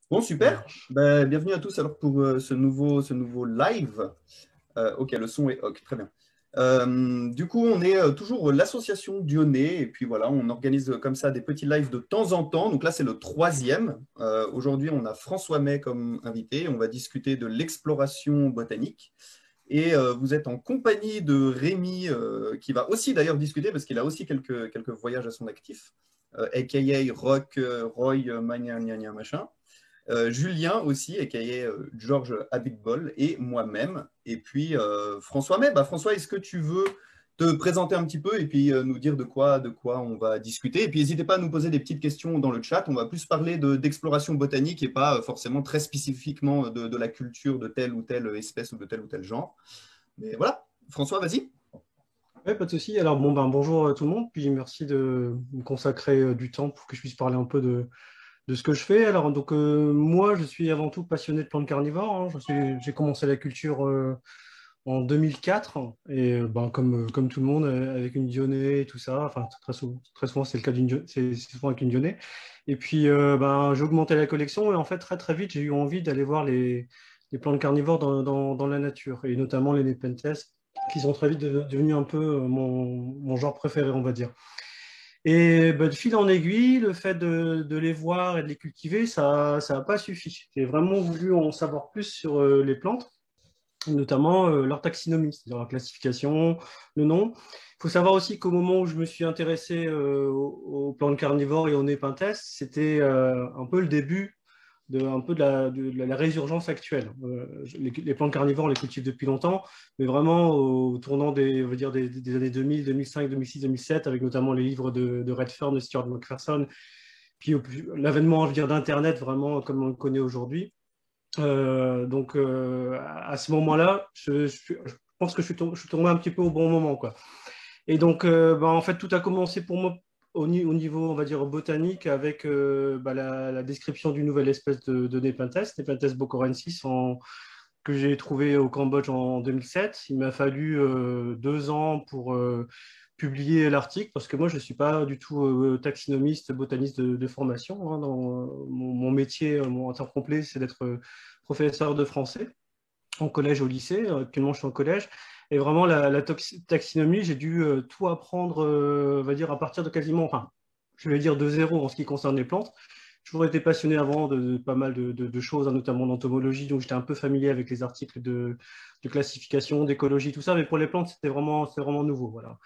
Bon, Ça super. marche. Ben, bienvenue à tous alors pour ce nouveau live. Ok, le son est ok, très bien. Du coup, on est toujours l'association Dionée et puis voilà, on organise comme ça des petits lives de temps en temps. Donc là, c'est le troisième. Aujourd'hui, on a François May comme invité. On va discuter de l'exploration botanique. Et vous êtes en compagnie de Rémi, qui va aussi d'ailleurs discuter parce qu'il a aussi quelques voyages à son actif, a.k.a. Rock, Roy, Magna, Gna, Gna, machin. Julien aussi, a.k.a. Georges Abitbol, et moi-même. Et puis François May. Bah, François, est-ce que tu veux te présenter un petit peu et puis nous dire de quoi on va discuter? Et puis n'hésitez pas à nous poser des petites questions dans le chat. On va plus parler d'exploration botanique et pas forcément très spécifiquement de la culture de telle ou telle espèce ou tel genre. Mais voilà, François, vas-y. Ouais, pas de souci. Alors, bon, bonjour tout le monde, puis merci de me consacrer du temps pour que je puisse parler un peu de ce que je fais. Alors, donc, moi, je suis avant tout passionné de plantes carnivores, hein. J'ai commencé la culture en 2004, et comme tout le monde, avec une dionée et tout ça. Enfin, très souvent c'est le cas c'est souvent avec une dionée. Et puis, j'ai augmenté la collection, et en fait, très, très vite, j'ai eu envie d'aller voir les plantes carnivores dans la nature, et notamment les Nepenthes, qui sont très vite devenus un peu mon genre préféré, on va dire. Et de fil en aiguille, le fait de les voir et de les cultiver, ça n'a pas suffi. J'ai vraiment voulu en savoir plus sur les plantes, notamment leur taxinomie, c'est-à-dire leur classification, le nom. Il faut savoir aussi qu'au moment où je me suis intéressé aux plantes carnivores et aux népenthes, c'était un peu le début un peu de la résurgence actuelle. Les plantes carnivores, on les cultive depuis longtemps, mais vraiment au tournant on va dire des années 2000, 2005, 2006, 2007, avec notamment les livres de Redfern, de Stuart McPherson, puis l'avènement, je veux dire, d'Internet, vraiment comme on le connaît aujourd'hui. À ce moment-là, je pense que je suis tombé un petit peu au bon moment, quoi. Et donc, en fait, tout a commencé pour moi au niveau, on va dire, botanique, avec la description d'une nouvelle espèce de Nepenthes bocorensis, que j'ai trouvé au Cambodge en 2007. Il m'a fallu 2 ans pour publier l'article, parce que moi, je ne suis pas du tout taxinomiste, botaniste de formation, hein. Mon métier, mon temps complet, c'est d'être professeur de français en collège, au lycée. Actuellement, je suis en collège. Et vraiment, taxinomie, j'ai dû tout apprendre, on va dire, à partir de quasiment, enfin, je vais dire de zéro en ce qui concerne les plantes. J'ai toujours été passionné avant de pas mal de choses, hein, notamment d'entomologie, donc j'étais un peu familier avec les articles de classification, d'écologie, tout ça, mais pour les plantes, c'était vraiment nouveau, voilà.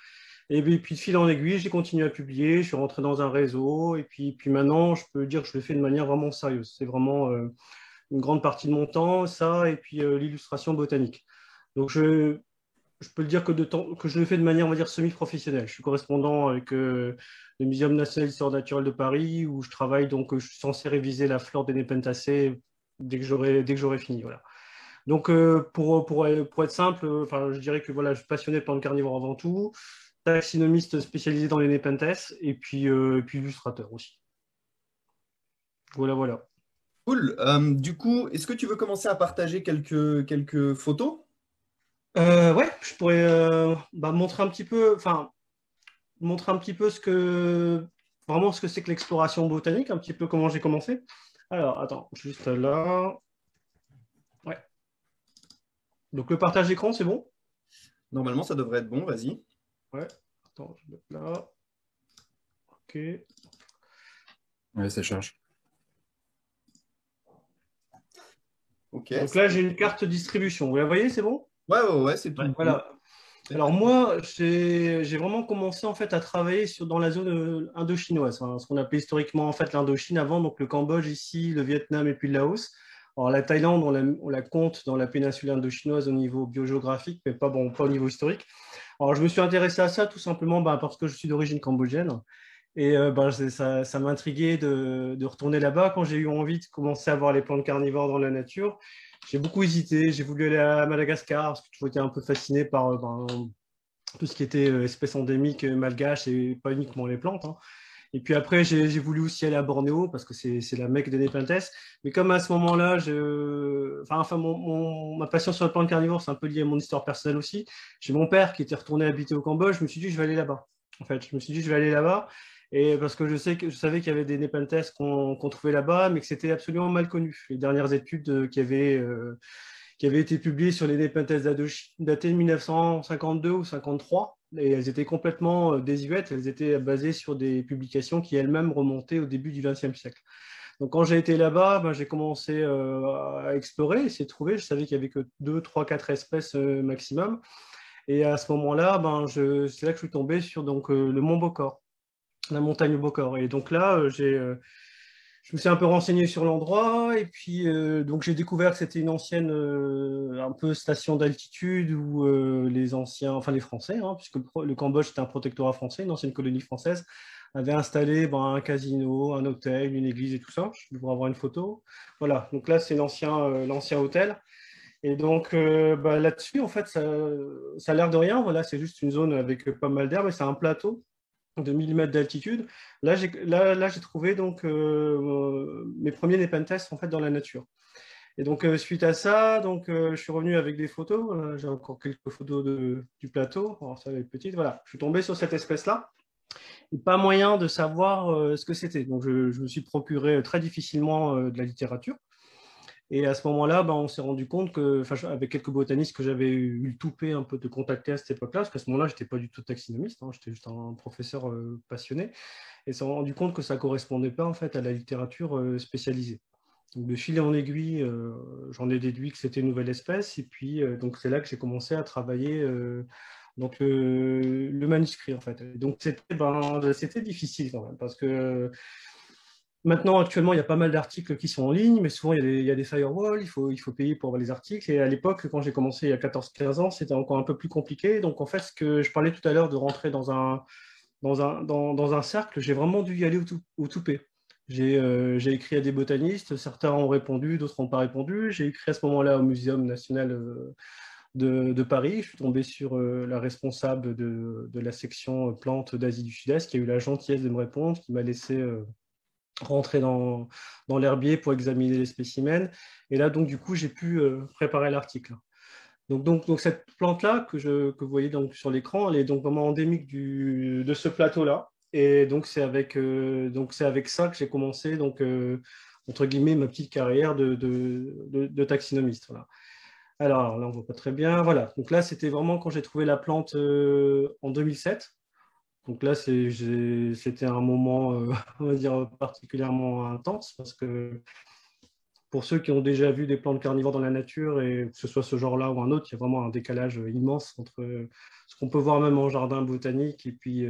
Et puis, de fil en aiguille, j'ai continué à publier, je suis rentré dans un réseau, et puis maintenant, je peux dire que je le fais de manière vraiment sérieuse. C'est vraiment une grande partie de mon temps, ça, et puis l'illustration botanique. Donc, je peux le dire que je le fais de manière, on va dire, semi-professionnelle. Je suis correspondant avec le Muséum national d'histoire naturelle de Paris, où je travaille, donc je suis censé réviser la flore des Nepentacées dès que j'aurai fini. Voilà. Donc, pour être simple, enfin, je dirais que voilà, je suis passionné de plantes carnivores avant tout, taxinomiste spécialisé dans les Nepenthes, et puis illustrateur aussi. Voilà, voilà. Cool. Du coup, est-ce que tu veux commencer à partager quelques photos? Ouais, je pourrais montrer un petit peu, enfin, montrer un petit peu vraiment ce que c'est que l'exploration botanique, un petit peu comment j'ai commencé. Alors, attends, juste là. Ouais. Donc, le partage d'écran, c'est bon? Normalement, ça devrait être bon, vas-y. Ouais. Attends, je vais mettre là. OK. Ouais, ça charge. Ok. Donc là, j'ai une carte distribution. Vous la voyez, c'est bon? Ouais, ouais, ouais, c'est Ouais. tout bon. Voilà. Alors moi, j'ai vraiment commencé en fait à travailler dans la zone indo-chinoise, hein, ce qu'on appelait historiquement en fait l'Indochine avant, donc le Cambodge ici, le Vietnam et puis le Laos. Alors la Thaïlande, on la compte dans la péninsule indo-chinoise au niveau biogéographique, mais pas au niveau historique. Alors je me suis intéressé à ça tout simplement parce que je suis d'origine cambodgienne, et ça m'intriguait de retourner là-bas. Quand j'ai eu envie de commencer à voir les plantes carnivores dans la nature, j'ai beaucoup hésité. J'ai voulu aller à Madagascar parce que j'ai toujours été un peu fasciné par tout ce qui était espèces endémiques malgaches et pas uniquement les plantes, hein. Et puis après, j'ai voulu aussi aller à Bornéo parce que c'est la Mecque des Nepenthes. Mais comme à ce moment-là, ma passion sur les plantes carnivores, c'est un peu lié à mon histoire personnelle aussi. J'ai mon père qui était retourné habiter au Cambodge. Je me suis dit, je vais aller là-bas. En fait, je me suis dit, je vais aller là-bas. Et parce que je savais qu'il y avait des Nepenthes qu'on trouvait là-bas, mais que c'était absolument mal connu. Les dernières études qui avaient été publiées sur les Nepenthes datées de 1952 ou 53, et elles étaient complètement désuètes. Elles étaient basées sur des publications qui elles-mêmes remontaient au début du XXe siècle. Donc, quand j'ai été là-bas, ben, j'ai commencé à explorer, essayer de trouver. Je savais qu'il n'y avait que 2, 3, 4 espèces maximum. Et à ce moment-là, ben, c'est là que je suis tombé sur donc, le mont Bokor, la montagne Bokor. Et donc là, je me suis un peu renseigné sur l'endroit. Et puis, donc, j'ai découvert que c'était une ancienne un peu station d'altitude où les anciens, enfin les Français, hein, puisque le Cambodge était un protectorat français, une ancienne colonie française, avait installé ben, un casino, un hôtel, une église et tout ça. Je devrais avoir une photo. Voilà, donc là, c'est l'ancien hôtel. Et donc bah, là-dessus, en fait, ça a l'air de rien. Voilà, c'est juste une zone avec pas mal d'herbe et c'est un plateau de 1000 mètres d'altitude. Là, j'ai trouvé donc mes premiers Nepenthes en fait dans la nature. Et donc suite à ça, donc je suis revenu avec des photos. J'ai encore quelques photos du plateau. Alors ça va être petite. Voilà, je suis tombé sur cette espèce-là. Et pas moyen de savoir ce que c'était. Donc je me suis procuré très difficilement de la littérature. Et à ce moment-là, ben, on s'est rendu compte que, avec quelques botanistes que j'avais eu le toupet un peu de contacter à cette époque-là, parce qu'à ce moment-là, je n'étais pas du tout taxinomiste, hein, j'étais juste un professeur passionné, et on s'est rendu compte que ça ne correspondait pas en fait à la littérature spécialisée. Donc, de fil en aiguille, j'en ai déduit que c'était une nouvelle espèce, et puis donc c'est là que j'ai commencé à travailler donc le manuscrit en fait. Et donc c'était difficile quand même, parce que maintenant, actuellement, il y a pas mal d'articles qui sont en ligne, mais souvent, il y a des firewalls, il faut payer pour avoir les articles. Et à l'époque, quand j'ai commencé il y a 14-15 ans, c'était encore un peu plus compliqué. Donc, en fait, ce que je parlais tout à l'heure de rentrer dans un cercle, j'ai vraiment dû y aller au toupet. J'ai écrit à des botanistes, certains ont répondu, d'autres n'ont pas répondu. J'ai écrit à ce moment-là au Muséum national de Paris. Je suis tombé sur la responsable de la section plantes d'Asie du Sud-Est qui a eu la gentillesse de me répondre, qui m'a laissé rentrer dans l'herbier pour examiner les spécimens. Et là, donc, du coup, j'ai pu préparer l'article. Donc, cette plante-là que vous voyez donc, sur l'écran, elle est donc vraiment endémique de ce plateau-là. Et donc, c'est avec ça que j'ai commencé, donc, entre guillemets, ma petite carrière de taxinomiste. Voilà. Alors, là, on ne voit pas très bien. Voilà. Donc là, c'était vraiment quand j'ai trouvé la plante en 2007. Donc là, c'était un moment, on va dire, particulièrement intense parce que pour ceux qui ont déjà vu des plantes carnivores dans la nature, et que ce soit ce genre-là ou un autre, il y a vraiment un décalage immense entre ce qu'on peut voir même en jardin botanique et puis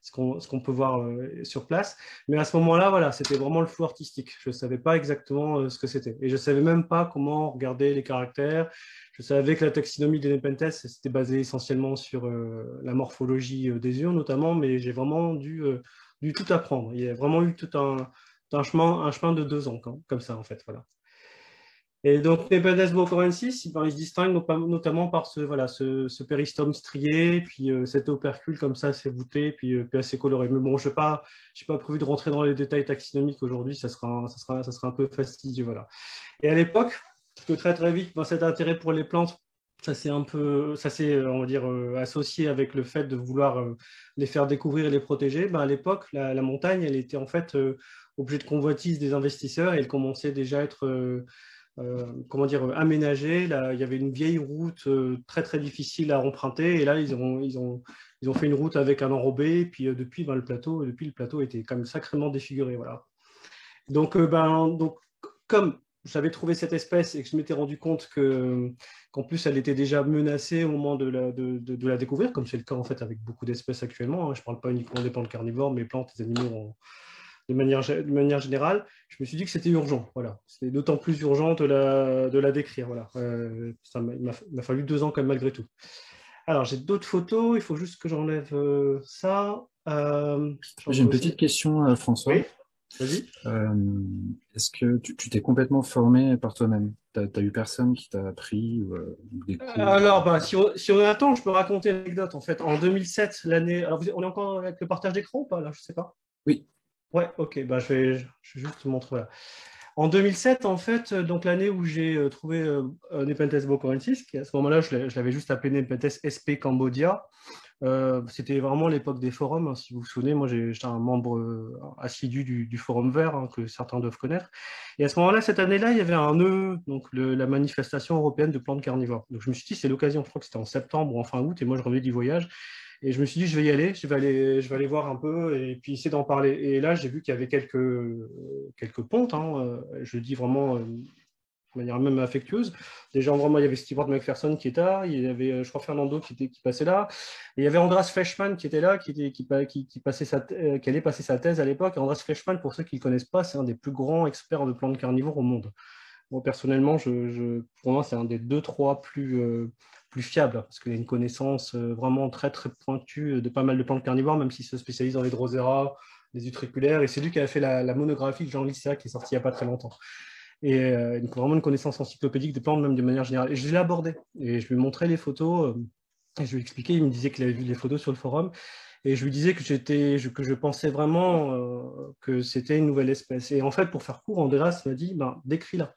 ce qu'on peut voir sur place. Mais à ce moment-là, voilà, c'était vraiment le flou artistique. Je ne savais pas exactement ce que c'était. Et je ne savais même pas comment regarder les caractères. Je savais que la taxinomie des Nepenthes, c'était basé essentiellement sur la morphologie des yeux notamment, mais j'ai vraiment dû tout apprendre. Il y a vraiment eu tout un chemin de 2 ans, comme ça, en fait. Voilà. Et donc, Nepenthes bocorensis, il se distingue notamment par ce péristome strié, puis cet opercule comme ça, assez voûté, puis assez coloré. Mais bon, je n'ai pas prévu de rentrer dans les détails taxinomiques aujourd'hui, ça sera un peu fastidieux. Voilà. Et à l'époque, parce que très très vite, cet intérêt pour les plantes, ça s'est on va dire, associé avec le fait de vouloir les faire découvrir et les protéger. Ben, à l'époque, la montagne, elle était en fait objet de convoitise des investisseurs et elle commençait déjà à être comment dire, aménagée. Là, il y avait une vieille route très très difficile à emprunter et là, ils ont fait une route avec un enrobé et puis depuis le plateau était quand même sacrément défiguré. Voilà. Donc, comme j'avais trouvé cette espèce et que je m'étais rendu compte qu'en plus elle était déjà menacée au moment de la découvrir, comme c'est le cas en fait avec beaucoup d'espèces actuellement. Hein. Je ne parle pas uniquement des plantes carnivores, mais plantes, des animaux de manière générale. Je me suis dit que c'était urgent. Voilà. C'était d'autant plus urgent de la décrire. Voilà. Il m'a fallu 2 ans quand même malgré tout. Alors j'ai d'autres photos. Il faut juste que j'enlève ça. J'ai une petite question, François. Oui, vas-y. Est-ce que tu t'es complètement formé par toi-même? Tu n'as eu personne qui t'a appris ou, des cours? Alors, si on a un temps, je peux raconter l'anecdote. En fait, en 2007, l'année. Alors, on est encore avec le partage d'écran ou pas là? Je ne sais pas. Oui. Ouais, ok. Bah, je vais juste te montrer. Voilà. En 2007, en fait, donc l'année où j'ai trouvé Nepenthes bocorensis, qui à ce moment-là, je l'avais juste appelé Nepenthes sp Cambodia. C'était vraiment l'époque des forums, hein, si vous vous souvenez. Moi, j'étais un membre assidu du Forum Vert, hein, que certains doivent connaître. Et à ce moment-là, cette année-là, il y avait un nœud, donc la manifestation européenne de plantes carnivores. Donc je me suis dit, c'est l'occasion, je crois que c'était en septembre ou en fin août, et moi je revenais du voyage. Et je me suis dit, je vais y aller, je vais aller voir un peu et puis essayer d'en parler. Et là, j'ai vu qu'il y avait quelques pontes, hein, je le dis vraiment de manière même affectueuse. Déjà, vraiment, il y avait Stewart McPherson qui était là, il y avait, je crois, Fernando qui passait là, et il y avait Andras Fleischmann qui était là, qui allait passer sa thèse à l'époque. Et Andras Fleischmann, pour ceux qui ne le connaissent pas, c'est un des plus grands experts de plantes carnivores au monde. Moi, personnellement, pour moi, c'est un des deux, trois plus fiables, parce qu'il a une connaissance vraiment très, très pointue de pas mal de plantes carnivores, même s'il se spécialise dans les drosera, les utriculaires, et c'est lui qui a fait la monographie de Jean Lycéa qui est sortie il n'y a pas très longtemps. Et vraiment une connaissance encyclopédique des plantes, même de manière générale. Et je l'ai abordé, et je lui ai montré les photos, et je lui ai expliqué, il me disait qu'il avait vu les photos sur le forum, et je lui disais que je pensais vraiment que c'était une nouvelle espèce. Et en fait, pour faire court, Andreas m'a dit, ben, décris-la.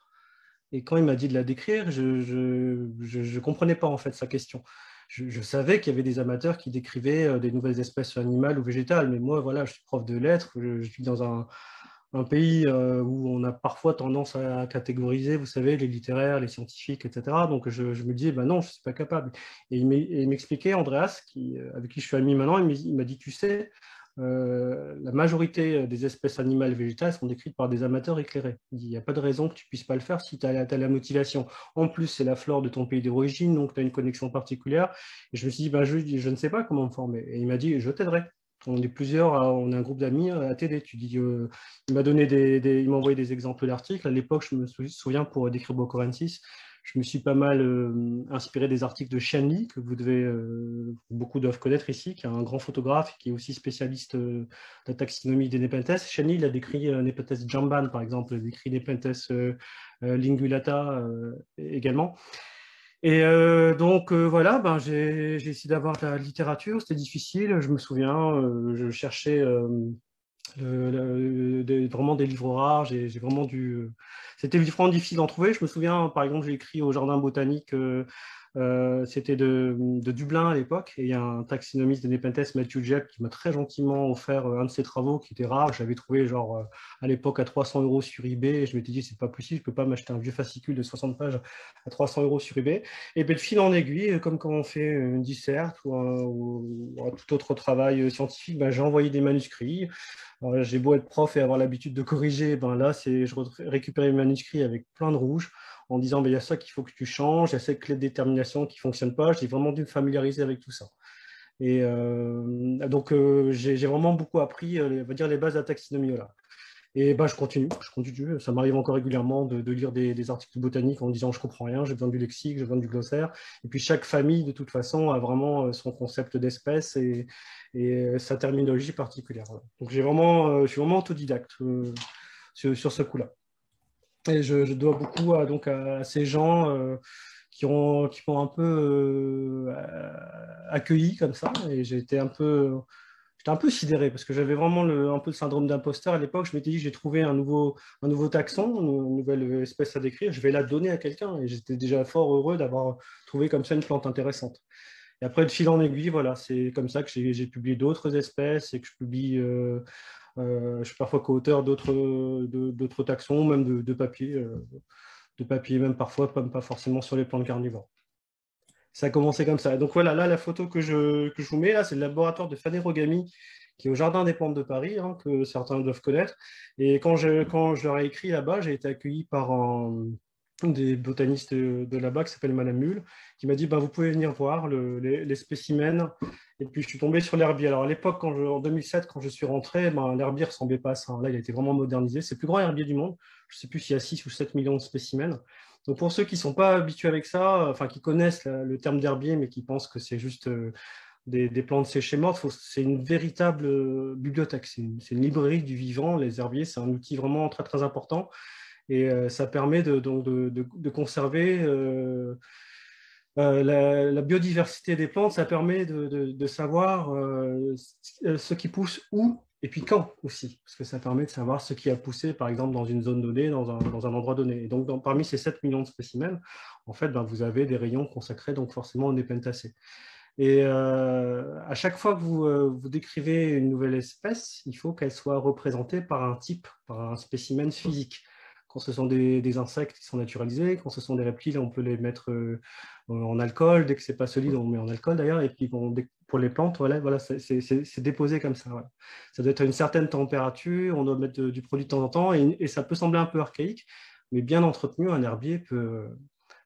Et quand il m'a dit de la décrire, je comprenais pas en fait sa question. Je savais qu'il y avait des amateurs qui décrivaient des nouvelles espèces animales ou végétales, mais moi, voilà, je suis prof de lettres, je vis dans un pays où on a parfois tendance à catégoriser, vous savez, les littéraires, les scientifiques, etc. Donc je me disais, ben non, je ne suis pas capable. Et il m'expliquait, Andreas, avec qui je suis ami maintenant, il m'a dit, tu sais, la majorité des espèces animales et végétales sont décrites par des amateurs éclairés. Il n'y a pas de raison que tu ne puisses pas le faire si tu as la motivation. En plus, c'est la flore de ton pays d'origine, donc tu as une connexion particulière. Et je me suis dit, ben, je ne sais pas comment me former. Et il m'a dit, je t'aiderai. On est plusieurs, on est un groupe d'amis à t'aider. Il m'a donné il m'a envoyé des exemples d'articles. À l'époque, je me souviens, pour décrire Bocorensis, je me suis pas mal inspiré des articles de Chen Li, que vous devez beaucoup doivent connaître ici, qui est un grand photographe, qui est aussi spécialiste de la taxinomie des Nepenthes. Chen Li, il a décrit Nepenthes jamban, par exemple, il a décrit Nepenthes lingulata également. Et donc voilà, ben, j'ai essayé d'avoir de la littérature, c'était difficile, je me souviens, je cherchais vraiment des livres rares, j'ai vraiment c'était vraiment difficile d'en trouver. Je me souviens, par exemple, j'ai écrit au Jardin botanique, c'était de Dublin à l'époque, et il y a un taxinomiste de Nepenthes, Matthew Jebb, qui m'a très gentiment offert un de ses travaux qui était rare. J'avais trouvé genre à l'époque à 300 € sur eBay, et je m'étais dit, c'est pas possible, je peux pas m'acheter un vieux fascicule de 60 pages à 300 € sur eBay. Et bien, de fil en aiguille, comme quand on fait une disserte ou un tout autre travail scientifique, ben, j'ai envoyé des manuscrits. J'ai beau être prof et avoir l'habitude de corriger, ben là, je récupère les manuscrits avec plein de rouge en disant, ben, il y a ça qu'il faut que tu changes, il y a cette clé de détermination qui ne fonctionne pas. J'ai vraiment dû me familiariser avec tout ça. Et donc, j'ai vraiment beaucoup appris, on va dire, les bases de la taxinomie. Voilà. Et ben, je continue. Ça m'arrive encore régulièrement de lire des articles botaniques en disant je comprends rien, j'ai besoin du lexique, j'ai besoin du glossaire. Et puis chaque famille, de toute façon, a vraiment son concept d'espèce et sa terminologie particulière. Voilà. Donc je suis vraiment autodidacte sur ce coup-là. Et je dois beaucoup à ces gens qui m'ont un peu accueilli comme ça. Et j'étais un peu sidéré parce que j'avais vraiment un peu le syndrome d'imposteur à l'époque. Je m'étais dit, j'ai trouvé un nouveau taxon, une nouvelle espèce à décrire, je vais la donner à quelqu'un. Et j'étais déjà fort heureux d'avoir trouvé comme ça une plante intéressante. Et après, de fil en aiguille, voilà, c'est comme ça que j'ai publié d'autres espèces et que je publie, je suis parfois co-auteur d'autres taxons, même de papier même parfois, pas forcément sur les plantes carnivores. Ça a commencé comme ça. Donc voilà, là, la photo que je vous mets, là, c'est le laboratoire de Fanerogami, qui est au Jardin des Plantes de Paris, hein, que certains doivent connaître. Et quand je leur ai écrit là-bas, j'ai été accueilli par un des botanistes de là-bas qui s'appelle Madame Mule, qui m'a dit bah, vous pouvez venir voir les spécimens. Et puis je suis tombé sur l'herbier. Alors à l'époque, en 2007, quand je suis rentré, ben, l'herbier ne ressemblait pas à ça. Là, il a été vraiment modernisé. C'est le plus grand herbier du monde. Je ne sais plus s'il y a 6 ou 7 millions de spécimens. Donc pour ceux qui ne sont pas habitués avec ça, enfin qui connaissent le terme d'herbier, mais qui pensent que c'est juste des plantes séchées mortes, c'est une véritable bibliothèque. C'est une librairie du vivant. Les herbiers, c'est un outil vraiment très très important. Et ça permet de conserver la biodiversité des plantes. Ça permet de savoir ce qui pousse où et puis quand aussi, parce que ça permet de savoir ce qui a poussé, par exemple, dans une zone donnée, dans un endroit donné. Et donc, parmi ces 7 millions de spécimens, en fait, ben, vous avez des rayons consacrés donc forcément aux Nepentacées. Et à chaque fois que vous décrivez une nouvelle espèce, il faut qu'elle soit représentée par un type, par un spécimen physique. Quand ce sont des insectes qui sont naturalisés, quand ce sont des reptiles, on peut les mettre en alcool. Dès que c'est pas solide, on met en alcool d'ailleurs. Et puis pour les plantes, voilà, c'est déposé comme ça. Voilà. Ça doit être à une certaine température, on doit mettre du produit de temps en temps, et ça peut sembler un peu archaïque, mais bien entretenu, un herbier peut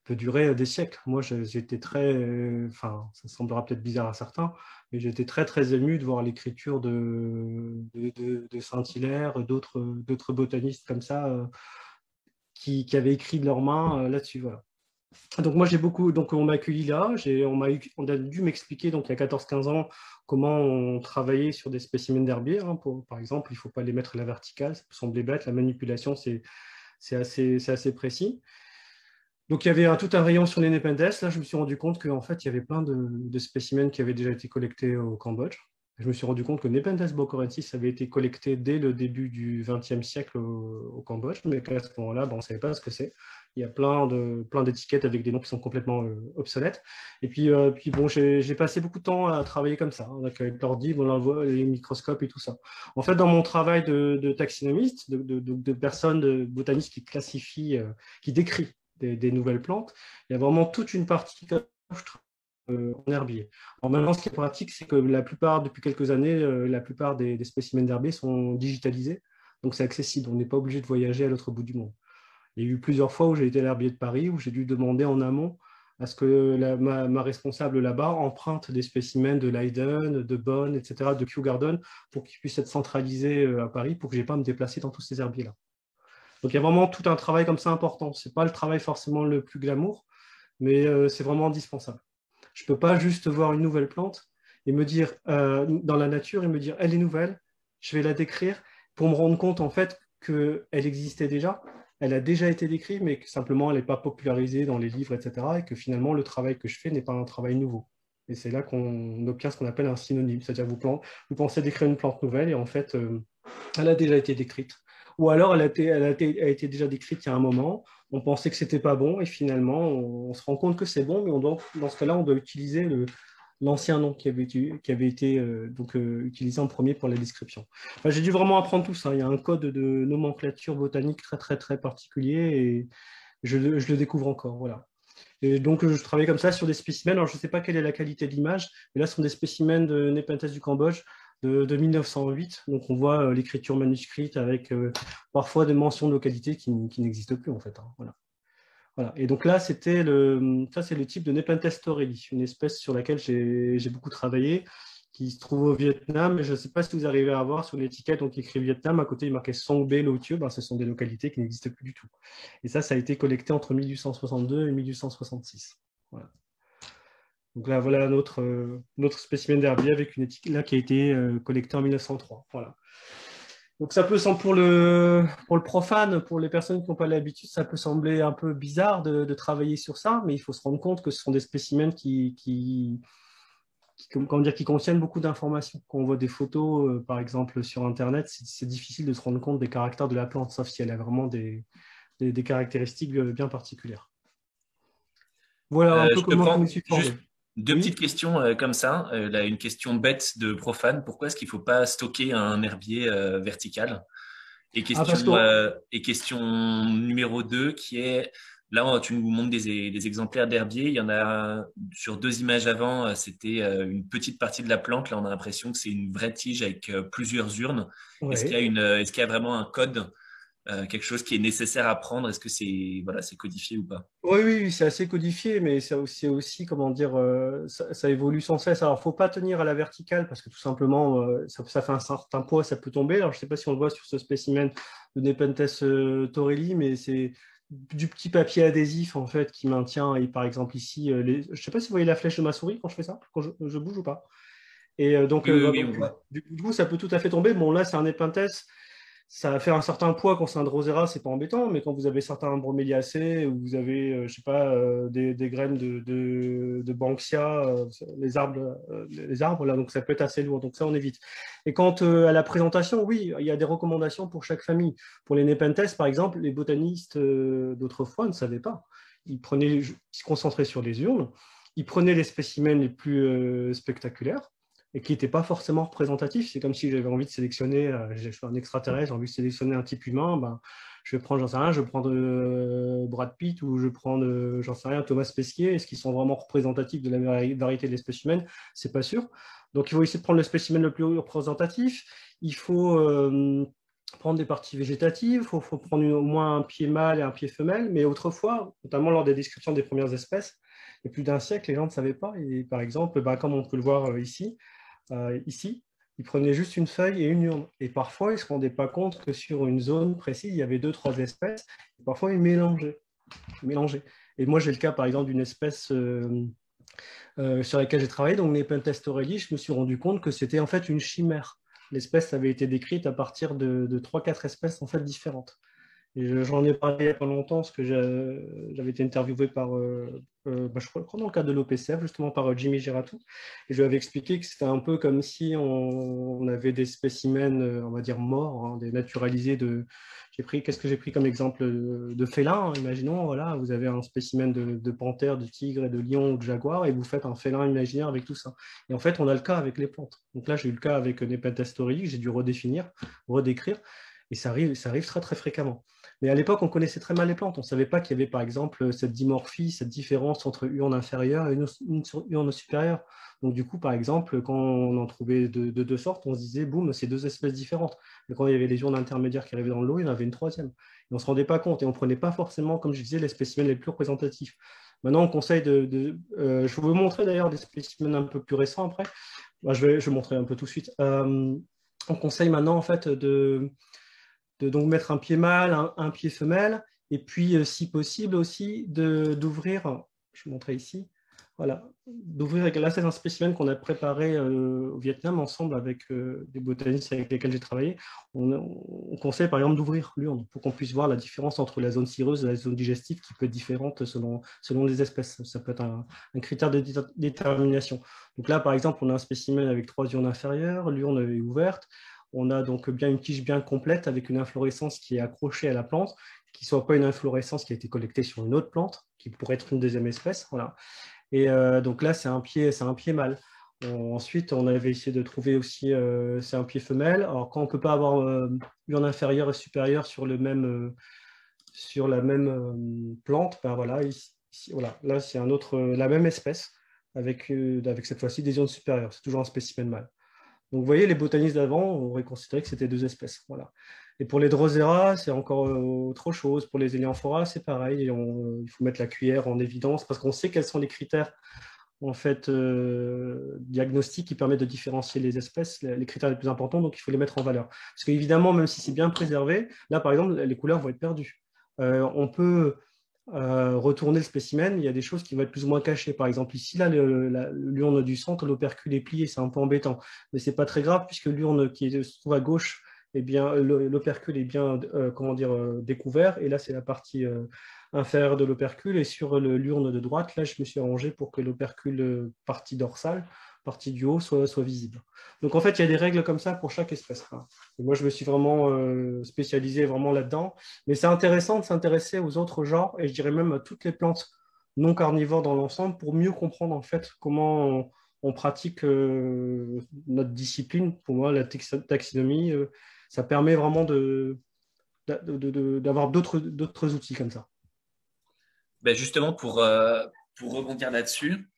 durer des siècles. Moi, j'étais très, enfin, ça semblera peut-être bizarre à certains, mais j'étais très, très ému de voir l'écriture de Saint-Hilaire, d'autres botanistes comme ça, qui avaient écrit de leurs mains là-dessus. Voilà. Donc moi, donc on m'a accueilli là, on a dû m'expliquer, donc il y a 14-15 ans, comment on travaillait sur des spécimens d'herbier. Hein, par exemple, il ne faut pas les mettre à la verticale, ça peut sembler bête, la manipulation, c'est assez précis. Donc, il y avait tout un rayon sur les Nepenthes. Là, je me suis rendu compte qu'en fait, il y avait plein de spécimens qui avaient déjà été collectés au Cambodge. Je me suis rendu compte que Nepenthes bocorensis avait été collecté dès le début du XXe siècle au Cambodge, mais qu'à ce moment-là, on ne savait pas ce que c'est. Il y a plein d'étiquettes avec des noms qui sont complètement obsolètes. Et puis bon, j'ai passé beaucoup de temps à travailler comme ça, hein, avec l'ordi, les microscopes et tout ça. En fait, dans mon travail de taxinomiste, de personnes, de botanistes qui classifient, qui décrit des nouvelles plantes, il y a vraiment toute une partie en herbier. Alors maintenant, ce qui est pratique, c'est que depuis quelques années, la plupart des spécimens d'herbier sont digitalisés, donc c'est accessible, on n'est pas obligé de voyager à l'autre bout du monde. Il y a eu plusieurs fois où j'ai été à l'herbier de Paris, où j'ai dû demander en amont à ce que ma responsable là-bas emprunte des spécimens de Leiden, de Bonn, etc., de Kew Garden, pour qu'ils puissent être centralisés à Paris, pour que je n'ai pas à me déplacer dans tous ces herbiers-là. Donc, il y a vraiment tout un travail comme ça important. Ce n'est pas le travail forcément le plus glamour, mais c'est vraiment indispensable. Je ne peux pas juste voir une nouvelle plante et me dire, dans la nature, et me dire, elle est nouvelle, je vais la décrire pour me rendre compte, en fait, qu'elle existait déjà. Elle a déjà été décrite, mais que simplement, elle n'est pas popularisée dans les livres, etc. Et que finalement, le travail que je fais n'est pas un travail nouveau. Et c'est là qu'on obtient ce qu'on appelle un synonyme. C'est-à-dire, vous pensez décrire une plante nouvelle et en fait, elle a déjà été décrite. Ou alors, elle a été déjà décrite il y a un moment, on pensait que c'était pas bon, et finalement, on se rend compte que c'est bon, mais dans ce cas-là, on doit utiliser l'ancien nom qui avait été utilisé en premier pour la description. Enfin, j'ai dû vraiment apprendre tout ça. Il y a un code de nomenclature botanique très, très, très particulier, et je le découvre encore. Voilà. Et donc, je travaille comme ça sur des spécimens. Alors, je ne sais pas quelle est la qualité de l'image, mais là, ce sont des spécimens de Nepenthes du Cambodge de 1908. Donc, on voit l'écriture manuscrite avec parfois des mentions de localité qui n'existent plus, en fait. Hein. Voilà. Voilà. Et donc là, ça, c'est le type de Nepenthes torelli, une espèce sur laquelle j'ai beaucoup travaillé, qui se trouve au Vietnam. Je ne sais pas si vous arrivez à voir sur l'étiquette, donc écrit Vietnam, à côté il marquait Song Be Lo Thieu, ce sont des localités qui n'existent plus du tout. Et ça a été collecté entre 1862 et 1866. Voilà. Donc là, voilà notre spécimen d'herbier avec une étiquette là qui a été collectée en 1903. Voilà. Donc ça peut sembler, pour le profane, pour les personnes qui n'ont pas l'habitude, ça peut sembler un peu bizarre de travailler sur ça, mais il faut se rendre compte que ce sont des spécimens qui contiennent beaucoup d'informations. Quand on voit des photos, par exemple, sur Internet, c'est difficile de se rendre compte des caractères de la plante, sauf si elle a vraiment des caractéristiques bien particulières. Voilà un peu comment je me suis formé. Deux petites questions comme ça. Là, une question bête de profane. Pourquoi est-ce qu'il ne faut pas stocker un herbier vertical? Et question numéro 2 qui est, là, tu nous montres des exemplaires d'herbier. Il y en a sur 2 images avant, c'était une petite partie de la plante. Là, on a l'impression que c'est une vraie tige avec plusieurs urnes. Ouais. Est-ce qu'il y a vraiment un code, quelque chose qui est nécessaire à prendre? Est-ce que c'est codifié ou pas? Oui, c'est assez codifié, mais c'est aussi comment dire, ça évolue sans cesse. Alors, il ne faut pas tenir à la verticale parce que tout simplement, ça fait un certain poids, ça peut tomber. Alors, je ne sais pas si on le voit sur ce spécimen de Nepenthes torelli, mais c'est du petit papier adhésif en fait qui maintient. Et par exemple ici, je ne sais pas si vous voyez la flèche de ma souris quand je fais ça, quand je bouge ou pas. Et du coup, ça peut tout à fait tomber. Bon, là, c'est un Nepenthes. Ça va faire un certain poids quand c'est un drosera, c'est pas embêtant, mais quand vous avez certains broméliacées ou vous avez, je sais pas, des graines de banksia, les arbres là, donc ça peut être assez lourd, donc ça on évite. Et quant à la présentation, oui, il y a des recommandations pour chaque famille. Pour les Nepenthes, par exemple, les botanistes d'autrefois ne savaient pas. Ils se concentraient sur les urnes. il prenait les spécimens les plus spectaculaires et qui n'étaient pas forcément représentatifs. C'est comme si j'avais envie de sélectionner, je suis un extraterrestre, j'ai envie de sélectionner un type humain, ben, je vais prendre, j'en sais rien, je vais prendre Brad Pitt ou je vais prendre, j'en sais rien, Thomas Pesquet. Est-ce qu'ils sont vraiment représentatifs de la variété des spécimens? C'est pas sûr. Donc, il faut essayer de prendre le spécimen le plus représentatif. Il faut prendre des parties végétatives, il faut prendre au moins un pied mâle et un pied femelle. Mais autrefois, notamment lors des descriptions des premières espèces, il y a plus d'un siècle, les gens ne savaient pas. Et par exemple, ben, comme on peut le voir ici, ils prenaient juste une feuille et une urne. Et parfois, ils ne se rendaient pas compte que sur une zone précise, il y avait 2-3 espèces. Et parfois, ils mélangeaient. Et moi, j'ai le cas, par exemple, d'une espèce sur laquelle j'ai travaillé, donc Nepenthes aurelis. Je me suis rendu compte que c'était en fait une chimère. L'espèce avait été décrite à partir de 3-4 espèces en fait différentes. Et j'en ai parlé il n'y a pas longtemps, parce que j'avais été interviewé par, je crois dans le cadre de l'OPCF, justement par Jimmy Geratou. Et je lui avais expliqué que c'était un peu comme si on avait des spécimens, on va dire morts, hein, des naturalisés de. Qu'est-ce que j'ai pris comme exemple de félin, hein, imaginons, voilà, vous avez un spécimen de panthère, de tigre, et de lion ou de jaguar, et vous faites un félin imaginaire avec tout ça. Et en fait, on a le cas avec les plantes. Donc là, j'ai eu le cas avec Nepenthes aurelis, j'ai dû redécrire. Et ça arrive très, très fréquemment. Mais à l'époque, on connaissait très mal les plantes. On ne savait pas qu'il y avait, par exemple, cette dimorphie, cette différence entre urne inférieure et une urne supérieure. Donc, du coup, par exemple, quand on en trouvait de deux sortes, on se disait, boum, c'est 2 espèces différentes. Mais quand il y avait les urnes intermédiaires qui arrivaient dans l'eau, il y en avait une 3e. Et on ne se rendait pas compte. Et on ne prenait pas forcément, comme je disais, les spécimens les plus représentatifs. Maintenant, on conseille je vais vous montrer d'ailleurs des spécimens un peu plus récents après. Je vais montrer un peu tout de suite. On conseille maintenant, en fait, de donc mettre un pied mâle, un pied femelle, et puis, si possible aussi, d'ouvrir, je vais montrer ici, voilà, d'ouvrir, là c'est un spécimen qu'on a préparé au Vietnam ensemble avec des botanistes avec lesquels j'ai travaillé. On conseille par exemple d'ouvrir l'urne pour qu'on puisse voir la différence entre la zone cireuse et la zone digestive qui peut être différente selon les espèces. Ça peut être un critère de détermination. Donc là, par exemple, on a un spécimen avec 3 urnes inférieures, l'urne est ouverte. On a donc bien une tige bien complète avec une inflorescence qui est accrochée à la plante, qui ne soit pas une inflorescence qui a été collectée sur une autre plante, qui pourrait être une 2e espèce. Voilà. Et donc là, c'est un pied mâle. Ensuite, on avait essayé de trouver aussi, c'est un pied femelle. Alors, quand on ne peut pas avoir urne inférieure et supérieure sur la même plante, ben voilà, ici, voilà, là, c'est la même espèce avec cette fois-ci des urnes supérieures. C'est toujours un spécimen mâle. Donc, vous voyez, les botanistes d'avant auraient considéré que c'était 2 espèces. Voilà. Et pour les Drosera, c'est encore autre chose. Pour les Helianthera, c'est pareil. Il faut mettre la cuillère en évidence parce qu'on sait quels sont les critères en fait, diagnostiques qui permettent de différencier les espèces, les critères les plus importants, donc il faut les mettre en valeur. Parce qu'évidemment, même si c'est bien préservé, là, par exemple, les couleurs vont être perdues. On peut retourner le spécimen, il y a des choses qui vont être plus ou moins cachées. Par exemple, ici, là, l'urne du centre, l'opercule est plié, c'est un peu embêtant. Mais ce n'est pas très grave puisque l'urne qui se trouve à gauche, eh bien, l'opercule est bien découvert. Et là, c'est la partie inférieure de l'opercule. Et sur l'urne de droite, là, je me suis arrangé pour que l'opercule, partie dorsale, partie du haut, soit visible. Donc, en fait, il y a des règles comme ça pour chaque espèce. Et moi, je me suis vraiment spécialisé vraiment là-dedans. Mais c'est intéressant de s'intéresser aux autres genres, et je dirais même à toutes les plantes non carnivores dans l'ensemble, pour mieux comprendre en fait comment on pratique notre discipline. Pour moi, la taxinomie, ça permet vraiment d'avoir d'autres outils comme ça. Ben justement, pour rebondir là-dessus,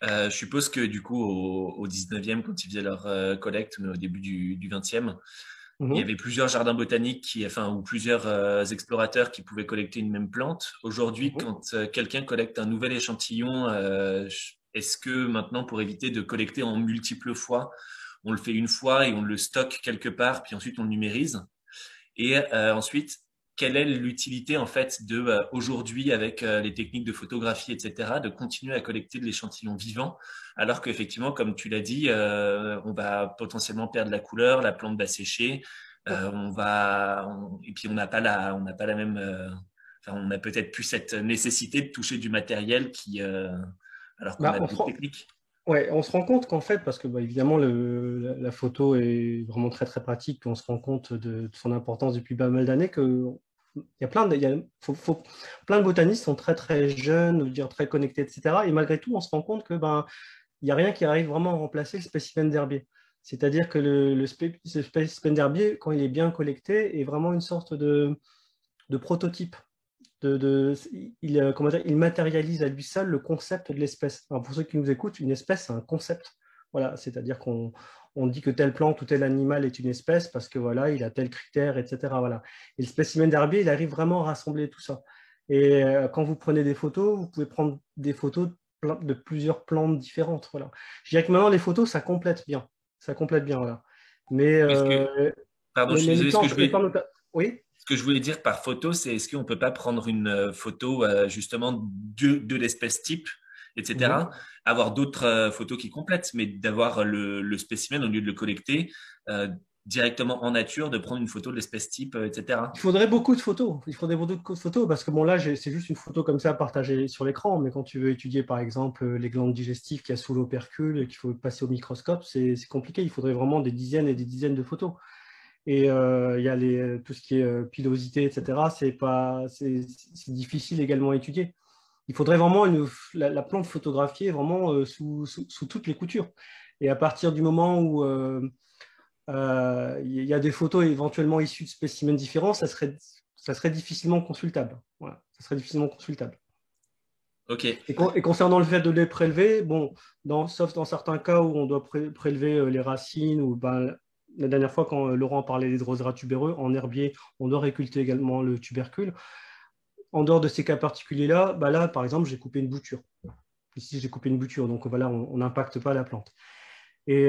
je suppose que du coup, au 19e, quand ils faisaient leur collecte, mais au début du 20e, il y avait plusieurs jardins botaniques ou plusieurs explorateurs qui pouvaient collecter une même plante. Aujourd'hui, quand quelqu'un collecte un nouvel échantillon, est-ce que maintenant, pour éviter de collecter en multiples fois, on le fait une fois et on le stocke quelque part, puis ensuite on le numérise? Et ensuite, quelle est l'utilité en fait de aujourd'hui avec les techniques de photographie, etc., de continuer à collecter de l'échantillon vivant, alors qu'effectivement, comme tu l'as dit, on va potentiellement perdre la couleur, la plante va sécher, et puis on n'a pas la même, on a peut-être plus cette nécessité de toucher du matériel alors qu'on a d'autres techniques. Ouais, on se rend compte qu'en fait, parce que évidemment la photo est vraiment très très pratique, on se rend compte de son importance depuis pas mal d'années, que y a plein plein de botanistes sont très très jeunes, ou dire très connectés, etc. Et malgré tout, on se rend compte que il n'y a rien qui arrive vraiment à remplacer le spécimen d'herbier. C'est-à-dire que ce spécimen d'herbier, quand il est bien collecté, est vraiment une sorte de prototype. Comment dire, il matérialise à lui seul le concept de l'espèce. Alors pour ceux qui nous écoutent, une espèce, c'est un concept. Voilà, c'est-à-dire qu'on dit que telle plante ou tel animal est une espèce parce que voilà, il a tel critère, etc. Voilà. Et le spécimen d'herbier, il arrive vraiment à rassembler tout ça. Et quand vous prenez des photos, vous pouvez prendre des photos de plusieurs plantes différentes. Voilà. Je dirais que maintenant, les photos, ça complète bien. Ça complète bien, voilà. Mais, Pardon, je suis mais les désolé, plantes, oui. ce que je voulais dire par photo, c'est est-ce qu'on ne peut pas prendre une photo justement de l'espèce type, etc. Avoir d'autres photos qui complètent, mais d'avoir le spécimen au lieu de le collecter directement en nature, de prendre une photo de l'espèce type, etc. Il faudrait beaucoup de photos. Il faudrait beaucoup de photos parce que bon là, c'est juste une photo comme ça partagée sur l'écran. Mais quand tu veux étudier par exemple les glandes digestives qu'il y a sous l'opercule et qu'il faut passer au microscope, c'est compliqué. Il faudrait vraiment des dizaines et des dizaines de photos. Et il y a tout ce qui est pilosité, etc. C'est difficile également à étudier. Il faudrait vraiment la plante photographiée vraiment sous toutes les coutures. Et à partir du moment où il y a des photos éventuellement issues de spécimens différents, ça serait difficilement consultable. Voilà, ça serait difficilement consultable. Ok. Et concernant le fait de les prélever, bon, sauf dans certains cas où on doit prélever les racines, ou la dernière fois quand Laurent parlait des drosera tubéreux, en herbier, on doit récolter également le tubercule. En dehors de ces cas particuliers-là, là, par exemple, j'ai coupé une bouture. Ici, j'ai coupé une bouture, donc voilà, on n'impacte pas la plante. Et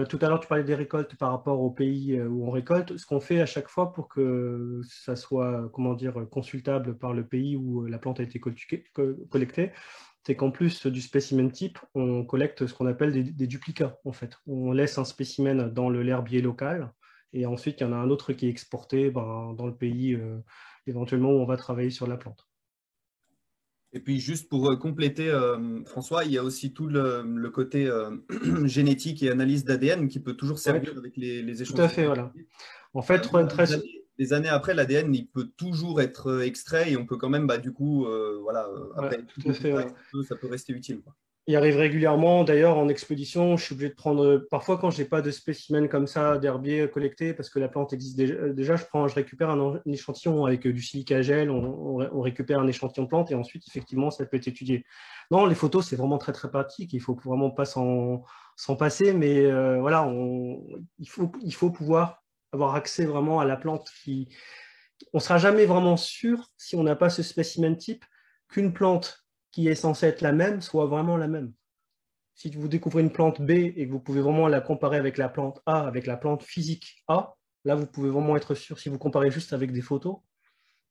tout à l'heure, tu parlais des récoltes par rapport au pays où on récolte. Ce qu'on fait à chaque fois pour que ça soit, comment dire, consultable par le pays où la plante a été collectée, c'est qu'en plus du spécimen type, on collecte ce qu'on appelle des duplicats, en fait. On laisse un spécimen dans l'herbier local, et ensuite, il y en a un autre qui est exporté dans le pays éventuellement où on va travailler sur la plante. Et puis juste pour compléter, François, il y a aussi tout le côté génétique et analyse d'ADN qui peut toujours servir avec les Tout échantillons. à fait, voilà. En fait, des années après, l'ADN, il peut toujours être extrait et on peut quand même, du coup, après, tout à fait, ça peut rester utile, quoi. Il arrive régulièrement, d'ailleurs, en expédition, je suis obligé de prendre, parfois quand je n'ai pas de spécimen comme ça d'herbier collecté, parce que la plante existe déjà, je récupère un échantillon avec du silica à gel, on récupère un échantillon de plante et ensuite, effectivement, ça peut être étudié. Non, les photos, c'est vraiment très, très pratique, il ne faut vraiment pas s'en passer, mais voilà, il faut pouvoir avoir accès vraiment à la plante on ne sera jamais vraiment sûr, si on n'a pas ce spécimen type, qu'une plante qui est censée être la même soit vraiment la même. Si vous découvrez une plante B et que vous pouvez vraiment la comparer avec la plante A, avec la plante physique A, là, vous pouvez vraiment être sûr. Si vous comparez juste avec des photos,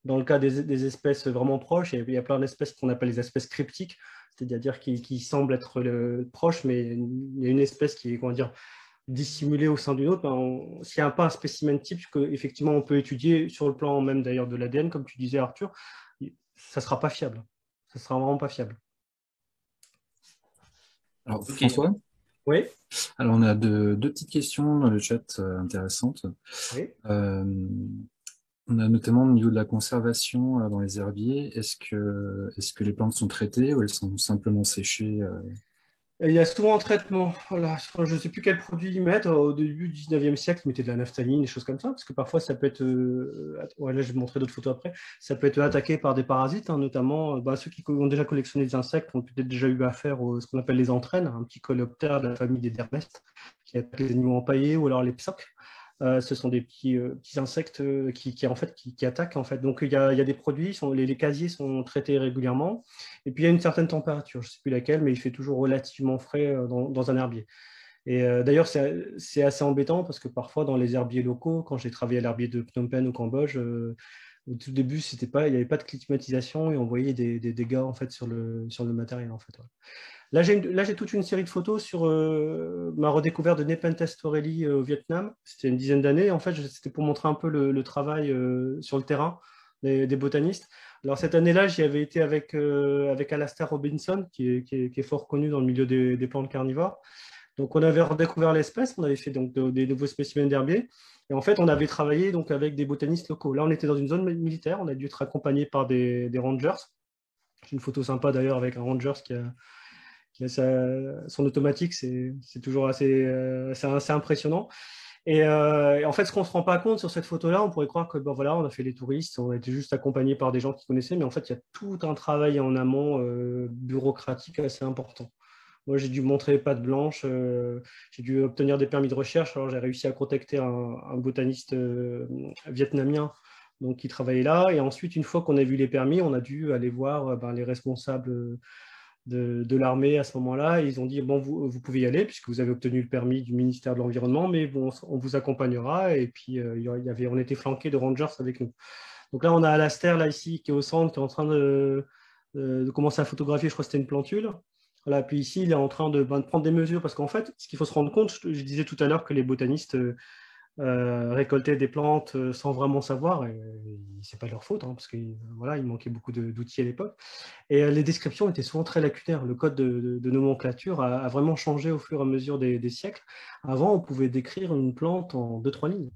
dans le cas des espèces vraiment proches, il y a plein d'espèces qu'on appelle les espèces cryptiques, c'est-à-dire qui semblent être proches, mais il y a une espèce qui est, comment dire, dissimulée au sein d'une autre. S'il n'y a pas un spécimen type qu'effectivement on peut étudier sur le plan même d'ailleurs de l'ADN, comme tu disais Arthur, ça ne sera pas fiable. Ça ne sera vraiment pas fiable. Alors, François? Oui. Alors, on a deux petites questions dans le chat intéressantes. Oui. On a notamment au niveau de la conservation dans les herbiers. Est-ce que les plantes sont traitées ou elles sont simplement séchées Il y a souvent un traitement. Voilà. Je ne sais plus quel produit ils mettent. Au début du 19e siècle, ils mettaient de la naphtaline, des choses comme ça, parce que parfois, ça peut être. Là, je vais montrer d'autres photos après. Ça peut être attaqué par des parasites, notamment ceux qui ont déjà collectionné des insectes ont peut-être déjà eu affaire à ce qu'on appelle les entraînes, un petit coléoptère de la famille des dermestes qui attaque les animaux empaillés ou alors les psoques. Ce sont des petits insectes qui attaquent en fait. Donc il y a des produits, les casiers sont traités régulièrement. Et puis il y a une certaine température, je ne sais plus laquelle, mais il fait toujours relativement frais dans un herbier. Et d'ailleurs c'est assez embêtant parce que parfois dans les herbiers locaux, quand j'ai travaillé à l'herbier de Phnom Penh au Cambodge, au tout début il n'y avait pas de climatisation et on voyait des dégâts en fait sur le matériel en fait. Ouais. Là, j'ai toute une série de photos sur ma redécouverte de Nepenthes torelli au Vietnam. C'était une dizaine d'années. En fait, c'était pour montrer un peu le travail sur le terrain des botanistes. Alors, cette année-là, j'y avais été avec Alastair Robinson, qui est fort connu dans le milieu des plantes carnivores. Donc, on avait redécouvert l'espèce, on avait fait donc, des nouveaux spécimens d'herbier. Et en fait, on avait travaillé donc, avec des botanistes locaux. Là, on était dans une zone militaire, on a dû être accompagné par des rangers. J'ai une photo sympa d'ailleurs avec un ranger qui a son automatique, c'est toujours assez impressionnant. Et en fait, ce qu'on ne se rend pas compte sur cette photo-là, on pourrait croire que ben voilà, on a fait les touristes, on a été juste accompagné par des gens qui connaissaient, mais en fait, il y a tout un travail en amont bureaucratique assez important. Moi, j'ai dû montrer patte blanche, j'ai dû obtenir des permis de recherche. Alors, j'ai réussi à contacter un botaniste vietnamien donc, qui travaillait là. Et ensuite, une fois qu'on a vu les permis, on a dû aller voir les responsables de l'armée à ce moment-là. Ils ont dit, bon, vous pouvez y aller puisque vous avez obtenu le permis du ministère de l'Environnement, mais bon, on vous accompagnera. Et puis, on était flanqués de rangers avec nous. Donc là, on a Alastair, là, ici, qui est au centre, qui est en train de commencer à photographier. Je crois que c'était une plantule. Voilà, puis ici, il est en train de prendre des mesures parce qu'en fait, ce qu'il faut se rendre compte, je disais tout à l'heure que les botanistes récoltaient des plantes sans vraiment savoir, et c'est pas leur faute, hein, parce qu'il voilà, il manquait beaucoup d'outils à l'époque. Et les descriptions étaient souvent très lacunaires. Le code de nomenclature a vraiment changé au fur et à mesure des siècles. Avant, on pouvait décrire une plante en 2-3 lignes.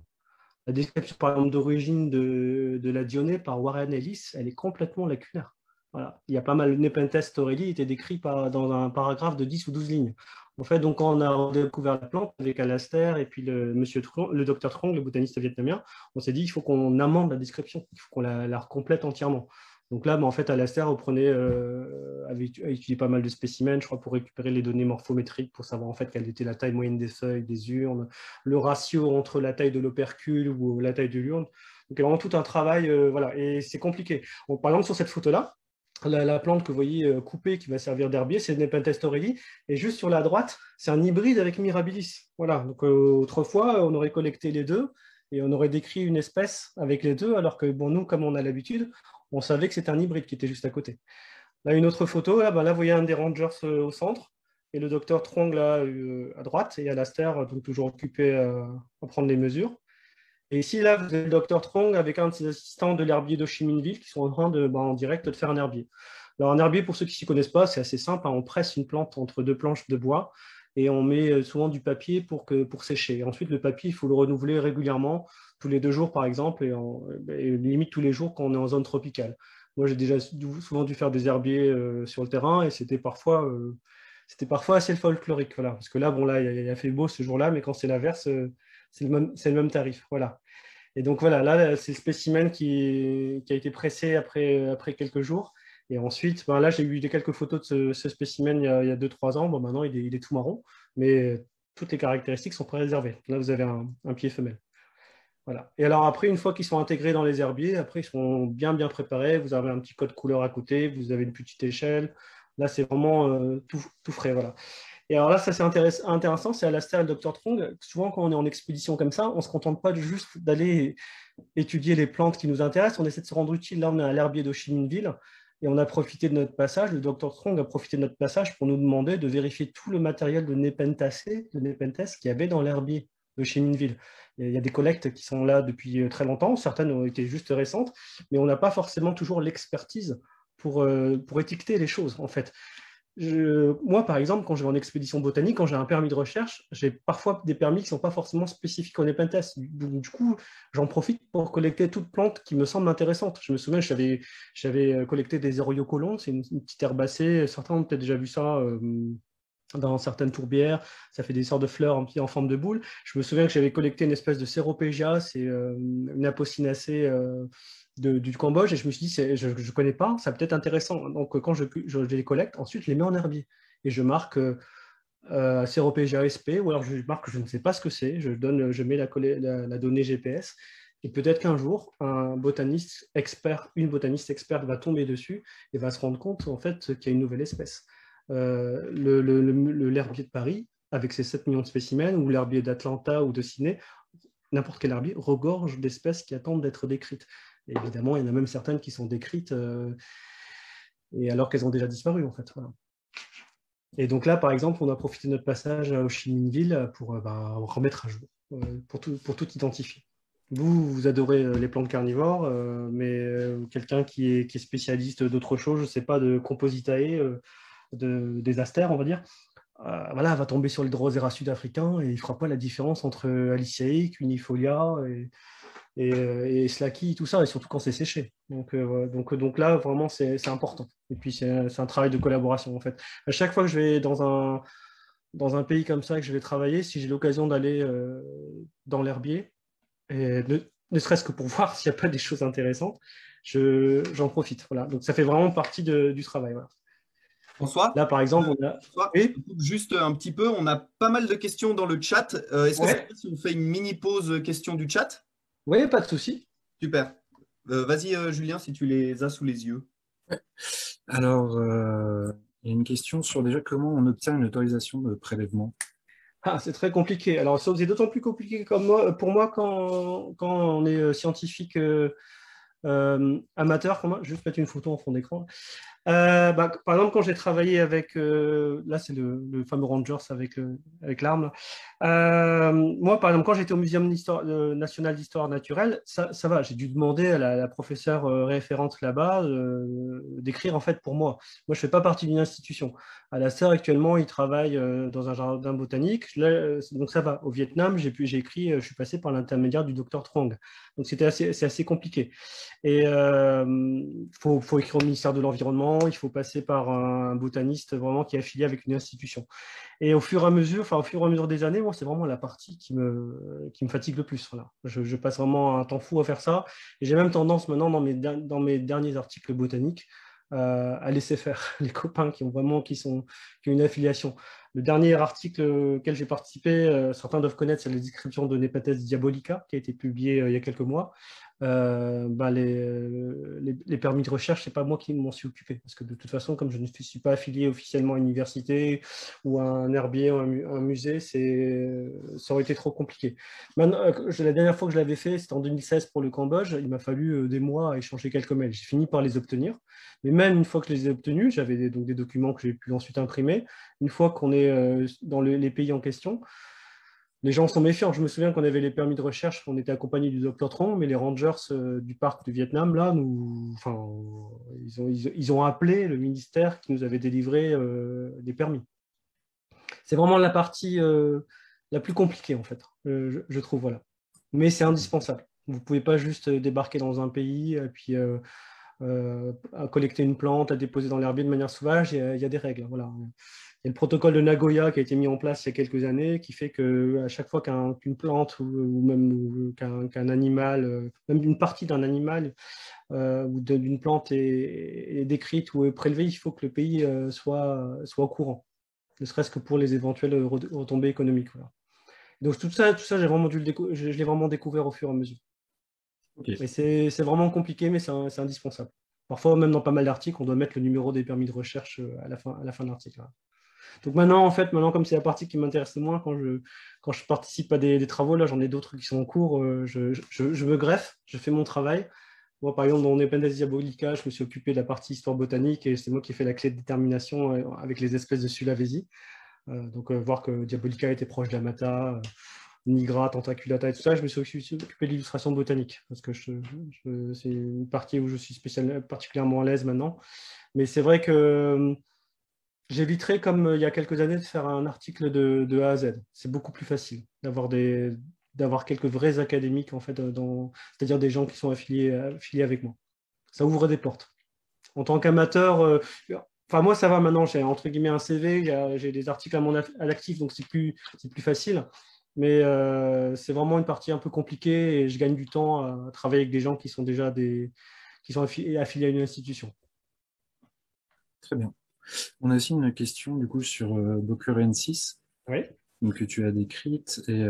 La description, par exemple, d'origine de la Dionée par Warren Ellis, elle est complètement lacunaire. Voilà. Il y a pas mal de Nepenthes torelli était décrit dans un paragraphe de 10 ou 12 lignes. En fait, donc, quand on a découvert la plante avec Alastair et puis le docteur Trong, le botaniste vietnamien, on s'est dit il faut qu'on amende la description, il faut qu'on la complète entièrement. Donc là, en fait, Alastair avait étudié pas mal de spécimens, je crois, pour récupérer les données morphométriques, pour savoir en fait quelle était la taille moyenne des feuilles, des urnes, le ratio entre la taille de l'opercule ou la taille de l'urne. Donc, il y a vraiment tout un travail, voilà, et c'est compliqué. Bon, par exemple, sur cette photo-là, la plante que vous voyez coupée qui va servir d'herbier, c'est Nepenthes torelli. Et juste sur la droite, c'est un hybride avec Mirabilis. Voilà. Donc, autrefois, on aurait collecté les deux et on aurait décrit une espèce avec les deux, alors que bon, nous, comme on a l'habitude, on savait que c'était un hybride qui était juste à côté. Là, une autre photo, là, vous voyez un des rangers au centre et le docteur Trong là, à droite et Alastair, donc toujours occupé à prendre les mesures. Et ici, là, vous avez le docteur Trong avec un de ses assistants de l'herbier de Ho Chi Minh Ville qui sont en train en direct de faire un herbier. Alors, un herbier, pour ceux qui ne s'y connaissent pas, c'est assez simple. Hein, on presse une plante entre deux planches de bois et on met souvent du papier pour sécher. Et ensuite, le papier, il faut le renouveler régulièrement, tous les 2 jours, par exemple, et limite tous les jours quand on est en zone tropicale. Moi, j'ai déjà souvent dû faire des herbiers sur le terrain et c'était parfois assez folklorique. Voilà. Parce que là, bon, là, il a fait beau ce jour-là, mais quand c'est l'inverse, c'est le même tarif. Voilà. Et donc voilà, là, c'est le spécimen qui a été pressé après quelques jours. Et ensuite, là, j'ai eu quelques photos de ce spécimen il y a 2-3 ans. Bon, maintenant, il est tout marron, mais toutes les caractéristiques sont préservées. Là, vous avez un pied femelle. Voilà. Et alors après, une fois qu'ils sont intégrés dans les herbiers, après, ils sont bien préparés. Vous avez un petit code couleur à côté, vous avez une petite échelle. Là, c'est vraiment tout frais. Voilà. Et alors là, ça c'est intéressant, c'est Alastair et le Dr Trong. Souvent, quand on est en expédition comme ça, on ne se contente pas juste d'aller étudier les plantes qui nous intéressent, on essaie de se rendre utile. Là, on est à l'herbier de Ho Chi Minh Ville et on a profité de notre passage, le Dr Trong a profité de notre passage pour nous demander de vérifier tout le matériel de Nepenthes qu'il y avait dans l'herbier de Ho Chi Minh Ville. Il y a des collectes qui sont là depuis très longtemps, certaines ont été juste récentes, mais on n'a pas forcément toujours l'expertise pour étiqueter les choses, en fait. Moi, par exemple, quand je vais en expédition botanique, quand j'ai un permis de recherche, j'ai parfois des permis qui ne sont pas forcément spécifiques aux Nepenthes. Du coup, j'en profite pour collecter toute plante qui me semble intéressante. Je me souviens, j'avais collecté des Eriocolons, c'est une petite herbacée. Certains ont peut-être déjà vu ça dans certaines tourbières. Ça fait des sortes de fleurs en forme de boule. Je me souviens que j'avais collecté une espèce de Ceropegia, c'est une Apocinacée du Cambodge, et je me suis dit, je ne connais pas, ça peut être intéressant. Donc, quand je les collecte, ensuite, je les mets en herbier. Et je marque Ceropegia sp, ou alors je marque que je ne sais pas ce que c'est, je mets la donnée GPS, et peut-être qu'un jour, une botaniste experte va tomber dessus et va se rendre compte, en fait, qu'il y a une nouvelle espèce. L'herbier de Paris, avec ses 7 millions de spécimens, ou l'herbier d'Atlanta ou de Sydney, n'importe quel herbier regorge d'espèces qui attendent d'être décrites. Et évidemment, il y en a même certaines qui sont décrites et alors qu'elles ont déjà disparu, en fait. Voilà. Et donc là, par exemple, on a profité de notre passage à Ho Chi Minh Ville pour remettre à jour, pour tout identifier. Vous adorez les plantes carnivores, mais quelqu'un qui est spécialiste d'autre chose, je ne sais pas, de Compositae, des astères, on va dire, voilà, va tomber sur le Drosera sud-africain et il ne fera pas la différence entre Alicaïque, Unifolia et Slacky, tout ça, et surtout quand c'est séché. Donc là, vraiment, c'est important. Et puis, c'est un travail de collaboration, en fait. À chaque fois que je vais dans un pays comme ça, que je vais travailler, si j'ai l'occasion d'aller dans l'herbier, et ne serait-ce que pour voir s'il n'y a pas des choses intéressantes, j'en profite. Voilà. Donc, ça fait vraiment partie du travail. Voilà. François, là, par exemple, on a... François, je te coupe juste un petit peu. On a pas mal de questions dans le chat. Est-ce que c'est si on fait une mini pause question du chat? Oui, pas de souci. Super. Vas-y, Julien, si tu les as sous les yeux. Ouais. Alors, il y a une question sur déjà comment on obtient une autorisation de prélèvement. Ah, c'est très compliqué. Alors, c'est d'autant plus compliqué pour moi quand on est scientifique amateur. Je vais juste mettre une photo en fond d'écran. Par exemple, quand j'ai travaillé avec, là c'est le fameux Rangers avec l'arme. Moi, par exemple, quand j'étais au Muséum national d'histoire naturelle, ça va, j'ai dû demander à la professeure référente là-bas d'écrire en fait pour moi. Moi, je ne fais pas partie d'une institution. À la SER, actuellement, il travaille dans un jardin botanique. Là, donc ça va. Au Vietnam, j'ai écrit, je suis passé par l'intermédiaire du docteur Trong. Donc c'est assez compliqué. Et faut écrire au ministère de l'Environnement, il faut passer par un botaniste vraiment qui est affilié avec une institution. Et au fur et à mesure des années, moi, c'est vraiment la partie qui me fatigue le plus. Voilà. Je passe vraiment un temps fou à faire ça. Et j'ai même tendance maintenant dans mes derniers articles botaniques à laisser faire les copains qui ont une affiliation. Le dernier article auquel j'ai participé, certains doivent connaître, c'est la description de Nepenthes diabolica, qui a été publié il y a quelques mois. Les permis de recherche, c'est pas moi qui m'en suis occupé, parce que de toute façon, comme je ne suis pas affilié officiellement à une université ou à un herbier ou un musée, ça aurait été trop compliqué. Maintenant, la dernière fois que je l'avais fait, c'était en 2016 pour le Cambodge. Il m'a fallu des mois à échanger quelques mails. J'ai fini par les obtenir, mais même une fois que je les ai obtenus, j'avais des documents que j'ai pu ensuite imprimer. Une fois qu'on est dans les pays en question, les gens sont méfiants. Je me souviens qu'on avait les permis de recherche, on était accompagné du docteur Trong, mais les rangers du parc du Vietnam, là, ils ont appelé le ministère qui nous avait délivré des permis. C'est vraiment la partie la plus compliquée, en fait, je trouve, voilà. Mais c'est indispensable. Vous ne pouvez pas juste débarquer dans un pays et puis à collecter une plante, à déposer dans l'herbier de manière sauvage. Il y a des règles, voilà. Il y a le protocole de Nagoya qui a été mis en place il y a quelques années, qui fait qu'à chaque fois qu'une plante ou même qu'un animal, même une partie d'un animal ou d'une plante est décrite ou est prélevée, il faut que le pays soit au courant, ne serait-ce que pour les éventuelles retombées économiques. Voilà. Donc tout ça je l'ai vraiment découvert au fur et à mesure. Okay. Et c'est vraiment compliqué, mais c'est indispensable. Parfois, même dans pas mal d'articles, on doit mettre le numéro des permis de recherche à la fin de l'article. Donc maintenant, comme c'est la partie qui m'intéresse le moins, quand je participe à des travaux, là, j'en ai d'autres qui sont en cours, je me greffe, je fais mon travail. Moi, par exemple, dans Nepenthes diabolica, je me suis occupé de la partie histoire botanique et c'est moi qui ai fait la clé de détermination avec les espèces de Sulawesi. Donc, voir que diabolica était proche de la mata, nigra, tentaculata et tout ça, je me suis occupé de l'illustration botanique parce que c'est une partie où je suis particulièrement à l'aise maintenant. Mais c'est vrai que j'éviterais, comme il y a quelques années, de faire un article de A à Z. C'est beaucoup plus facile d'avoir quelques vrais académiques, en fait, c'est-à-dire des gens qui sont affiliés avec moi. Ça ouvre des portes. En tant qu'amateur, moi, ça va maintenant, j'ai entre guillemets un CV, j'ai des articles à l'actif, donc c'est plus facile. Mais c'est vraiment une partie un peu compliquée et je gagne du temps à travailler avec des gens qui sont déjà affiliés à une institution. Très bien. On a aussi une question du coup sur Bokurensis, oui. Donc, que tu as décrite et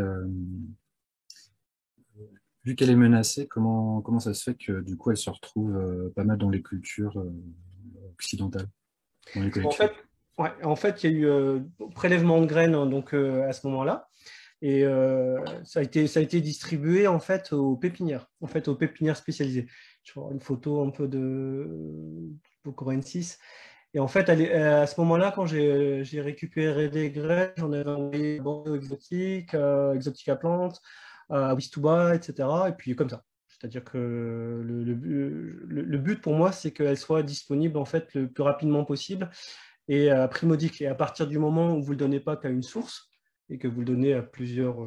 vu qu'elle est menacée, comment ça se fait que du coup elle se retrouve pas mal dans les cultures occidentales, dans les collections? En fait, il y a eu prélèvement de graines donc à ce moment-là. Et ça a été distribué en fait aux pépinières, spécialisées. Je vais voir une photo un peu de Bokurensis. Et en fait, à ce moment-là, quand j'ai récupéré des graines, j'en ai envoyé à Bordeaux Exotique, Exotica Plante, à Wistuba, etc. Et puis comme ça. C'est-à-dire que le but pour moi, c'est qu'elle soit disponible en fait le plus rapidement possible et primodique. Et à partir du moment où vous ne le donnez pas qu'à une source, et que vous le donnez à plusieurs,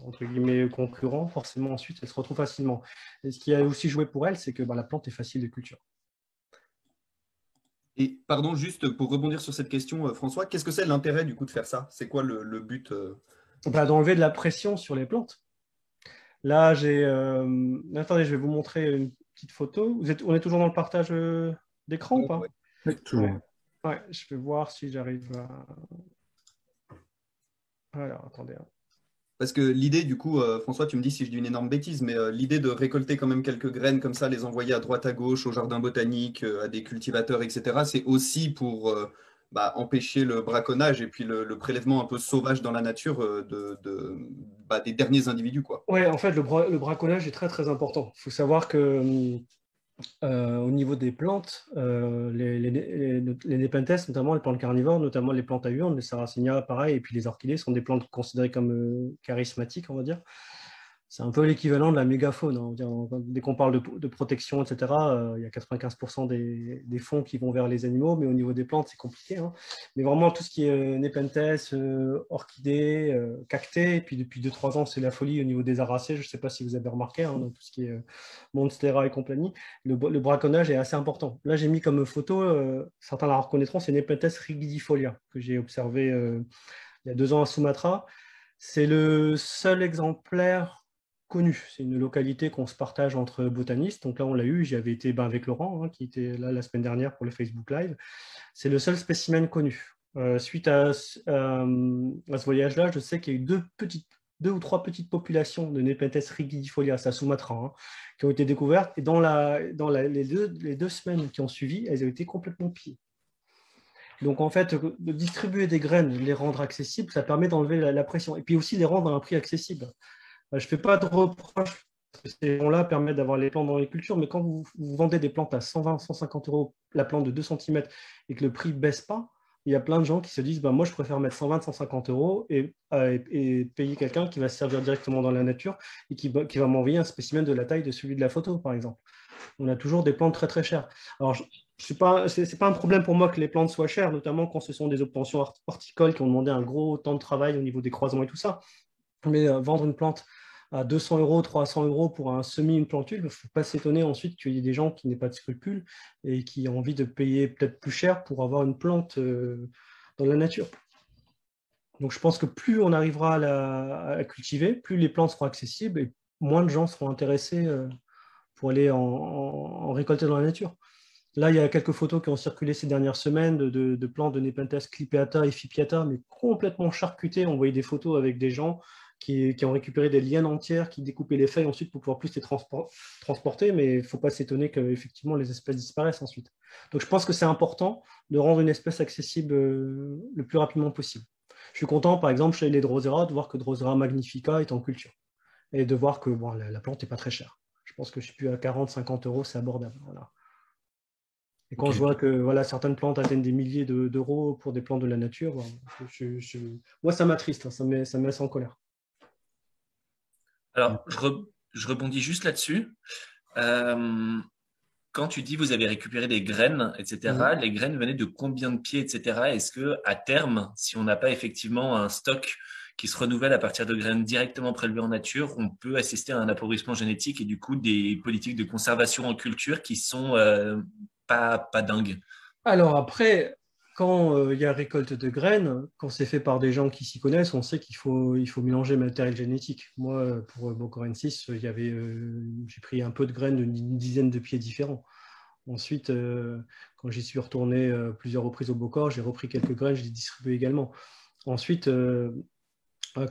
entre guillemets, concurrents, forcément, ensuite, elle se retrouve facilement. Et ce qui a aussi joué pour elle, c'est que la plante est facile de culture. Et pardon, juste pour rebondir sur cette question, François, qu'est-ce que c'est l'intérêt du coup de faire ça? C'est quoi le but D'enlever de la pression sur les plantes. Là, attendez, je vais vous montrer une petite photo. On est toujours dans le partage d'écran ou pas? Oui, toujours. Ouais, je vais voir si j'arrive à... Alors, attendez. Parce que l'idée, du coup, François, tu me dis si je dis une énorme bêtise, mais l'idée de récolter quand même quelques graines comme ça, les envoyer à droite à gauche, au jardin botanique, à des cultivateurs, etc., c'est aussi pour empêcher le braconnage et puis le prélèvement un peu sauvage dans la nature des derniers individus, quoi. Ouais, en fait, le braconnage est très très important. Il faut savoir que au niveau des plantes, les Nepenthes, notamment les plantes carnivores, notamment les plantes à urnes, les Sarracenia, pareil, et puis les orchidées sont des plantes considérées comme charismatiques, on va dire. C'est un peu l'équivalent de la mégafaune, hein. Dès qu'on parle de protection, etc., il y a 95% des fonds qui vont vers les animaux, mais au niveau des plantes, c'est compliqué, hein. Mais vraiment, tout ce qui est Nepenthes, orchidées, cactées, et puis depuis 2-3 ans, c'est la folie au niveau des aracées. Je ne sais pas si vous avez remarqué, hein, dans tout ce qui est Monstera et compagnie. Le braconnage est assez important. Là, j'ai mis comme photo, certains la reconnaîtront, c'est Nepenthes rigidifolia, que j'ai observé il y a 2 ans à Sumatra. C'est le seul exemplaire connu. C'est une localité qu'on se partage entre botanistes. Donc là, on l'a eu. J'y avais été avec Laurent, hein, qui était là la semaine dernière pour le Facebook Live. C'est le seul spécimen connu. Suite à ce voyage-là, je sais qu'il y a eu 2 ou 3 petites populations de Nepenthes rigidifolia, c'est à Sumatra, hein, qui ont été découvertes. Et dans les 2 semaines qui ont suivi, elles ont été complètement pillées. Donc, en fait, de distribuer des graines, les rendre accessibles, ça permet d'enlever la pression. Et puis aussi les rendre à un prix accessible. Je ne fais pas de reproches, parce que ces gens-là permettent d'avoir les plantes dans les cultures, mais quand vous vendez des plantes à 120, 150 euros, la plante de 2 cm, et que le prix ne baisse pas, il y a plein de gens qui se disent moi, je préfère mettre 120, 150 euros et payer quelqu'un qui va se servir directement dans la nature et qui va m'envoyer un spécimen de la taille de celui de la photo, par exemple. On a toujours des plantes très très chères. Alors, c'est pas un problème pour moi que les plantes soient chères, notamment quand ce sont des obtentions horticoles qui ont demandé un gros temps de travail au niveau des croisements et tout ça. Mais vendre une plante à 200 euros, 300 euros pour un semis, une plantule, il ne faut pas s'étonner ensuite qu'il y ait des gens qui n'aient pas de scrupules et qui ont envie de payer peut-être plus cher pour avoir une plante dans la nature. Donc je pense que plus on arrivera à cultiver, plus les plantes seront accessibles et moins de gens seront intéressés pour aller en récolter dans la nature. Là, il y a quelques photos qui ont circulé ces dernières semaines de plantes de Nepenthes clipeata et fipiata, mais complètement charcutées. On voyait des photos avec des gens qui ont récupéré des lianes entières, qui découpaient les feuilles ensuite pour pouvoir plus les transporter, mais il ne faut pas s'étonner qu'effectivement les espèces disparaissent ensuite. Donc je pense que c'est important de rendre une espèce accessible le plus rapidement possible. Je suis content, par exemple, chez les Drosera, de voir que Drosera magnifica est en culture et de voir que la plante n'est pas très chère. Je pense que je suis plus à 40-50 euros, c'est abordable. Voilà. Et quand je vois que certaines plantes atteignent des milliers d'euros pour des plantes de la nature, moi, ça m'attriste, hein, ça me met assez en colère. Alors, je rebondis juste là-dessus. Quand tu dis vous avez récupéré des graines, etc., les graines venaient de combien de pieds, etc. Est-ce qu'à terme, si on n'a pas effectivement un stock qui se renouvelle à partir de graines directement prélevées en nature, on peut assister à un appauvrissement génétique et du coup des politiques de conservation en culture qui sont pas dingues? Alors après, quand il y a récolte de graines, quand c'est fait par des gens qui s'y connaissent, on sait qu'il faut mélanger le matériel génétique. Moi, pour Bocorensis, j'ai pris un peu de graines d'une dizaine de pieds différents. Ensuite, quand j'y suis retourné plusieurs reprises au Bocor, j'ai repris quelques graines, je les distribué également. Ensuite,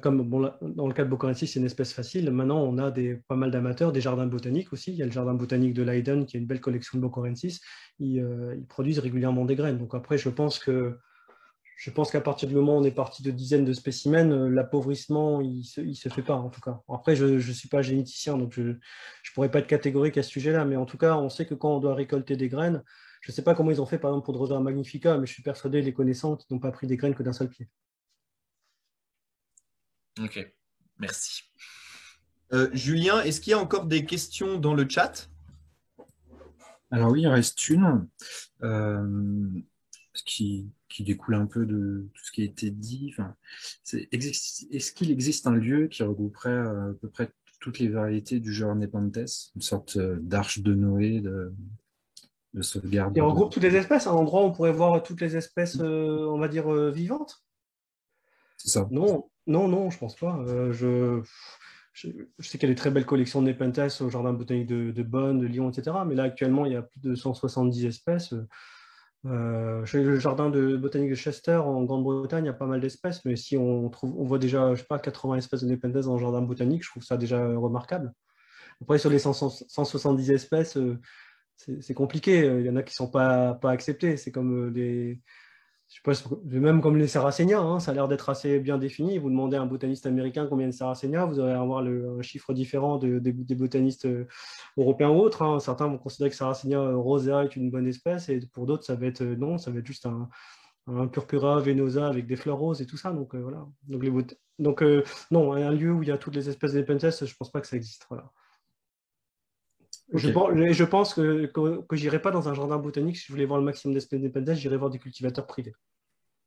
comme dans le cas de Bocorensis, c'est une espèce facile. Maintenant, on a pas mal d'amateurs, des jardins botaniques aussi. Il y a le jardin botanique de Leiden qui a une belle collection de Bocorensis. Ils produisent régulièrement des graines. Donc après, je pense qu'à partir du moment où on est parti de dizaines de spécimens, l'appauvrissement, il se fait pas, en tout cas. Après, je ne suis pas généticien, donc je ne pourrais pas être catégorique à ce sujet-là. Mais en tout cas, on sait que quand on doit récolter des graines, je ne sais pas comment ils ont fait, par exemple, pour Drosera magnifica, mais je suis persuadé, les connaissants, qu'ils n'ont pas pris des graines que d'un seul pied. Ok, merci. Julien, est-ce qu'il y a encore des questions dans le chat? Alors oui, il en reste une. Parce qui découle un peu de tout ce qui a été dit. Enfin, est-ce qu'il existe un lieu qui regrouperait à peu près toutes les variétés du genre Nepenthes, une sorte d'arche de Noé, de sauvegarde Et on regroupe toutes les espèces, un endroit où on pourrait voir toutes les espèces, on va dire, vivantes? C'est ça. Non, non, non, je pense pas. Je sais qu'il y a des très belles collections de Nepenthes au jardin botanique de Bonn, de Lyon, etc. Mais là, actuellement, il y a plus de 170 espèces. Chez le jardin botanique de Chester, en Grande-Bretagne, il y a pas mal d'espèces. Mais si on voit déjà, je sais pas, 80 espèces de Nepenthes dans le jardin botanique, je trouve ça déjà remarquable. Après, sur les 170 espèces, c'est compliqué. Il y en a qui ne sont pas acceptées. C'est comme je sais pas, même comme les Sarracenia, hein, ça a l'air d'être assez bien défini. Vous demandez à un botaniste américain combien de Sarracenia, vous allez avoir un chiffre différent des botanistes européens ou autres. Hein. Certains vont considérer que Sarracenia rosea est une bonne espèce, et pour d'autres, ça va être non, ça va être juste un Purpura venosa avec des fleurs roses et tout ça. Donc voilà. Donc, non, un lieu où il y a toutes les espèces de Nepenthes, je ne pense pas que ça existe. Voilà. Okay. Je pense que je n'irai pas dans un jardin botanique si je voulais voir le maximum d'espèces de Nepenthes, j'irai voir des cultivateurs privés.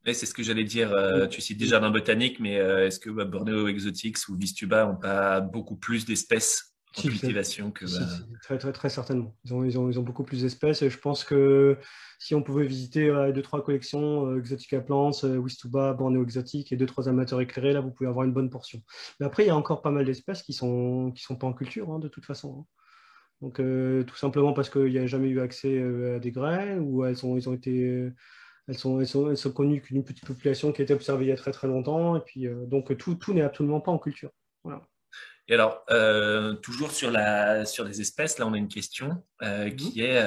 Oui, c'est ce que j'allais dire. Tu cites des jardins botaniques, mais est-ce que Borneo Exotics ou Vistuba n'ont pas beaucoup plus d'espèces en cultivation que… Très, très, très certainement. Ils ont beaucoup plus d'espèces. Et je pense que si on pouvait visiter 2-3 collections Exotica Plants, Wistuba, Borneo Exotic et 2-3 amateurs éclairés, là, vous pouvez avoir une bonne portion. Mais après, il y a encore pas mal d'espèces qui sont pas en culture, hein, de toute façon. Hein. Donc, tout simplement parce qu'il n'y a jamais eu accès à des graines ou elles sont connues qu'une petite population qui a été observée il y a très très longtemps. Et puis, donc, tout n'est absolument pas en culture. Voilà. Et alors, toujours sur les espèces, là, on a une question qui est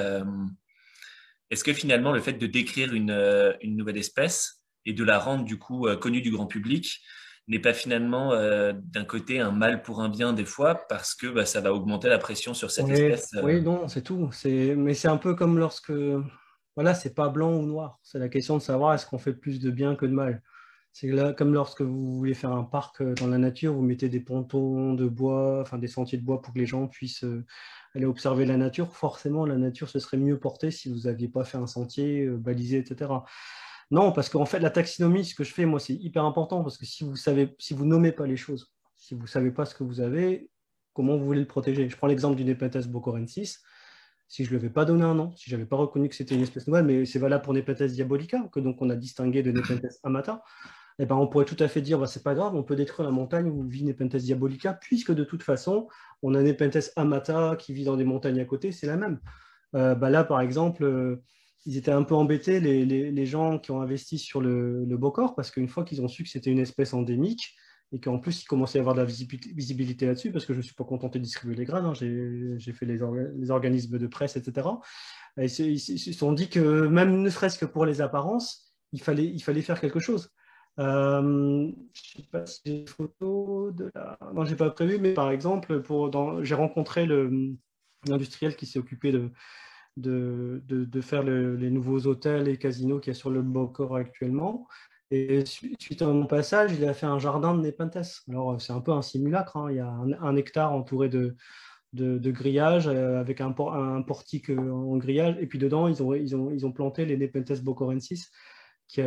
est-ce que finalement, le fait de décrire une nouvelle espèce et de la rendre du coup connue du grand public n'est pas finalement d'un côté un mal pour un bien des fois parce que ça va augmenter la pression sur cette espèce. Oui, non, c'est tout. Mais c'est un peu comme lorsque, voilà, c'est pas blanc ou noir. C'est la question de savoir est-ce qu'on fait plus de bien que de mal. C'est là, comme lorsque vous voulez faire un parc dans la nature, vous mettez des pontons de bois, enfin des sentiers de bois pour que les gens puissent aller observer la nature. Forcément, la nature se serait mieux portée si vous n'aviez pas fait un sentier balisé, etc. Non, parce qu'en fait, la taxinomie, ce que je fais, moi, c'est hyper important parce que si vous nommez pas les choses, si vous ne savez pas ce que vous avez, comment vous voulez le protéger? Je prends l'exemple du Nepenthes bocorensis. Si je ne lui avais pas donné un nom, si je n'avais pas reconnu que c'était une espèce nouvelle, mais c'est valable pour Nepenthes diabolica, que donc on a distingué de Nepenthes amata, eh ben, on pourrait tout à fait dire, c'est pas grave, on peut détruire la montagne où vit Nepenthes diabolica, puisque de toute façon, on a Nepenthes amata qui vit dans des montagnes à côté, c'est la même. Là, par exemple, ils étaient un peu embêtés, les gens qui ont investi sur le Bocor, parce qu'une fois qu'ils ont su que c'était une espèce endémique, et qu'en plus, il commençait à y avoir de la visibilité là-dessus, parce que je ne suis pas contenté de distribuer les grades, hein, j'ai fait les organismes de presse, etc. Et ils se sont dit que même ne serait-ce que pour les apparences, il fallait faire quelque chose. Je ne sais pas si j'ai une photo de la… Non, je n'ai pas prévu, mais par exemple, j'ai rencontré l'industriel qui s'est occupé de faire les nouveaux hôtels et casinos qu'il y a sur le Bocor actuellement. Et suite à mon passage, il a fait un jardin de Nepenthes. Alors, c'est un peu un simulacre. Hein. Il y a un hectare entouré de grillage avec un portique en grillage. Et puis dedans, ils ont planté les Nepenthes bocorensis qui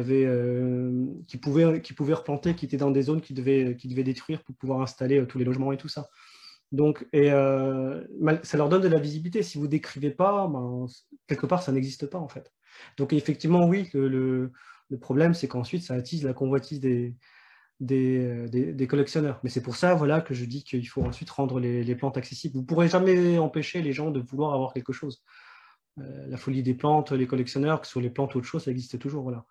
pouvaient replanter, qui étaient dans des zones qui devaient détruire pour pouvoir installer tous les logements et tout ça. Donc, ça leur donne de la visibilité. Si vous ne décrivez pas, quelque part, ça n'existe pas en fait. Donc, effectivement, oui, le problème, c'est qu'ensuite, ça attise la convoitise des collectionneurs. Mais c'est pour ça, voilà, que je dis qu'il faut ensuite rendre les plantes accessibles. Vous ne pourrez jamais empêcher les gens de vouloir avoir quelque chose. La folie des plantes, les collectionneurs, que ce soit les plantes ou autre chose, ça existe toujours, voilà.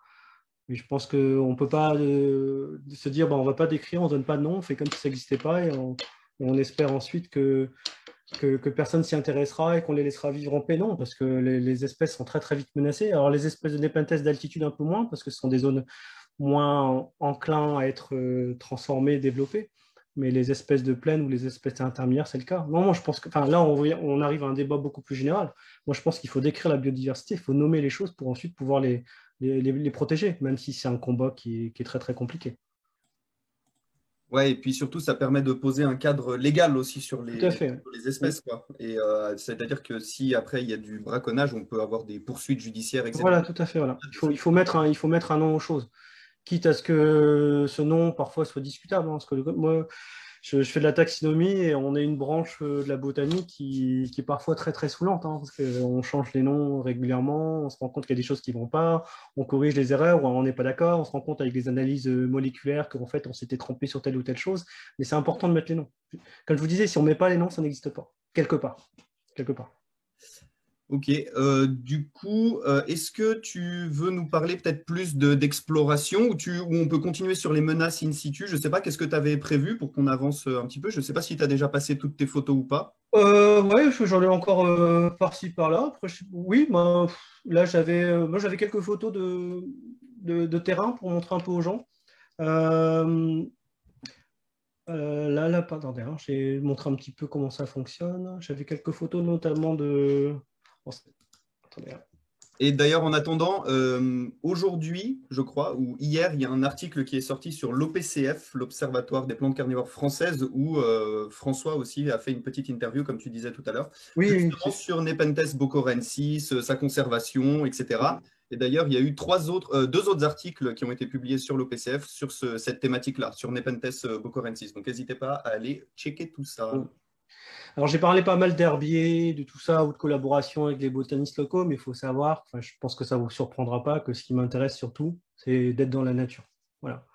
Mais je pense qu'on ne peut pas se dire, on ne va pas décrire, on ne donne pas de nom, on fait comme si ça n'existait pas et on espère ensuite que personne s'y intéressera et qu'on les laissera vivre en paix. Non, parce que les espèces sont très très vite menacées. Alors les espèces de Nepenthes d'altitude un peu moins, parce que ce sont des zones moins enclins à être transformées, développées. Mais les espèces de plaine ou les espèces intermédiaires, c'est le cas. Non, moi je pense que, là on arrive à un débat beaucoup plus général. Moi je pense qu'il faut décrire la biodiversité, il faut nommer les choses pour ensuite pouvoir les protéger, même si c'est un combat qui est très très compliqué. Ouais, et puis surtout, ça permet de poser un cadre légal aussi sur Tout à fait. sur les espèces, quoi. Et c'est-à-dire que si après il y a du braconnage, on peut avoir des poursuites judiciaires, etc. Voilà, tout à fait. Voilà. Il faut mettre un nom aux choses, quitte à ce que ce nom parfois soit discutable, hein, parce que moi, je fais de la taxinomie et on est une branche de la botanique qui est parfois très très saoulante, hein, parce qu'on change les noms régulièrement, on se rend compte qu'il y a des choses qui ne vont pas, on corrige les erreurs, on n'est pas d'accord, on se rend compte avec des analyses moléculaires qu'en fait on s'était trompé sur telle ou telle chose, mais c'est important de mettre les noms. Comme je vous disais, si on ne met pas les noms, ça n'existe pas, quelque part. Quelque part. Ok, du coup, est-ce que tu veux nous parler peut-être plus d'exploration ou on peut continuer sur les menaces in situ? Je ne sais pas, qu'est-ce que tu avais prévu pour qu'on avance un petit peu? Je ne sais pas si tu as déjà passé toutes tes photos ou pas. Ouais, j'en ai encore par-ci par-là. Après, oui, bah, là moi j'avais quelques photos de terrain pour montrer un peu aux gens. Euh, là, attendez, hein, j'ai montré un petit peu comment ça fonctionne. J'avais quelques photos notamment de. Oh, attendez, hein. Et d'ailleurs, en attendant, aujourd'hui, je crois, ou hier, il y a un article qui est sorti sur l'OPCF, l'Observatoire des plantes carnivores françaises, où François aussi a fait une petite interview, comme tu disais tout à l'heure, Oui, justement sur Nepenthes bocorensis, sa conservation, etc. Et d'ailleurs, il y a eu deux autres articles qui ont été publiés sur l'OPCF sur cette thématique-là, sur Nepenthes bocorensis. Donc, n'hésitez pas à aller checker tout ça. Alors, j'ai parlé pas mal d'herbiers, de tout ça, ou de collaboration avec les botanistes locaux, mais il faut savoir, enfin, je pense que ça ne vous surprendra pas, que ce qui m'intéresse surtout, c'est d'être dans la nature. Voilà.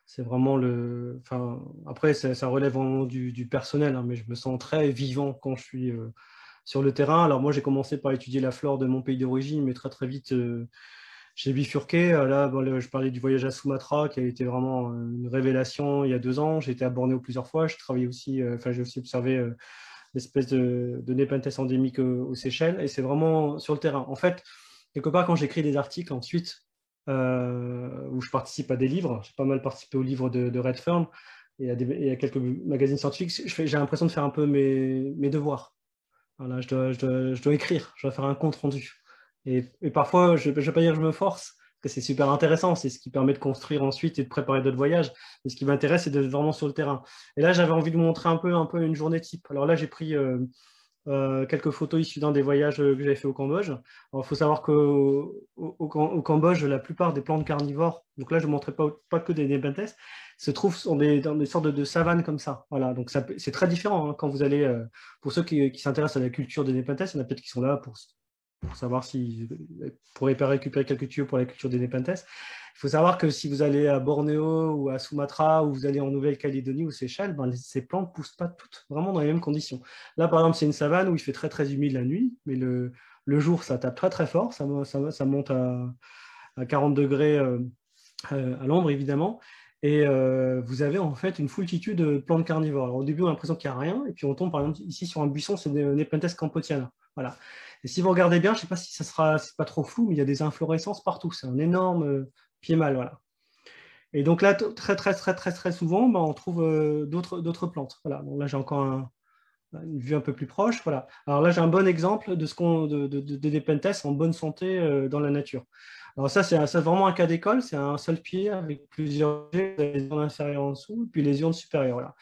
C'est vraiment le. Enfin, après, ça relève vraiment du personnel, hein, mais je me sens très vivant quand je suis sur le terrain. Alors, moi, j'ai commencé par étudier la flore de mon pays d'origine, mais très, très vite, j'ai bifurqué. Là, bon, je parlais du voyage à Sumatra, qui a été vraiment une révélation il y a 2 ans. J'ai été à Bornéo plusieurs fois. Je travaillais aussi, j'ai aussi observé l'espèce de Nepenthes endémique aux Seychelles, et c'est vraiment sur le terrain. En fait, quelque part, quand j'écris des articles ensuite, où je participe à des livres, j'ai pas mal participé au livre de Redfern et à quelques magazines scientifiques, j'ai l'impression de faire un peu mes devoirs. Voilà, je dois écrire, je dois faire un compte rendu. Et parfois, je ne vais pas dire que je me force, parce que c'est super intéressant, c'est ce qui permet de construire ensuite et de préparer d'autres voyages. Mais ce qui m'intéresse, c'est d'être vraiment sur le terrain. Et là, j'avais envie de vous montrer un peu une journée type. Alors là, j'ai pris quelques photos issues d'un des voyages que j'avais fait au Cambodge. Alors, il faut savoir qu'au Cambodge, la plupart des plantes carnivores, donc là, je ne montrais pas que des Nepenthes, se trouvent dans des sortes de savanes comme ça. Voilà, donc c'est très différent hein, quand vous allez, pour ceux qui s'intéressent à la culture des Nepenthes, il y en a peut-être qui sont là pour savoir s'ils pourraient récupérer quelques tuyaux pour la culture des Nepenthes. Il faut savoir que si vous allez à Bornéo ou à Sumatra ou vous allez en Nouvelle-Calédonie ou Seychelles, ces plantes ne poussent pas toutes vraiment dans les mêmes conditions. Là, par exemple, c'est une savane où il fait très très humide la nuit, mais le jour, ça tape très très fort, ça monte à 40 degrés à l'ombre, évidemment. Et vous avez en fait une foultitude de plantes carnivores. Alors, au début, on a l'impression qu'il n'y a rien, et puis on tombe par exemple ici sur un buisson, c'est Nepenthes campotiana. Voilà. Et si vous regardez bien, je ne sais pas si c'est pas trop flou, mais il y a des inflorescences partout. C'est un énorme pied mâle, voilà. Et donc là, très très très très très souvent, on trouve d'autres plantes. Voilà. Donc là, j'ai encore une vue un peu plus proche. Voilà. Alors là, j'ai un bon exemple de Nepenthes en bonne santé dans la nature. Alors ça, c'est vraiment un cas d'école. C'est un seul pied avec plusieurs les urnes inférieures en dessous, puis les urnes supérieures. Voilà.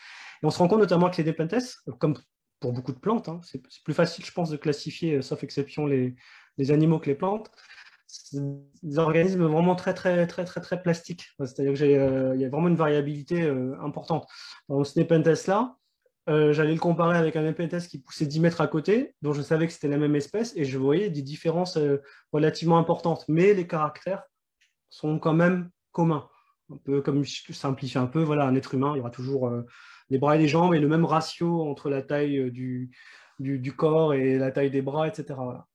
Et on se rend compte notamment que les Nepenthes, comme pour beaucoup de plantes, hein, c'est plus facile, je pense, de classifier, sauf exception, les animaux que les plantes. C'est des organismes vraiment très, très, très, très, très plastiques. C'est-à-dire qu'il y a vraiment une variabilité importante. Dans ce Nepenthes-là, j'allais le comparer avec un Nepenthes qui poussait 10 mètres à côté, dont je savais que c'était la même espèce, et je voyais des différences relativement importantes. Mais les caractères sont quand même communs. Un peu comme je simplifie un peu, voilà, un être humain, il y aura toujours les bras et les jambes et le même ratio entre la taille du corps et la taille des bras, etc. Voilà.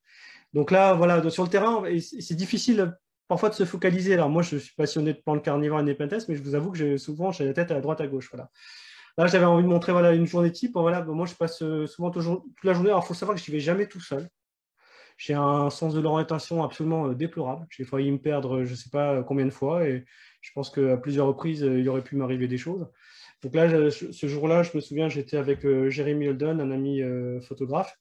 Donc là, voilà, sur le terrain, c'est difficile parfois de se focaliser. Alors moi, je suis passionné de plantes carnivores et Nepenthes, mais je vous avoue que souvent, j'ai la tête à droite, à gauche. Voilà. Là, j'avais envie de montrer voilà, une journée type. Voilà, moi, je passe souvent toute la journée. Alors, il faut savoir que je n'y vais jamais tout seul. J'ai un sens de l'orientation absolument déplorable. J'ai failli me perdre je ne sais pas combien de fois et je pense qu'à plusieurs reprises, il aurait pu m'arriver des choses. Donc là, ce jour-là, je me souviens, j'étais avec Jeremy Holden, un ami photographe.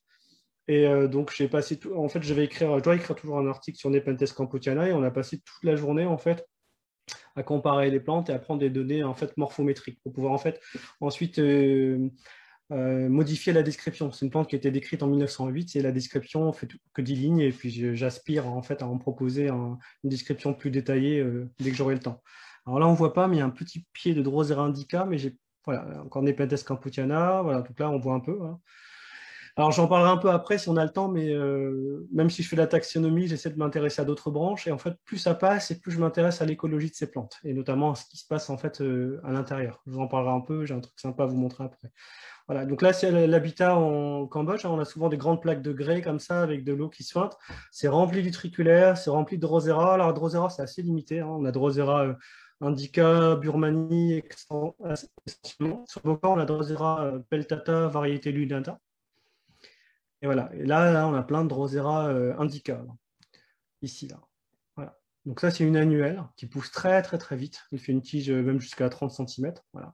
Et donc, j'ai passé en fait, je dois écrire toujours un article sur Nepenthes campotiana et on a passé toute la journée, en fait, à comparer les plantes et à prendre des données en fait morphométriques pour pouvoir en fait ensuite modifier la description. C'est une plante qui a été décrite en 1908 et la description fait que 10 lignes et puis j'aspire en fait à en proposer une description plus détaillée dès que j'aurai le temps. Alors là, on ne voit pas, mais il y a un petit pied de Drosera indica, mais j'ai voilà, encore Nepenthes camputiana, voilà, donc là on voit un peu. Voilà. Alors j'en parlerai un peu après si on a le temps, mais même si je fais de la taxonomie, j'essaie de m'intéresser à d'autres branches, et en fait, plus ça passe, et plus je m'intéresse à l'écologie de ces plantes, et notamment à ce qui se passe en fait à l'intérieur. Je vous en parlerai un peu, j'ai un truc sympa à vous montrer après. Voilà, donc là, c'est l'habitat en Cambodge. On a souvent des grandes plaques de grès comme ça, avec de l'eau qui suinte. C'est rempli d'utriculaires, c'est rempli de Drosera. Alors, Drosera, c'est assez limité. Hein. On a Drosera indica, Burmanie, essentiellement. Sur le camp, on a Drosera peltata, variété lunata. Et voilà. Et là, on a plein de Drosera indica. Là. Ici, là. Voilà. Donc ça, c'est une annuelle qui pousse très, très, très vite. Il fait une tige même jusqu'à 30 cm. Voilà.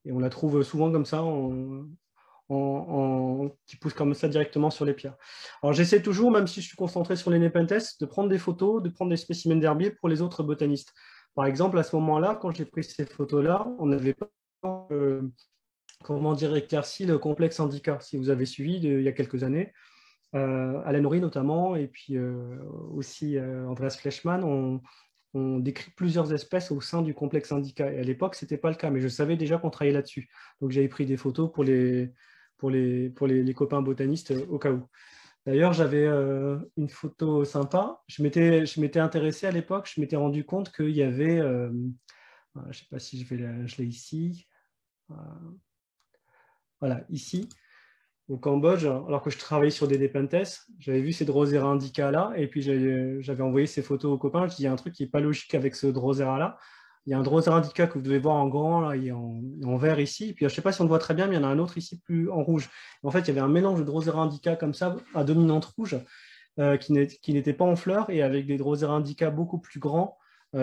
Et on la trouve souvent comme ça, qui pousse comme ça directement sur les pierres. Alors j'essaie toujours, même si je suis concentré sur les Nepenthes, de prendre des photos, de prendre des spécimens d'herbiers pour les autres botanistes. Par exemple, à ce moment-là, quand j'ai pris ces photos-là, on n'avait pas, comment dire, éclairci le complexe indica, si vous avez suivi il y a quelques années. Alain Horry notamment, et puis aussi Andreas Fleischmann, on décrit plusieurs espèces au sein du complexe indica. Et à l'époque, ce n'était pas le cas, mais je savais déjà qu'on travaillait là-dessus. Donc, j'avais pris des photos pour les copains botanistes au cas où. D'ailleurs, j'avais une photo sympa. Je m'étais intéressé à l'époque, je m'étais rendu compte qu'il y avait, je ne sais pas si je l'ai ici. Voilà, ici. Au Cambodge, alors que je travaillais sur des Nepenthes, j'avais vu ces Drosera indica là, et puis j'avais envoyé ces photos aux copains. Je dis, il y a un truc qui n'est pas logique avec ce Drosera là. Il y a un Drosera indica que vous devez voir en grand, là, il est en vert ici. Et puis je ne sais pas si on le voit très bien, mais il y en a un autre ici plus en rouge. En fait, il y avait un mélange de Drosera indica comme ça, à dominante rouge, qui n'était pas en fleurs, et avec des Drosera indica beaucoup plus grands,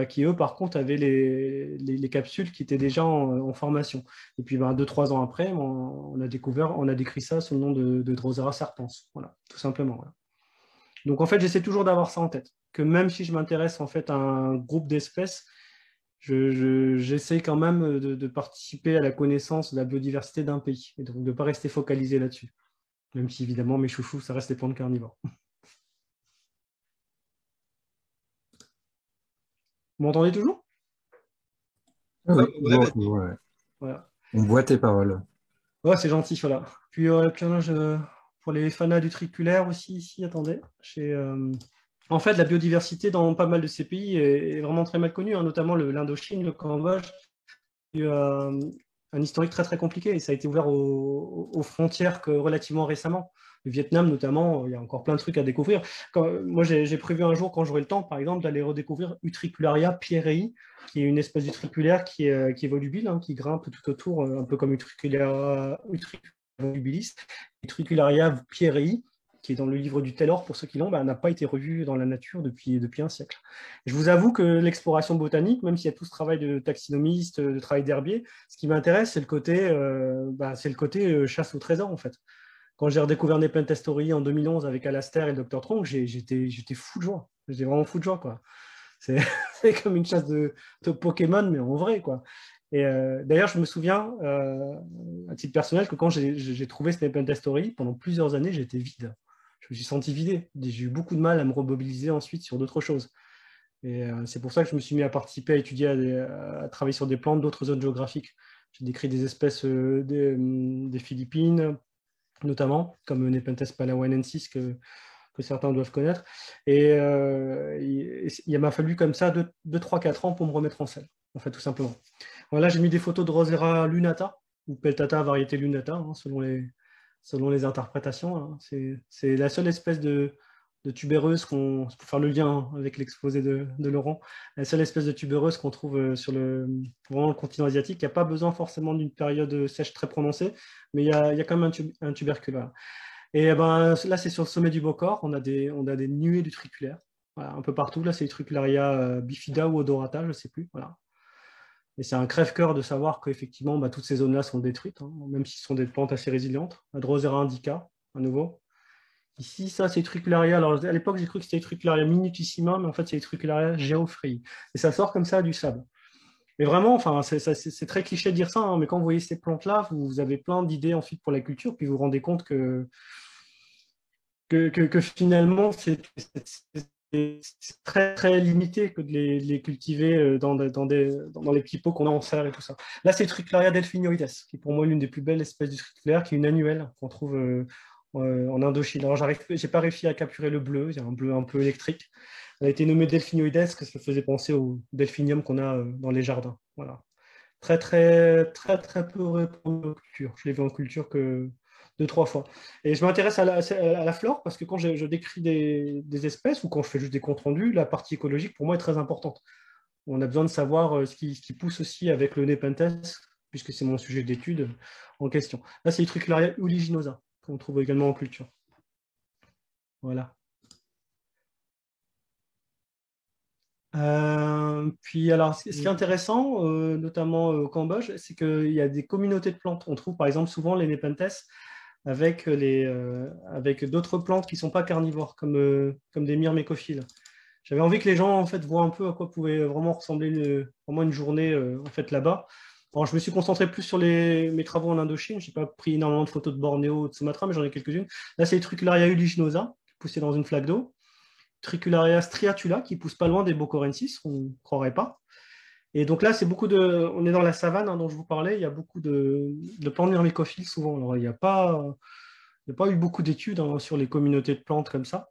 qui eux par contre avaient les capsules qui étaient déjà en formation. Et puis 2-3 ans après, on a décrit ça sous le nom de Drosera serpens, voilà, tout simplement. Voilà. Donc en fait, j'essaie toujours d'avoir ça en tête, que même si je m'intéresse en fait à un groupe d'espèces, j'essaie quand même de participer à la connaissance de la biodiversité d'un pays, et donc de ne pas rester focalisé là-dessus. Même si évidemment mes chouchous, ça reste les plantes carnivores. Vous m'entendez toujours? Oui, ouais. Voilà. On voit tes paroles. Ouais, c'est gentil, voilà. Puis pour les fanas d'utriculaires aussi, ici, attendez. En fait, la biodiversité dans pas mal de ces pays est vraiment très mal connue, hein, notamment l'Indochine, le Cambodge. Il y a eu un historique très très compliqué et ça a été ouvert aux frontières que relativement récemment. Le Vietnam notamment, il y a encore plein de trucs à découvrir. Moi, j'ai prévu un jour, quand j'aurai le temps, par exemple, d'aller redécouvrir Utricularia pierrei, qui est une espèce d'utriculaire qui est volubile, hein, qui grimpe tout autour, un peu comme Utricularia volubilis. Utricularia pierrei, qui est dans le livre du Taylor, pour ceux qui l'ont, n'a pas été revu dans la nature depuis un siècle. Je vous avoue que l'exploration botanique, même s'il y a tout ce travail de taxinomiste, de travail d'herbier, ce qui m'intéresse, c'est le côté chasse au trésor, en fait. Quand j'ai redécouvert Nepenthes Story en 2011 avec Alastair et Dr. Tronc, j'étais fou de joie. J'étais vraiment fou de joie, quoi. C'est comme une chasse de Pokémon, mais en vrai, quoi. Et d'ailleurs, je me souviens, à titre personnel, que quand j'ai trouvé ce Nepenthes Story, pendant plusieurs années, j'étais vide. Je me suis senti vidé. J'ai eu beaucoup de mal à me remobiliser ensuite sur d'autres choses. Et c'est pour ça que je me suis mis à participer, à étudier, à travailler sur des plantes d'autres zones géographiques. J'ai décrit des espèces des Philippines, notamment, comme Nepenthes palawanensis, que certains doivent connaître. Et il m'a fallu comme ça 3-4 ans pour me remettre en selle, en fait, tout simplement. Voilà, j'ai mis des photos de Drosera lunata, ou peltata variété lunata, hein, selon les interprétations. Hein. C'est la seule espèce de tubéreuse pour faire le lien avec l'exposé de Laurent, la seule espèce de tubéreuse qu'on trouve sur le continent asiatique. Il n'y a pas besoin forcément d'une période sèche très prononcée, mais il y a quand même un tubercule. Voilà. Et là, c'est sur le sommet du Bokor, on a des nuées d'utriculaires, voilà, un peu partout. Là, c'est Utricularia bifida ou odorata, je ne sais plus. Voilà. Et c'est un crève-cœur de savoir qu'effectivement, toutes ces zones-là sont détruites, hein, même si ce sont des plantes assez résilientes. La Drosera indica, à nouveau. Ici, ça, c'est Utricularia. Alors, à l'époque, j'ai cru que c'était Utricularia minutissima, mais en fait, c'est Utricularia geoffrei. Et ça sort comme ça du sable. Mais vraiment, enfin, c'est très cliché de dire ça, hein, mais quand vous voyez ces plantes-là, vous avez plein d'idées ensuite pour la culture, puis vous vous rendez compte que finalement, c'est très, très limité que de les cultiver dans les petits pots qu'on a en serre et tout ça. Là, c'est Tricularia delphinioides, qui est pour moi l'une des plus belles espèces du triculaire, qui est une annuelle qu'on trouve en Indochine. Alors, j'ai pas réussi à capturer le bleu, il y a un bleu un peu électrique. Elle a été nommée delphinioides parce que ça faisait penser au delphinium qu'on a dans les jardins. Voilà. Très, très, très, très peu répandu en culture. Je l'ai vu en culture que 2, 3 fois. Et je m'intéresse à la flore parce que quand je décris des espèces ou quand je fais juste des comptes rendus, la partie écologique pour moi est très importante. On a besoin de savoir ce qui pousse aussi avec le Nepenthes, puisque c'est mon sujet d'étude en question. Là, c'est Tricularia uliginosa qu'on trouve également en culture. Voilà. Puis alors, ce qui est intéressant, notamment au Cambodge, c'est qu'il y a des communautés de plantes. On trouve par exemple souvent les Nepenthes avec d'autres plantes qui ne sont pas carnivores, comme des myrmécophiles. J'avais envie que les gens en fait voient un peu à quoi pouvait vraiment ressembler vraiment une journée en fait là-bas. Alors, je me suis concentré plus sur mes travaux en Indochine. Je n'ai pas pris énormément de photos de Bornéo, de Sumatra, mais j'en ai quelques-unes. Là, c'est Tricularia uliginosa, poussé dans une flaque d'eau. Tricularia striatula, qui pousse pas loin des Bocorensis, on ne croirait pas. Et donc là, on est dans la savane dont je vous parlais, il y a beaucoup de plantes myrmécophiles souvent. Alors, il n'y a pas eu beaucoup d'études sur les communautés de plantes comme ça.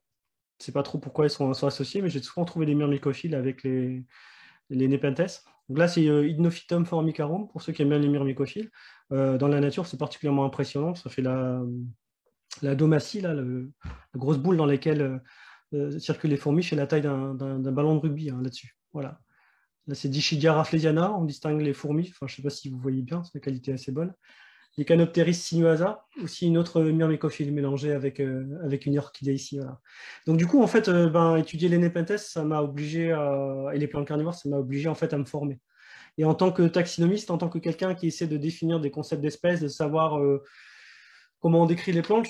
Je ne sais pas trop pourquoi elles sont associées, mais j'ai souvent trouvé des myrmécophiles avec les Nepenthes. Donc là, c'est Hydnophytum formicarum, pour ceux qui aiment bien les myrmécophiles. Dans la nature, c'est particulièrement impressionnant. Ça fait la domatie, là, la grosse boule dans laquelle circulent les fourmis, chez la taille d'un ballon de rugby, hein, là-dessus. Voilà. Là, c'est Dischidia rafflesiana, on distingue les fourmis. Enfin, je ne sais pas si vous voyez bien, c'est une qualité assez bonne. Les Canopteris sinuosa, aussi une autre myrmécophile mélangée avec une orchidée ici. Voilà. Donc du coup, en fait, étudier les Nepenthes, ça m'a obligé et les plantes carnivores, ça m'a obligé en fait à me former. Et en tant que taxinomiste, en tant que quelqu'un qui essaie de définir des concepts d'espèces, de savoir comment on décrit les plantes,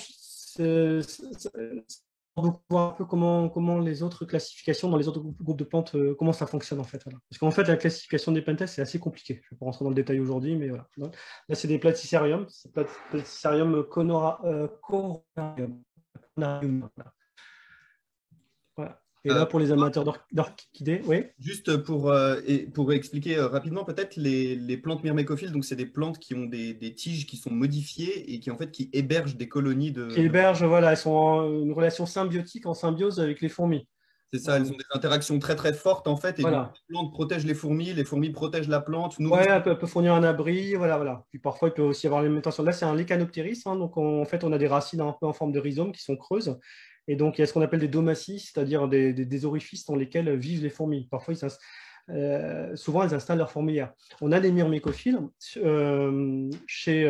voir un peu comment les autres classifications dans les autres groupes de plantes, comment ça fonctionne en fait. Voilà. Parce qu'en fait, la classification des Nepenthes, c'est assez compliqué. Je ne vais pas rentrer dans le détail aujourd'hui, mais voilà. Là, c'est des Platycerium, c'est Platycerium coronium. Voilà. Et là, pour les amateurs d'orchidées, oui. Juste pour expliquer rapidement, peut-être les plantes myrmécophiles, donc c'est des plantes qui ont des tiges qui sont modifiées et qui hébergent des colonies de. Qui hébergent, voilà, elles sont en une relation symbiotique, en symbiose avec les fourmis. C'est ça, elles ont des interactions très très fortes en fait, et voilà. donc les plantes protègent les fourmis protègent la plante. Elle peut fournir un abri, voilà. Puis parfois, il peut aussi avoir l'alimentation. Là, c'est un Lechanopteris, hein, donc en fait, on a des racines un peu en forme de rhizome qui sont creuses. Et donc, il y a ce qu'on appelle des domaties, c'est-à-dire des orifices dans lesquels vivent les fourmis. Parfois, souvent, elles installent leur fourmilière. On a des myrmécophiles chez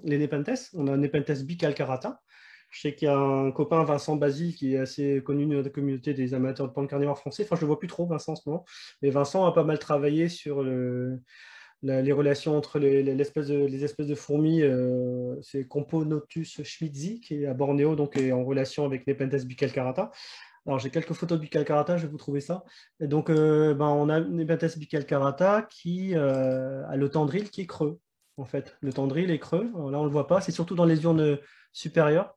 les Nepenthes. On a un Nepenthes bicalcarata. Je sais qu'il y a un copain, Vincent Basile, qui est assez connu dans la communauté des amateurs de plantes carnivores français. Enfin, je ne le vois plus trop, Vincent, en ce moment. Mais Vincent a pas mal travaillé sur les relations entre les espèces de fourmis. C'est Componotus schmitzi, qui est à Bornéo, donc est en relation avec Nepenthes bicalcarata. Alors, j'ai quelques photos de bicalcarata, je vais vous trouver ça. Et donc, on a Nepenthes bicalcarata qui a le tendril qui est creux. En fait, le tendril est creux. Alors là, on ne le voit pas. C'est surtout dans les urnes supérieures.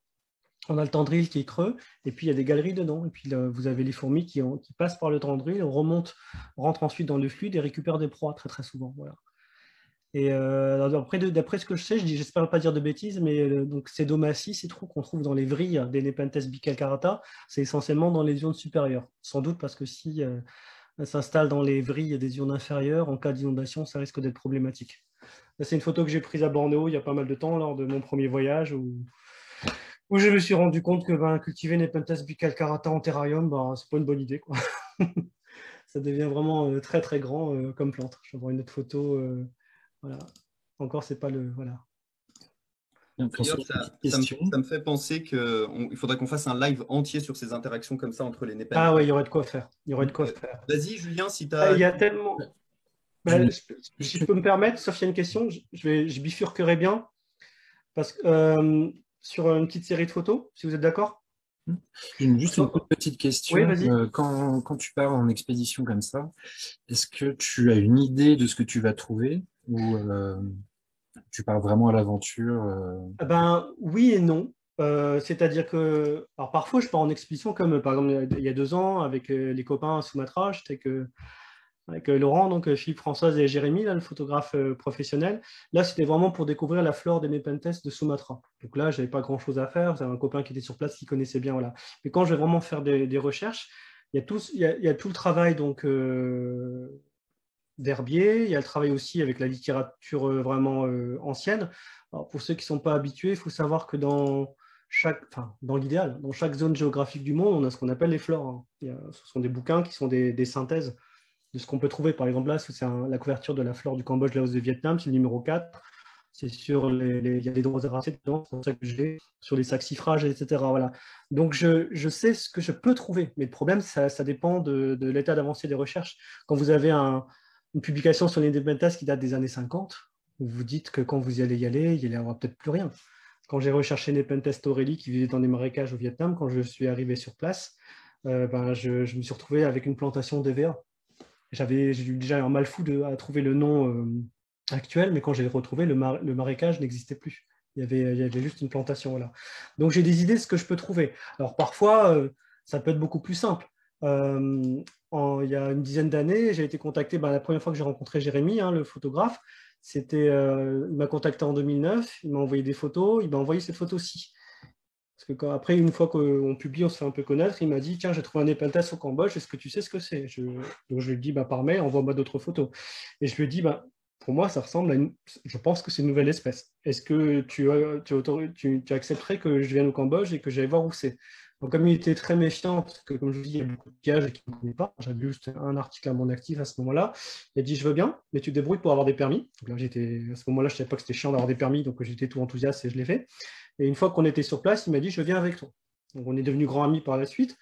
On a le tendril qui est creux, et puis il y a des galeries dedans. Et puis là, vous avez les fourmis qui passent par le tendril, rentrent ensuite dans le fluide et récupèrent des proies très très souvent. Voilà. Et d'après ce que je sais, j'espère pas dire de bêtises, mais donc ces domaties, ces trous qu'on trouve dans les vrilles des Nepenthes bicalcarata, c'est essentiellement dans les urnes supérieures. Sans doute parce que si elles s'installent dans les vrilles des urnes inférieures, en cas d'inondation, ça risque d'être problématique. Là, c'est une photo que j'ai prise à Bornéo il y a pas mal de temps, lors de mon premier voyage, où je me suis rendu compte que cultiver Nepenthes bicalcarata en terrarium, c'est pas une bonne idée, quoi. Ça devient vraiment très très grand comme plante. Je vais voir une autre photo. Voilà. Encore, c'est pas le. Voilà. D'ailleurs, ça me fait penser qu'il faudrait qu'on fasse un live entier sur ces interactions comme ça entre les Nepenthes. Ah oui, il y aurait de quoi faire. Vas-y, Julien, si tu as. Il y a tellement. Si je peux me permettre, sauf qu'il y a une question, je bifurquerai bien. Parce que sur une petite série de photos, si vous êtes d'accord. Juste une toute petite question. Oui, vas-y. Quand tu pars en expédition comme ça, est-ce que tu as une idée de ce que tu vas trouver ou tu pars vraiment à l'aventure Ben, oui et non. C'est-à-dire que alors parfois, je pars en expédition, comme par exemple il y a 2 ans, avec les copains à Sumatra. Avec Laurent, donc Philippe, Françoise et Jérémy, là, le photographe professionnel. Là, c'était vraiment pour découvrir la flore des Nepenthes de Sumatra. Donc là, je n'avais pas grand-chose à faire. J'avais un copain qui était sur place, qui connaissait bien. Voilà. Mais quand je vais vraiment faire des recherches, il y a tout le travail donc, d'herbier. Il y a le travail aussi avec la littérature vraiment ancienne. Alors, pour ceux qui ne sont pas habitués, il faut savoir que dans l'idéal, dans chaque zone géographique du monde, on a ce qu'on appelle les flores, hein. Ce sont des bouquins qui sont des synthèses de ce qu'on peut trouver. Par exemple, là, c'est la couverture de la flore du Cambodge, Laos et Vietnam, c'est le numéro 4. C'est sur il y a des droséracées dedans, c'est pour ça que je l'ai, sur les saxifrages, etc. Voilà. Donc, je sais ce que je peux trouver. Mais le problème, ça dépend de l'état d'avancée des recherches. Quand vous avez une publication sur les Nepenthes qui date des années 50, vous vous dites que quand vous y allez, il n'y aura peut-être plus rien. Quand j'ai recherché Nepenthes Torelli qui vivait dans des marécages au Vietnam, quand je suis arrivé sur place, je me suis retrouvé avec une plantation d'EVA. J'ai eu déjà un mal fou à trouver le nom actuel, mais quand j'ai retrouvé, le marécage n'existait plus. Il y avait juste une plantation. Voilà. Donc j'ai des idées de ce que je peux trouver. Alors parfois, ça peut être beaucoup plus simple. Il y a une dizaine d'années, j'ai été contacté, la première fois que j'ai rencontré Jérémy, hein, le photographe, il m'a contacté en 2009, il m'a envoyé des photos, il m'a envoyé cette photo-ci. Parce que après, une fois qu'on publie, on se fait un peu connaître, il m'a dit, tiens, j'ai trouvé un Nepenthes au Cambodge, est-ce que tu sais ce que c'est? Donc je lui ai dit, par mail, envoie-moi d'autres photos. Et je lui ai dit, pour moi, ça ressemble je pense que c'est une nouvelle espèce. Est-ce que tu accepterais que je vienne au Cambodge et que j'aille voir où c'est? Donc comme il était très méfiant, parce que comme je vous dis, il y a beaucoup de pièges et qu'il ne me connaît pas, j'avais juste un article à mon actif à ce moment-là, il a dit, je veux bien, mais tu te débrouilles pour avoir des permis. Donc là, à ce moment-là, je ne savais pas que c'était chiant d'avoir des permis, donc j'étais tout enthousiaste et je l'ai fait. Et une fois qu'on était sur place, il m'a dit, je viens avec toi. Donc on est devenus grands amis par la suite,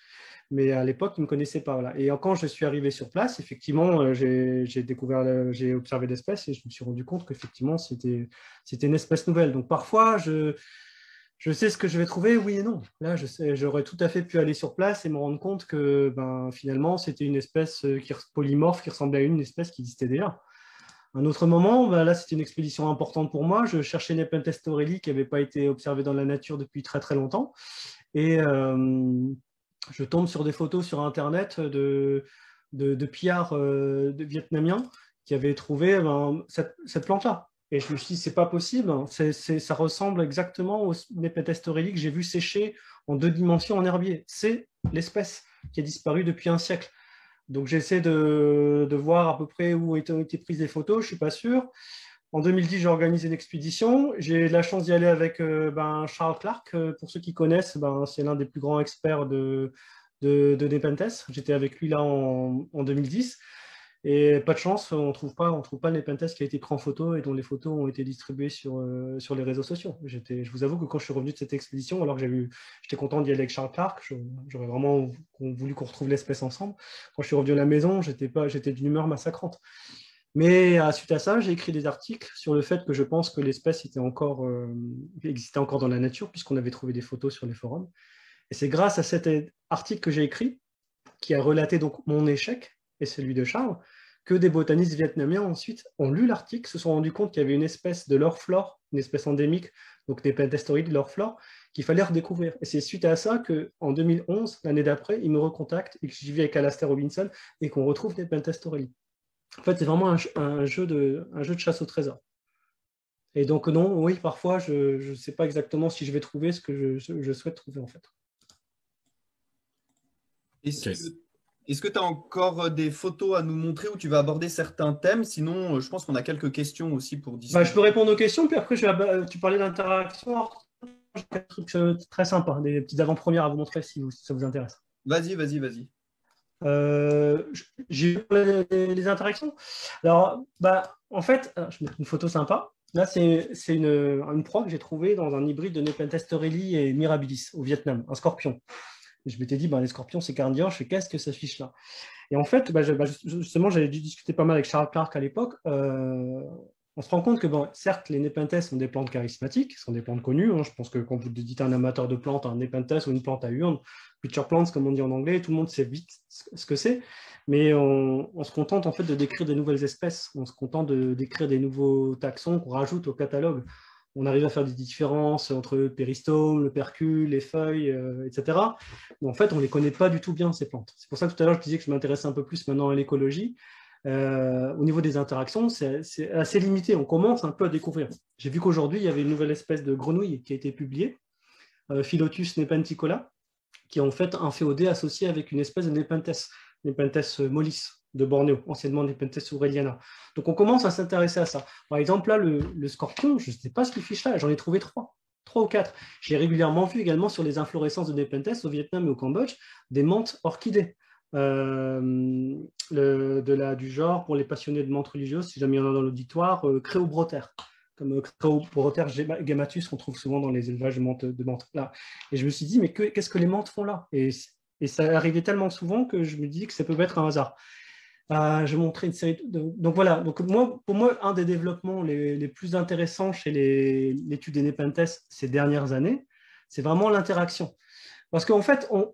mais à l'époque, il ne me connaissait pas. Voilà. Et quand je suis arrivé sur place, effectivement, j'ai observé l'espèce et je me suis rendu compte qu'effectivement, c'était une espèce nouvelle. Donc parfois, je sais ce que je vais trouver, oui et non. Là, j'aurais tout à fait pu aller sur place et me rendre compte que finalement, c'était une espèce polymorphe qui ressemblait à une espèce qui existait déjà. Un autre moment, là, c'était une expédition importante pour moi. Je cherchais Nepenthes torelli qui n'avait pas été observé dans la nature depuis très très longtemps. Et je tombe sur des photos sur Internet de pillards vietnamiens qui avaient trouvé cette plante-là. Et je me suis dit, c'est pas possible, ça ressemble exactement au Nepenthes torelli que j'ai vu sécher en 2 dimensions en herbier. C'est l'espèce qui a disparu depuis un siècle. Donc j'essaie de voir à peu près où ont été prises les photos, je ne suis pas sûr. En 2010, j'ai organisé une expédition. J'ai eu la chance d'y aller avec Charles Clark. Pour ceux qui connaissent, c'est l'un des plus grands experts de Nepenthes. J'étais avec lui là en 2010. Et pas de chance, on ne trouve pas le Nepenthes qui a été pris en photo et dont les photos ont été distribuées sur les réseaux sociaux. Je vous avoue que quand je suis revenu de cette expédition, alors que j'étais content d'y aller avec Charles Clark, j'aurais vraiment voulu qu'on retrouve l'espèce ensemble. Quand je suis revenu à la maison, j'étais d'une humeur massacrante. Mais suite à ça, j'ai écrit des articles sur le fait que je pense que l'espèce existait encore dans la nature, puisqu'on avait trouvé des photos sur les forums. Et c'est grâce à cet article que j'ai écrit, qui a relaté donc mon échec et celui de Charles, que des botanistes vietnamiens ensuite ont lu l'article, se sont rendus compte qu'il y avait une espèce de leur flore, une espèce endémique, donc des Nepenthes torelli de leur flore, qu'il fallait redécouvrir. Et c'est suite à ça qu'en 2011, l'année d'après, ils me recontactent et que j'y vais avec Alastair Robinson et qu'on retrouve des Nepenthes torelli. En fait, c'est vraiment un jeu de chasse au trésor. Et donc, non, oui, parfois, je ne sais pas exactement si je vais trouver ce que je souhaite trouver, en fait. Est-ce que tu as encore des photos à nous montrer où tu vas aborder certains thèmes? Sinon, je pense qu'on a quelques questions aussi pour discuter. Je peux répondre aux questions, puis après, tu parlais d'interaction. J'ai des trucs très sympas, des petites avant-premières à vous montrer si ça vous intéresse. Vas-y. J'ai vu les interactions. Alors, en fait, je mets une photo sympa. Là, c'est une proie que j'ai trouvée dans un hybride de Nepenthes torelli et mirabilis au Vietnam, un scorpion. Et je m'étais dit, les scorpions, c'est carnivore, je fais qu'est-ce que ça fiche là? Et en fait, justement, j'avais dû discuter pas mal avec Charles Clark à l'époque. on se rend compte que, bon, certes, les Nepenthes sont des plantes charismatiques, sont des plantes connues. Hein. Je pense que quand vous dites à un amateur de plantes, un Nepenthes ou une plante à urne, pitcher plants, comme on dit en anglais, tout le monde sait vite ce que c'est. Mais on se contente en fait de décrire des nouvelles espèces. On se contente de décrire des nouveaux taxons qu'on rajoute au catalogue. On arrive à faire des différences entre le péristome, le percule, les feuilles, etc. Mais en fait, on ne les connaît pas du tout bien, ces plantes. C'est pour ça que tout à l'heure, je disais que je m'intéressais un peu plus maintenant à l'écologie. Au niveau des interactions, c'est assez limité. On commence un peu à découvrir. J'ai vu qu'aujourd'hui, il y avait une nouvelle espèce de grenouille qui a été publiée, Philotus nepenthicola, qui est en fait un féodé associé avec une espèce de Nepenthes mollis de Bornéo, anciennement Nepenthes aureliana. Donc on commence à s'intéresser à ça. Par exemple, là, le scorpion, je ne sais pas ce qu'il fiche là, j'en ai trouvé trois ou quatre. J'ai régulièrement vu également sur les inflorescences de Nepenthes au Vietnam et au Cambodge des menthes orchidées. Du genre, pour les passionnés de menthes religieuses, si jamais il y en a dans l'auditoire, Créobrotère. Comme Créobrotère gemmatus, qu'on trouve souvent dans les élevages de menthes. Là. Et je me suis dit, mais qu'est-ce que les menthes font là? Et ça arrivait tellement souvent que je me dis que ça peut être un hasard. Je vais montrer une série. Donc voilà, donc pour moi, un des développements les plus intéressants chez l'étude des Nepenthes ces dernières années, c'est vraiment l'interaction. Parce qu'en fait, on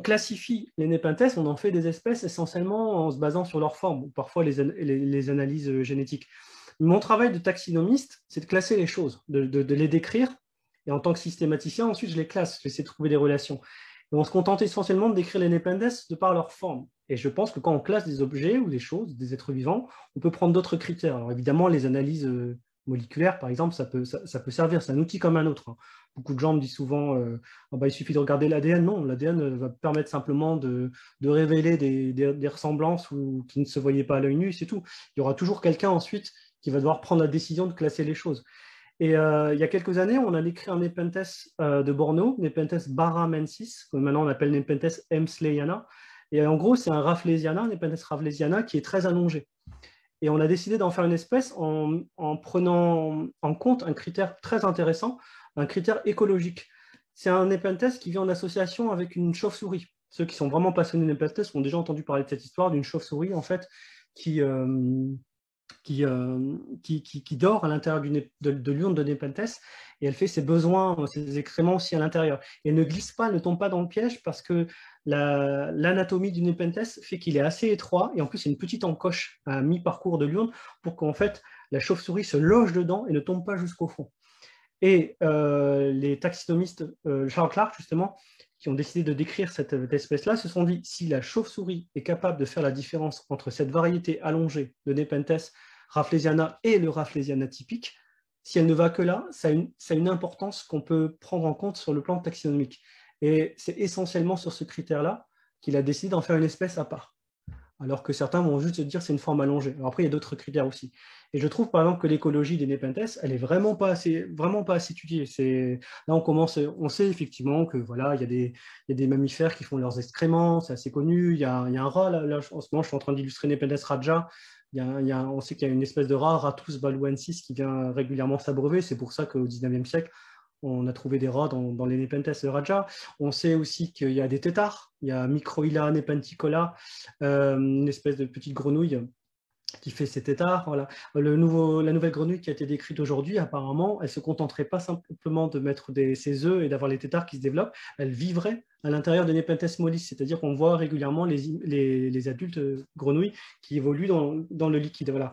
classifie les Nepenthes, on en fait des espèces essentiellement en se basant sur leur forme, ou parfois les analyses génétiques. Mon travail de taxinomiste, c'est de classer les choses, de les décrire, et en tant que systématicien, ensuite je les classe, j'essaie de trouver des relations. Et on se contente essentiellement de décrire les Nepenthes de par leur forme. Et je pense que quand on classe des objets ou des choses, des êtres vivants, on peut prendre d'autres critères. Alors évidemment, les analyses moléculaires, par exemple, ça peut servir, c'est un outil comme un autre. Hein. Beaucoup de gens me disent souvent il suffit de regarder l'ADN. Non, l'ADN va permettre simplement de révéler des ressemblances qui ne se voyaient pas à l'œil nu, c'est tout. Il y aura toujours quelqu'un ensuite qui va devoir prendre la décision de classer les choses. Et il y a quelques années, on a décrit un Nepenthes de Bornéo, Nepenthes barramensis, que maintenant on appelle Nepenthes emsleyana. Et en gros, c'est un Rafflesiana, Nepenthes rafflesiana, qui est très allongé. Et on a décidé d'en faire une espèce en prenant en compte un critère très intéressant, un critère écologique. C'est un Nepenthes qui vit en association avec une chauve-souris. Ceux qui sont vraiment passionnés de Nepenthes ont déjà entendu parler de cette histoire d'une chauve-souris, en fait, qui dort à l'intérieur de l'urne de Nepenthes, et elle fait ses besoins, ses excréments aussi à l'intérieur. Et elle ne glisse pas, elle ne tombe pas dans le piège parce que l'anatomie du Nepenthes fait qu'il est assez étroit, et en plus il y a une petite encoche à mi-parcours de l'urne pour qu'en fait la chauve-souris se loge dedans et ne tombe pas jusqu'au fond. Et les taxinomistes, Charles Clark justement, qui ont décidé de décrire cette espèce-là, se sont dit, si la chauve-souris est capable de faire la différence entre cette variété allongée de Nepenthes rafflesiana et le Rafflesiana typique, si elle ne va que là, ça a une importance qu'on peut prendre en compte sur le plan taxinomique. Et c'est essentiellement sur ce critère-là qu'il a décidé d'en faire une espèce à part. Alors que certains vont juste se dire c'est une forme allongée. Alors après, il y a d'autres critères aussi. Et je trouve par exemple que l'écologie des Nepenthes, elle est vraiment pas assez étudiée. Là, on sait effectivement que voilà, il y a des mammifères qui font leurs excréments, c'est assez connu. Il y a un rat, là, en ce moment, je suis en train d'illustrer Nepenthes raja. On sait qu'il y a une espèce de rat, Ratus baluensis, qui vient régulièrement s'abreuver. C'est pour ça qu'au 19e siècle, on a trouvé des rats dans les Nepenthes raja. On sait aussi qu'il y a des têtards. Il y a Microhyla nepenthicola, une espèce de petite grenouille qui fait ses têtards. Voilà. La nouvelle grenouille qui a été décrite aujourd'hui, apparemment, elle ne se contenterait pas simplement de mettre ses œufs et d'avoir les têtards qui se développent. Elle vivrait à l'intérieur de Nepenthes mollis, c'est-à-dire qu'on voit régulièrement les adultes grenouilles qui évoluent dans le liquide. Voilà.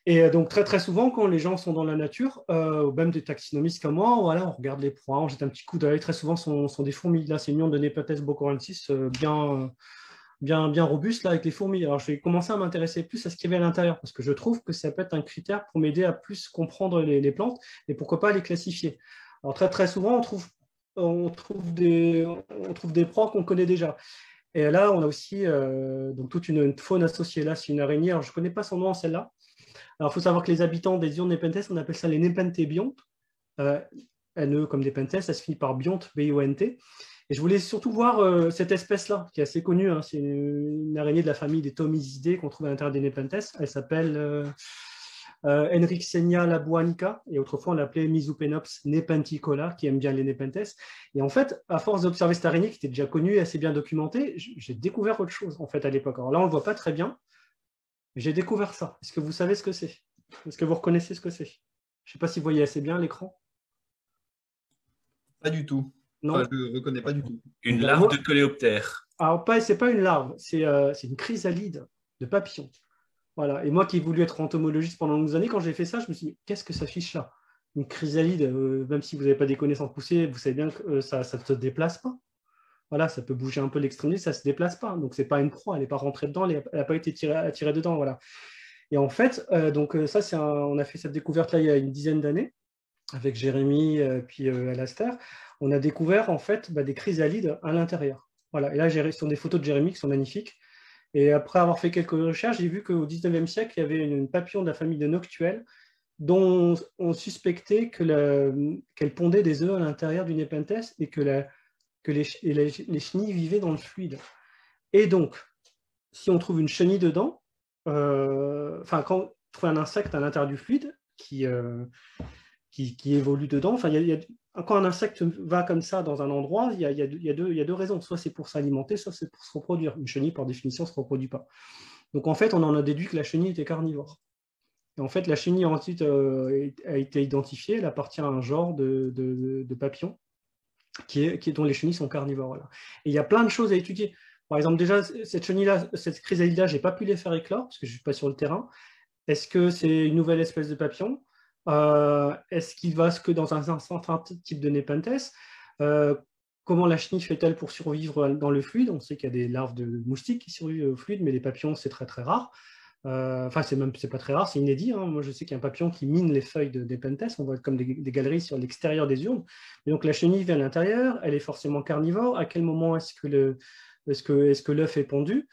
Et donc, très, très souvent, quand les gens sont dans la nature, même des taxinomistes comme moi, voilà, on regarde les proies, on jette un petit coup d'œil. Très souvent, sont des fourmis. Là, c'est une urne de Nepenthes bocorensis bien robuste là, avec les fourmis. Alors, je vais commencer à m'intéresser plus à ce qu'il y avait à l'intérieur, parce que je trouve que ça peut être un critère pour m'aider à plus comprendre les plantes et pourquoi pas les classifier. Alors, très, très souvent, on trouve des proies qu'on connaît déjà. Et là, on a aussi donc toute une faune associée. Là, c'est une araignée. Alors, je ne connais pas son nom, celle-là. Alors, il faut savoir que les habitants des urnes Nepenthes, on appelle ça les Nepentébiontes. NE comme Nepenthes, ça se finit par bionte, B-I-O-N-T. Et je voulais surtout voir cette espèce-là, qui est assez connue. Hein. C'est une araignée de la famille des Thomisidae qu'on trouve à l'intérieur des Nepenthes. Elle s'appelle Henriksenia labuanica, et autrefois on l'appelait Misupenops nepenthicola, qui aime bien les Nepenthes. Et en fait, à force d'observer cette araignée qui était déjà connue et assez bien documentée, j'ai découvert autre chose en fait à l'époque. Alors là, on ne le voit pas très bien. J'ai découvert ça. Est-ce que vous savez ce que c'est? Est-ce que vous reconnaissez ce que c'est? Je ne sais pas si vous voyez assez bien l'écran. Pas du tout. Non. Enfin, je ne reconnais pas du tout. Une larve de coléoptère. Alors, c'est pas une larve, c'est une chrysalide de papillon. Voilà. Et moi qui ai voulu être entomologiste pendant des années, quand j'ai fait ça, je me suis dit, qu'est-ce que ça fiche là? Une chrysalide, même si vous n'avez pas des connaissances poussées, vous savez bien que ça ne se déplace pas. Voilà, ça peut bouger un peu l'extrémité, ça ne se déplace pas. Donc, ce n'est pas une proie, elle n'est pas rentrée dedans, elle n'a pas été tirée dedans. Voilà. Et en fait, on a fait cette découverte-là il y a une dizaine d'années avec Jérémy puis Alastair. On a découvert en fait des chrysalides à l'intérieur. Voilà. Et là, ce sont des photos de Jérémy qui sont magnifiques. Et après avoir fait quelques recherches, j'ai vu qu'au 19e siècle, il y avait une papillon de la famille de Noctuelles dont on suspectait qu'elle pondait des œufs à l'intérieur du Nepenthes et que les chenilles vivaient dans le fluide. Et donc, si on trouve une chenille dedans, quand on trouve un insecte à l'intérieur du fluide qui évolue dedans, quand un insecte va comme ça dans un endroit, il y a deux raisons. Soit c'est pour s'alimenter, soit c'est pour se reproduire. Une chenille, par définition, ne se reproduit pas. Donc en fait, on en a déduit que la chenille était carnivore. Et en fait, la chenille ensuite a été identifiée, elle appartient à un genre de papillons dont les chenilles sont carnivores. Voilà. Et il y a plein de choses à étudier. Par exemple, déjà, cette chenille-là, cette chrysalide-là, je n'ai pas pu les faire éclore parce que je ne suis pas sur le terrain. Est-ce que c'est une nouvelle espèce de papillon? Est-ce qu'il va que dans un certain type de Nepenthes? Comment la chenille fait-elle pour survivre dans le fluide? On sait qu'il y a des larves de moustiques qui survivent au fluide, mais les papillons, c'est très très rare. C'est pas très rare, c'est inédit. Hein. Moi, je sais qu'il y a un papillon qui mine les feuilles de Nepenthes. On voit comme des galeries sur l'extérieur des urnes. Et donc, la chenille vient à l'intérieur. Elle est forcément carnivore. À quel moment est-ce que l'œuf est pondu?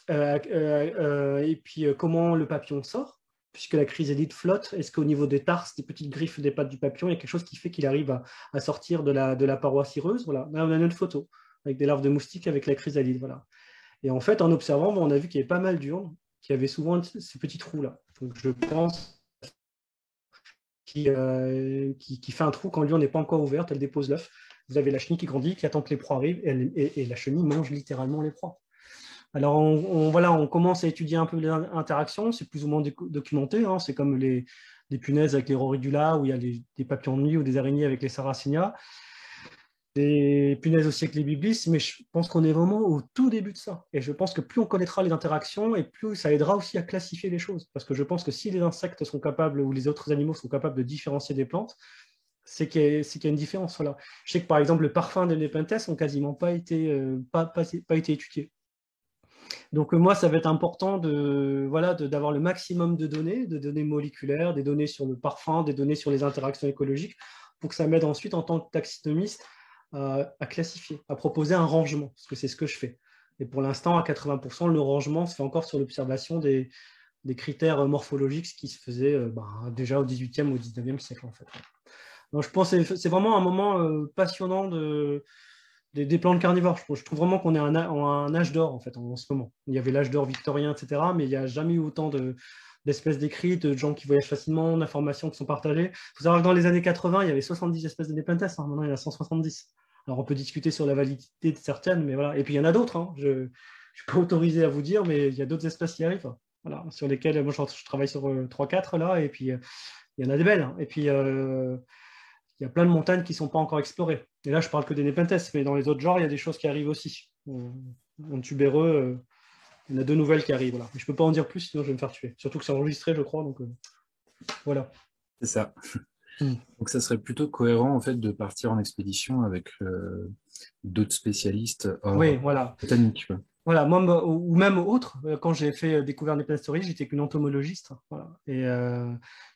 Et puis, comment le papillon sort? Puisque la chrysalide flotte, est-ce qu'au niveau des tarses, des petites griffes des pattes du papillon, il y a quelque chose qui fait qu'il arrive à sortir de la paroi cireuse? Voilà. Là, on a une autre photo avec des larves de moustiques avec la chrysalide. Voilà. Et en fait, en observant, on a vu qu'il y avait pas mal d'urnes qui avaient souvent ces petits trous-là. Donc, je pense qui fait un trou quand l'urne n'est pas encore ouverte, elle dépose l'œuf. Vous avez la chenille qui grandit, qui attend que les proies arrivent, et la chenille mange littéralement les proies. Alors, on commence à étudier un peu les interactions, c'est plus ou moins documenté. Hein. C'est comme les punaises avec les roridula, où il y a des papillons de nuit ou des araignées avec les sarracenia. Des punaises aussi avec les biblis, mais je pense qu'on est vraiment au tout début de ça. Et je pense que plus on connaîtra les interactions, et plus ça aidera aussi à classifier les choses. Parce que je pense que si les insectes sont capables, ou les autres animaux sont capables de différencier des plantes, c'est qu'il y a une différence. Voilà. Je sais que par exemple, le parfum des Nepenthes n'ont quasiment pas été étudiés. Donc moi, ça va être important d'avoir le maximum de données moléculaires, des données sur le parfum, des données sur les interactions écologiques, pour que ça m'aide ensuite en tant que taxinomiste à classifier, à proposer un rangement, parce que c'est ce que je fais. Et pour l'instant, à 80%, le rangement se fait encore sur l'observation des critères morphologiques, ce qui se faisait déjà au 18e ou au 19e siècle, en fait. Donc, je pense que c'est vraiment un moment passionnant des plantes carnivores. Je trouve vraiment qu'on est en un âge d'or, en fait, en ce moment. Il y avait l'âge d'or victorien, etc., mais il n'y a jamais eu autant d'espèces décrites, de gens qui voyagent facilement, d'informations qui sont partagées. Il faut savoir que dans les années 80, il y avait 70 espèces de Nepenthes. Hein. Maintenant, il y en a 170. Alors, on peut discuter sur la validité de certaines, mais voilà. Et puis, il y en a d'autres. Hein. Je ne suis pas autorisé à vous dire, mais il y a d'autres espèces qui arrivent. Voilà, sur lesquelles, moi, je travaille sur 3-4 là, et puis il y en a des belles. Hein. Et puis, il y a plein de montagnes qui ne sont pas encore explorées. Et là, je parle que des Nepenthes, mais dans les autres genres, il y a des choses qui arrivent aussi. En tubéreux, il y en a 2 nouvelles qui arrivent. Voilà. Mais je ne peux pas en dire plus, sinon je vais me faire tuer. Surtout que c'est enregistré, je crois. Donc, voilà. C'est ça. Donc, ça serait plutôt cohérent en fait de partir en expédition avec d'autres spécialistes botaniques. Voilà, moi, ou même autres. Quand j'ai fait découvrir Nepenthes Story, j'étais qu'une entomologiste. Voilà. Et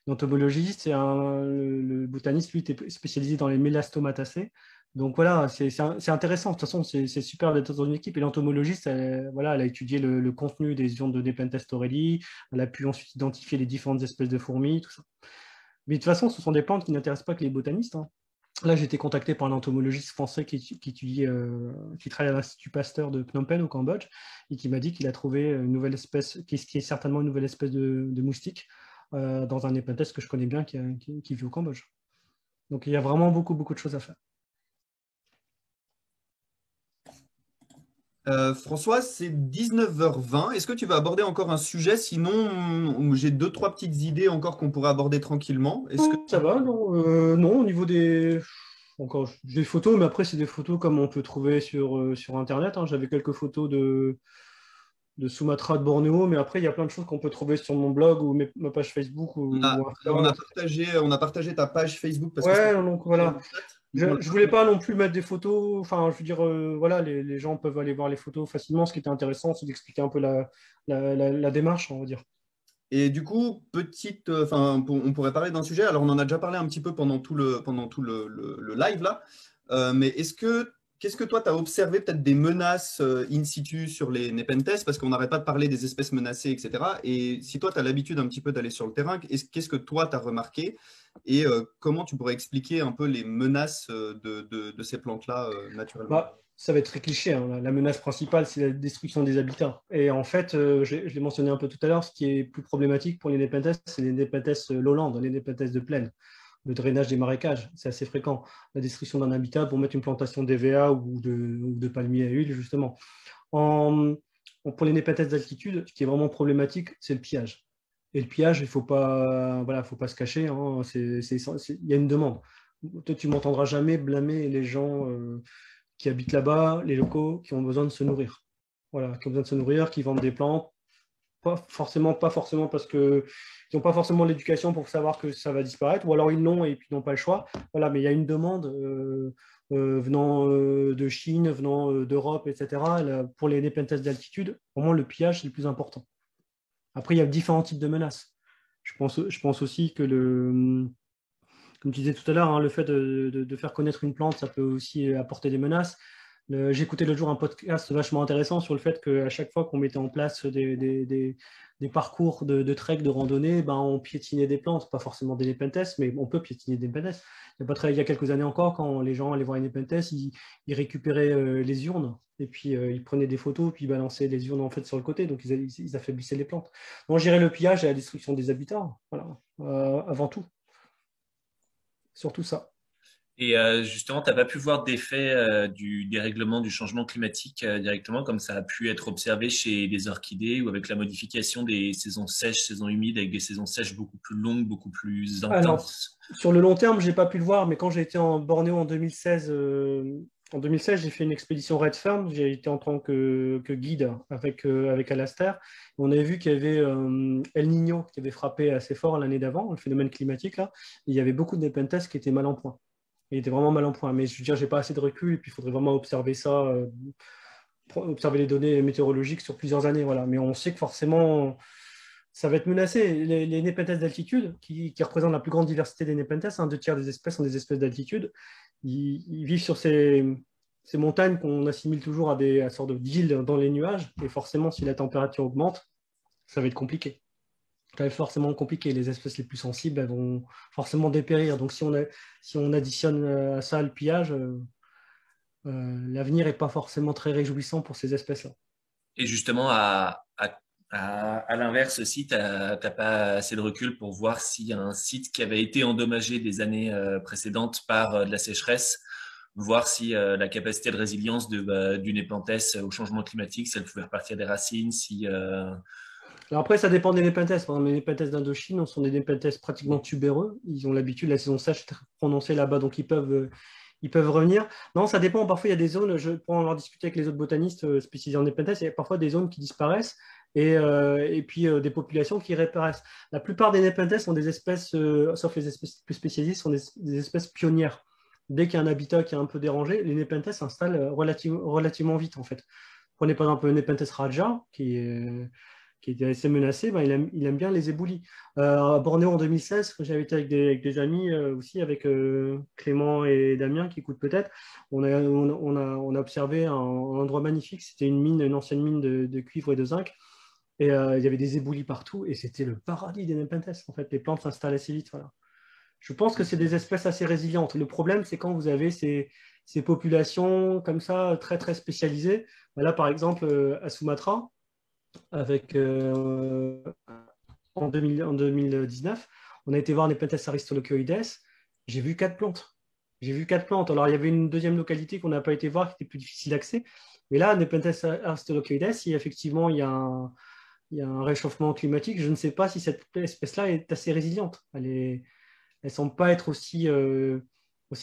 l'entomologiste, le botaniste, lui, était spécialisé dans les mélastomatacées. Donc voilà, c'est intéressant. De toute façon, c'est super d'être dans une équipe. Et l'entomologiste, elle a étudié le contenu des urnes de Nepenthes storelli. Elle a pu ensuite identifier les différentes espèces de fourmis, tout ça. Mais de toute façon, ce sont des plantes qui n'intéressent pas que les botanistes. Hein. Là, j'ai été contacté par un entomologiste français qui travaille à l'Institut Pasteur de Phnom Penh au Cambodge et qui m'a dit qu'il a trouvé une nouvelle espèce, qui est certainement une nouvelle espèce de moustique dans un Nepenthes que je connais bien qui vit au Cambodge. Donc, il y a vraiment beaucoup, beaucoup de choses à faire. François, c'est 19h20. Est-ce que tu vas aborder encore un sujet? Sinon, j'ai deux, trois petites idées encore qu'on pourrait aborder tranquillement. Est-ce que Ça va, non, non, au niveau des... Encore des photos, mais après, c'est des photos comme on peut trouver sur Internet, hein. J'avais quelques photos de Sumatra, de Bornéo, mais après, il y a plein de choses qu'on peut trouver sur mon blog ou ma page Facebook là, ou Insta. on a partagé ta page Facebook parce que Ouais, c'était donc voilà. dans le chat. Je Donc, ne voulais pas non plus mettre des photos, enfin, je veux dire, voilà, les gens peuvent aller voir les photos facilement. Ce qui était intéressant, c'est d'expliquer un peu la démarche, on va dire. Et du coup, on pourrait parler d'un sujet. Alors, on en a déjà parlé un petit peu pendant tout le live là. Mais qu'est-ce que toi, tu as observé peut-être des menaces in situ sur les Nepenthes? Parce qu'on n'arrête pas de parler des espèces menacées, etc. Et si toi, tu as l'habitude un petit peu d'aller sur le terrain, qu'est-ce que toi, tu as remarqué? Et comment tu pourrais expliquer un peu les menaces de ces plantes-là naturellement? Bah, ça va être très cliché, hein. La menace principale, c'est la destruction des habitats. Et en fait, je l'ai mentionné un peu tout à l'heure, ce qui est plus problématique pour les Nepenthes, c'est les Nepenthes lowland, les Nepenthes de plaine, le drainage des marécages. C'est assez fréquent. La destruction d'un habitat pour mettre une plantation d'EVA ou de palmiers à huile, justement. En, pour les Nepenthes d'altitude, ce qui est vraiment problématique, c'est le pillage. Et le pillage, il ne faut pas, voilà, faut pas se cacher, hein. Il y a une demande. Toi, tu m'entendras jamais blâmer les gens qui habitent là-bas, les locaux qui ont besoin de se nourrir. Voilà, qui ont besoin de se nourrir, qui vendent des plantes, pas forcément parce que ils n'ont pas forcément l'éducation pour savoir que ça va disparaître, ou alors ils l'ont et puis ils n'ont pas le choix. Voilà, mais il y a une demande venant de Chine, venant d'Europe, etc. Là, pour les Nepenthes d'altitude, vraiment le pillage c'est le plus important. Après, il y a différents types de menaces. Je pense aussi que comme tu disais tout à l'heure, hein, le fait de faire connaître une plante, ça peut aussi apporter des menaces. J'ai écouté l'autre jour un podcast vachement intéressant sur le fait qu'à chaque fois qu'on mettait en place des parcours de trek, de randonnée, ben, on piétinait des plantes, pas forcément des Nepenthes, mais on peut piétiner des Nepenthes. Il y a quelques années encore, quand les gens allaient voir les Nepenthes, ils récupéraient les urnes et puis ils prenaient des photos, puis ils balançaient les urnes en fait sur le côté, donc ils affaiblissaient les plantes. Donc, gérer le pillage et la destruction des habitats, voilà, avant tout. Surtout ça. Et justement, tu n'as pas pu voir d'effet du dérèglement du changement climatique directement, comme ça a pu être observé chez les orchidées ou avec la modification des saisons sèches, saisons humides, avec des saisons sèches beaucoup plus longues, beaucoup plus Alors, intenses. sur le long terme, j'ai pas pu le voir, mais quand j'ai été en Bornéo en 2016, j'ai fait une expédition Red Fern. J'ai été en tant que guide avec Alastair. On avait vu qu'il y avait El Niño qui avait frappé assez fort l'année d'avant, le phénomène climatique là. Il y avait beaucoup de Nepenthes qui étaient mal en point. Il était vraiment mal en point. Mais je veux dire, j'ai pas assez de recul et puis il faudrait vraiment observer ça, observer les données météorologiques sur plusieurs années. Voilà. Mais on sait que forcément, ça va être menacé. Les Nepenthes d'altitude, qui représentent la plus grande diversité des Nepenthes, hein, 2 tiers des espèces sont des espèces d'altitude, ils vivent sur ces montagnes qu'on assimile toujours à sorte d'îles dans les nuages. Et forcément, si la température augmente, ça va être compliqué. Ça va être forcément compliqué. Les espèces les plus sensibles, elles vont forcément dépérir. Donc, si on additionne à ça le pillage, l'avenir n'est pas forcément très réjouissant pour ces espèces-là. Et justement, à l'inverse aussi, tu n'as pas assez de recul pour voir s'il y a un site qui avait été endommagé des années précédentes par de la sécheresse, voir si la capacité de résilience du Nepenthes au changement climatique, si elle pouvait repartir des racines, si... Alors après, ça dépend des Nepenthes. Par exemple, les Nepenthes d'Indochine sont des Nepenthes pratiquement tubéreux. Ils ont l'habitude, la saison sèche est très prononcée là-bas, donc ils peuvent revenir. Non, ça dépend. Parfois, il y a des zones, pour en discuter avec les autres botanistes spécialisés en Nepenthes, il y a parfois des zones qui disparaissent et puis des populations qui réapparaissent. La plupart des Nepenthes sont des espèces, sauf les espèces plus spécialisées, sont des espèces pionnières. Dès qu'il y a un habitat qui est un peu dérangé, les Nepenthes s'installent relativement vite, en fait. Prenez par exemple le Nepenthes raja, qui est assez menacé, ben, il aime bien les éboulis. À Bornéo en 2016, j'avais été avec des amis aussi, avec Clément et Damien, qui écoutent peut-être, on a observé un endroit magnifique, c'était une ancienne mine de cuivre et de zinc, et il y avait des éboulis partout, et c'était le paradis des Nepenthes. En fait, les plantes s'installent assez vite. Voilà. Je pense que c'est des espèces assez résilientes. Le problème, c'est quand vous avez ces populations comme ça, très, très spécialisées. Là, par exemple, à Sumatra, en 2019, on a été voir Nepenthes aristolochoides. J'ai vu 4 plantes. Alors, il y avait une deuxième localité qu'on n'a pas été voir, qui était plus difficile d'accès. Mais là, Nepenthes aristolochoides, si effectivement il y a un réchauffement climatique, je ne sais pas si cette espèce-là est assez résiliente. Elle ne semble pas être aussi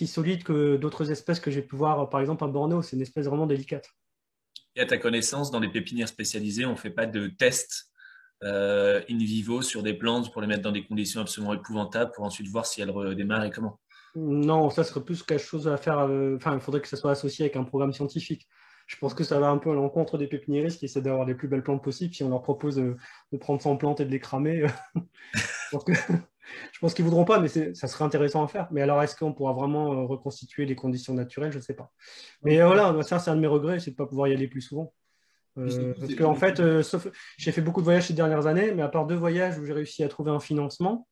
solide que d'autres espèces que j'ai pu voir, par exemple à Bornéo. C'est une espèce vraiment délicate. Et à ta connaissance, dans les pépinières spécialisées, on ne fait pas de tests in vivo sur des plantes pour les mettre dans des conditions absolument épouvantables pour ensuite voir si elles redémarrent et comment? Non, ça serait plus quelque chose à faire. Enfin, il faudrait que ça soit associé avec un programme scientifique. Je pense que ça va un peu à l'encontre des pépiniéristes qui essaient d'avoir les plus belles plantes possibles. Si on leur propose de prendre 100 plantes et de les cramer, je pense que je pense qu'ils ne voudront pas, mais ça serait intéressant à faire. Mais alors, est-ce qu'on pourra vraiment reconstituer les conditions naturelles? Je ne sais pas. Mais voilà, ça, c'est un de mes regrets, c'est de ne pas pouvoir y aller plus souvent. Parce qu'en fait, j'ai fait beaucoup de voyages ces dernières années, mais à part 2 voyages où j'ai réussi à trouver un financement,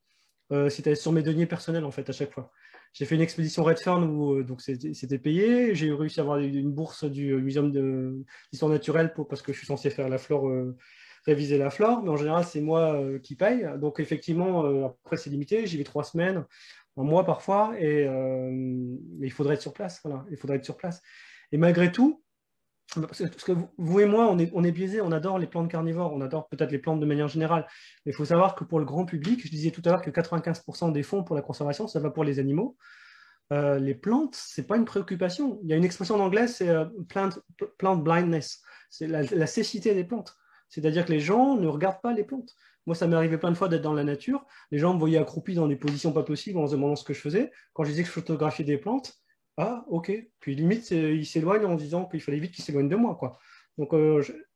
c'était sur mes deniers personnels, en fait, à chaque fois. J'ai fait une expédition Redfern où donc c'était payé. J'ai réussi à avoir une bourse du Muséum d'histoire naturelle parce que je suis censé faire la flore, réviser la flore. Mais en général, c'est moi qui paye. Donc effectivement, après, c'est limité. J'y vais 3 semaines, un mois parfois. Et il faudrait être sur place. Voilà, il faudrait être sur place. Et malgré tout, parce que vous et moi, on est biaisés, on adore les plantes carnivores, on adore peut-être les plantes de manière générale. Mais il faut savoir que pour le grand public, je disais tout à l'heure que 95% des fonds pour la conservation, ça va pour les animaux. Les plantes, ce n'est pas une préoccupation. Il y a une expression en anglais, c'est plant blindness. C'est la cécité des plantes. C'est-à-dire que les gens ne regardent pas les plantes. Moi, ça m'est arrivé plein de fois d'être dans la nature. Les gens me voyaient accroupi dans des positions pas possibles en se demandant ce que je faisais. Quand je disais que je photographiais des plantes, ah, ok. Puis limite, ils s'éloignent en disant qu'il fallait vite qu'ils s'éloignent de moi, quoi. Donc,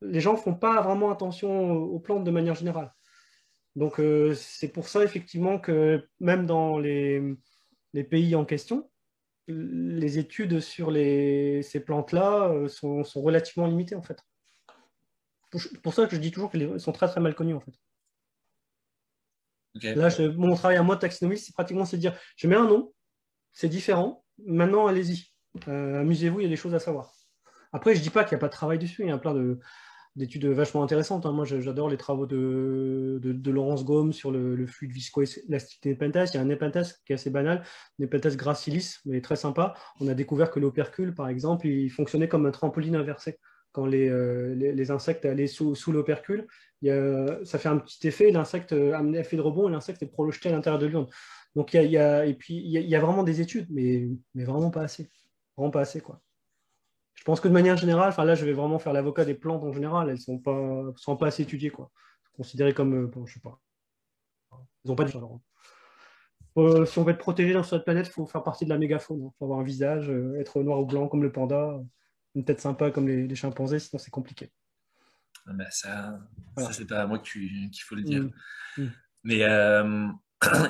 les gens ne font pas vraiment attention aux plantes de manière générale. Donc, c'est pour ça, effectivement, que même dans les pays en question, les études sur ces plantes-là sont relativement limitées, en fait. Pour ça que je dis toujours qu'elles sont très, très mal connues, en fait. Okay. Là, mon travail à moi de taxinomiste, c'est pratiquement se dire, je mets un nom, c'est différent, maintenant, allez-y. Amusez-vous, il y a des choses à savoir. Après, je ne dis pas qu'il n'y a pas de travail dessus, il y a plein d'études vachement intéressantes. Moi, j'adore les travaux de Laurence Gaume sur le fluide viscoélastique des Nepenthes. Il y a un Nepenthes qui est assez banal, Nepenthes gracilis, mais très sympa. On a découvert que l'opercule, par exemple, il fonctionnait comme un trampoline inversé. Quand les insectes allaient sous l'opercule, ça fait un petit effet, l'insecte a un effet de rebond et l'insecte est projeté à l'intérieur de l'urne. Donc, il y a vraiment des études, mais vraiment pas assez. Vraiment pas assez, quoi. Je pense que de manière générale, là, je vais vraiment faire l'avocat des plantes en général. Elles sont pas assez étudiées, quoi. Considérées comme, bon, je sais pas. Elles n'ont pas de genre. Si on veut être protégé dans cette planète, il faut faire partie de la mégafaune. Il faut avoir un visage, être noir ou blanc comme le panda, une tête sympa comme les chimpanzés, sinon c'est compliqué. Ben ça c'est pas à moi qu'il faut le dire. Mmh. Mais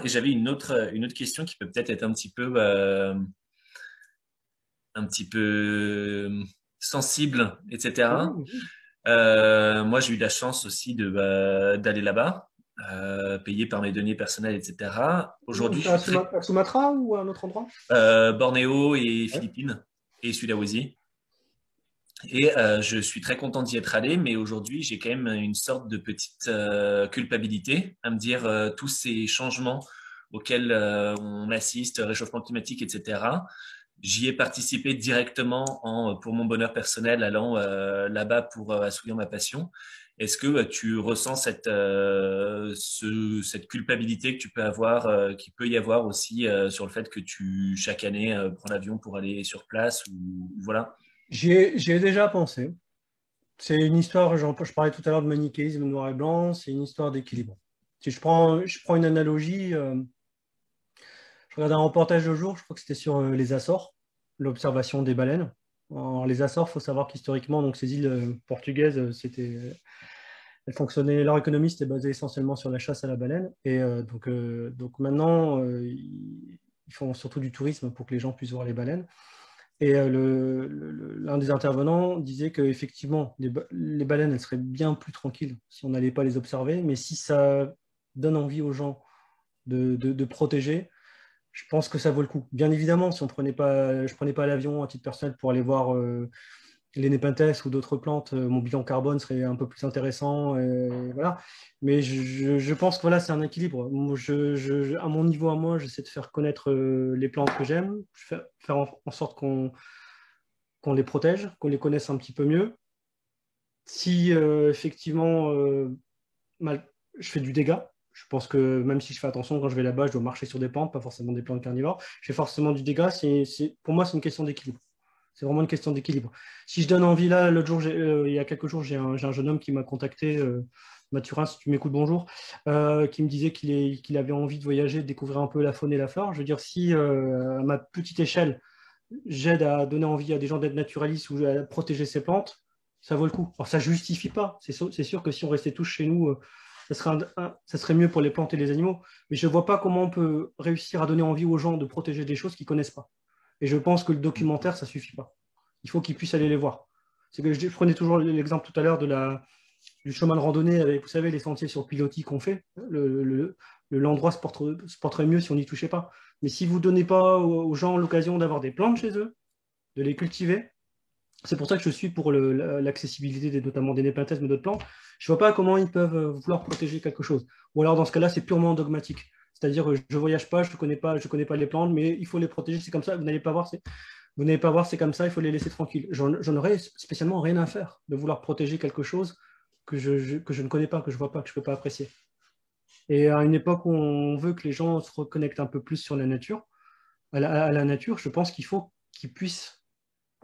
j'avais une autre question qui peut peut-être être un petit peu sensible, etc. Moi, j'ai eu la chance aussi d'aller là-bas, payé par mes deniers personnels, etc. Aujourd'hui, à Sumatra ou à un autre endroit? Bornéo et Philippines et Sulawesi. Et je suis très content d'y être allé, mais aujourd'hui, j'ai quand même une sorte de petite culpabilité à me dire tous ces changements auxquels on assiste, réchauffement climatique, etc. J'y ai participé directement pour mon bonheur personnel, allant là-bas pour assouvir ma passion. Est-ce que tu ressens cette culpabilité que tu peux avoir, qu'il peut y avoir aussi sur le fait que chaque année, prends l'avion pour aller sur place ou voilà? J'y ai déjà pensé. C'est une histoire, je parlais tout à l'heure de manichéisme noir et blanc, c'est une histoire d'équilibre. Si je prends une analogie, je regardais un reportage de jour, je crois que c'était sur les Açores, l'observation des baleines. Alors, les Açores, il faut savoir qu'historiquement, donc ces îles portugaises, elles fonctionnaient, leur économie était basée essentiellement sur la chasse à la baleine. Et donc maintenant, ils font surtout du tourisme pour que les gens puissent voir les baleines. Et l'un des intervenants disait qu'effectivement, les baleines, elles seraient bien plus tranquilles si on n'allait pas les observer, mais si ça donne envie aux gens de protéger, je pense que ça vaut le coup. Bien évidemment, si je prenais pas l'avion à titre personnel pour aller voir les Nepenthes ou d'autres plantes, mon bilan carbone serait un peu plus intéressant. Voilà. Mais je pense que voilà, c'est un équilibre. À mon niveau à moi, j'essaie de faire connaître les plantes que j'aime, faire en sorte qu'on les protège, qu'on les connaisse un petit peu mieux. si effectivement je fais du dégât, je pense que même si je fais attention quand je vais là-bas, je dois marcher sur des plantes, pas forcément des plantes carnivores, je fais forcément du dégât. Pour moi, c'est une question d'équilibre. C'est vraiment une question d'équilibre. Si je donne envie, là, l'autre jour, il y a quelques jours, j'ai un jeune homme qui m'a contacté, Mathurin, si tu m'écoutes, bonjour, qui me disait qu'il avait envie de voyager, de découvrir un peu la faune et la flore. Je veux dire, si à ma petite échelle, j'aide à donner envie à des gens d'être naturalistes ou à protéger ces plantes, ça vaut le coup. Alors, ça ne justifie pas. C'est sûr que si on restait tous chez nous, ça serait mieux pour les plantes et les animaux. Mais je ne vois pas comment on peut réussir à donner envie aux gens de protéger des choses qu'ils ne connaissent pas. Et je pense que le documentaire, ça ne suffit pas. Il faut qu'ils puissent aller les voir. C'est que je prenais toujours l'exemple tout à l'heure du chemin de randonnée avec, vous savez, les sentiers sur pilotis qu'on fait. L'endroit se porterait mieux si on n'y touchait pas. Mais si vous ne donnez pas aux gens l'occasion d'avoir des plantes chez eux, de les cultiver, c'est pour ça que je suis pour l'accessibilité notamment des népenthes, mais d'autres plantes. Je ne vois pas comment ils peuvent vouloir protéger quelque chose. Ou alors, dans ce cas-là, c'est purement dogmatique. C'est-à-dire, je ne voyage pas, je ne connais pas les plantes, mais il faut les protéger, c'est comme ça, vous n'allez pas voir, c'est comme ça, il faut les laisser tranquilles. J'en aurais spécialement rien à faire de vouloir protéger quelque chose que je ne connais pas, que je ne vois pas, que je ne peux pas apprécier. Et à une époque où on veut que les gens se reconnectent un peu plus sur la nature, à la nature, je pense qu'il faut qu'ils puissent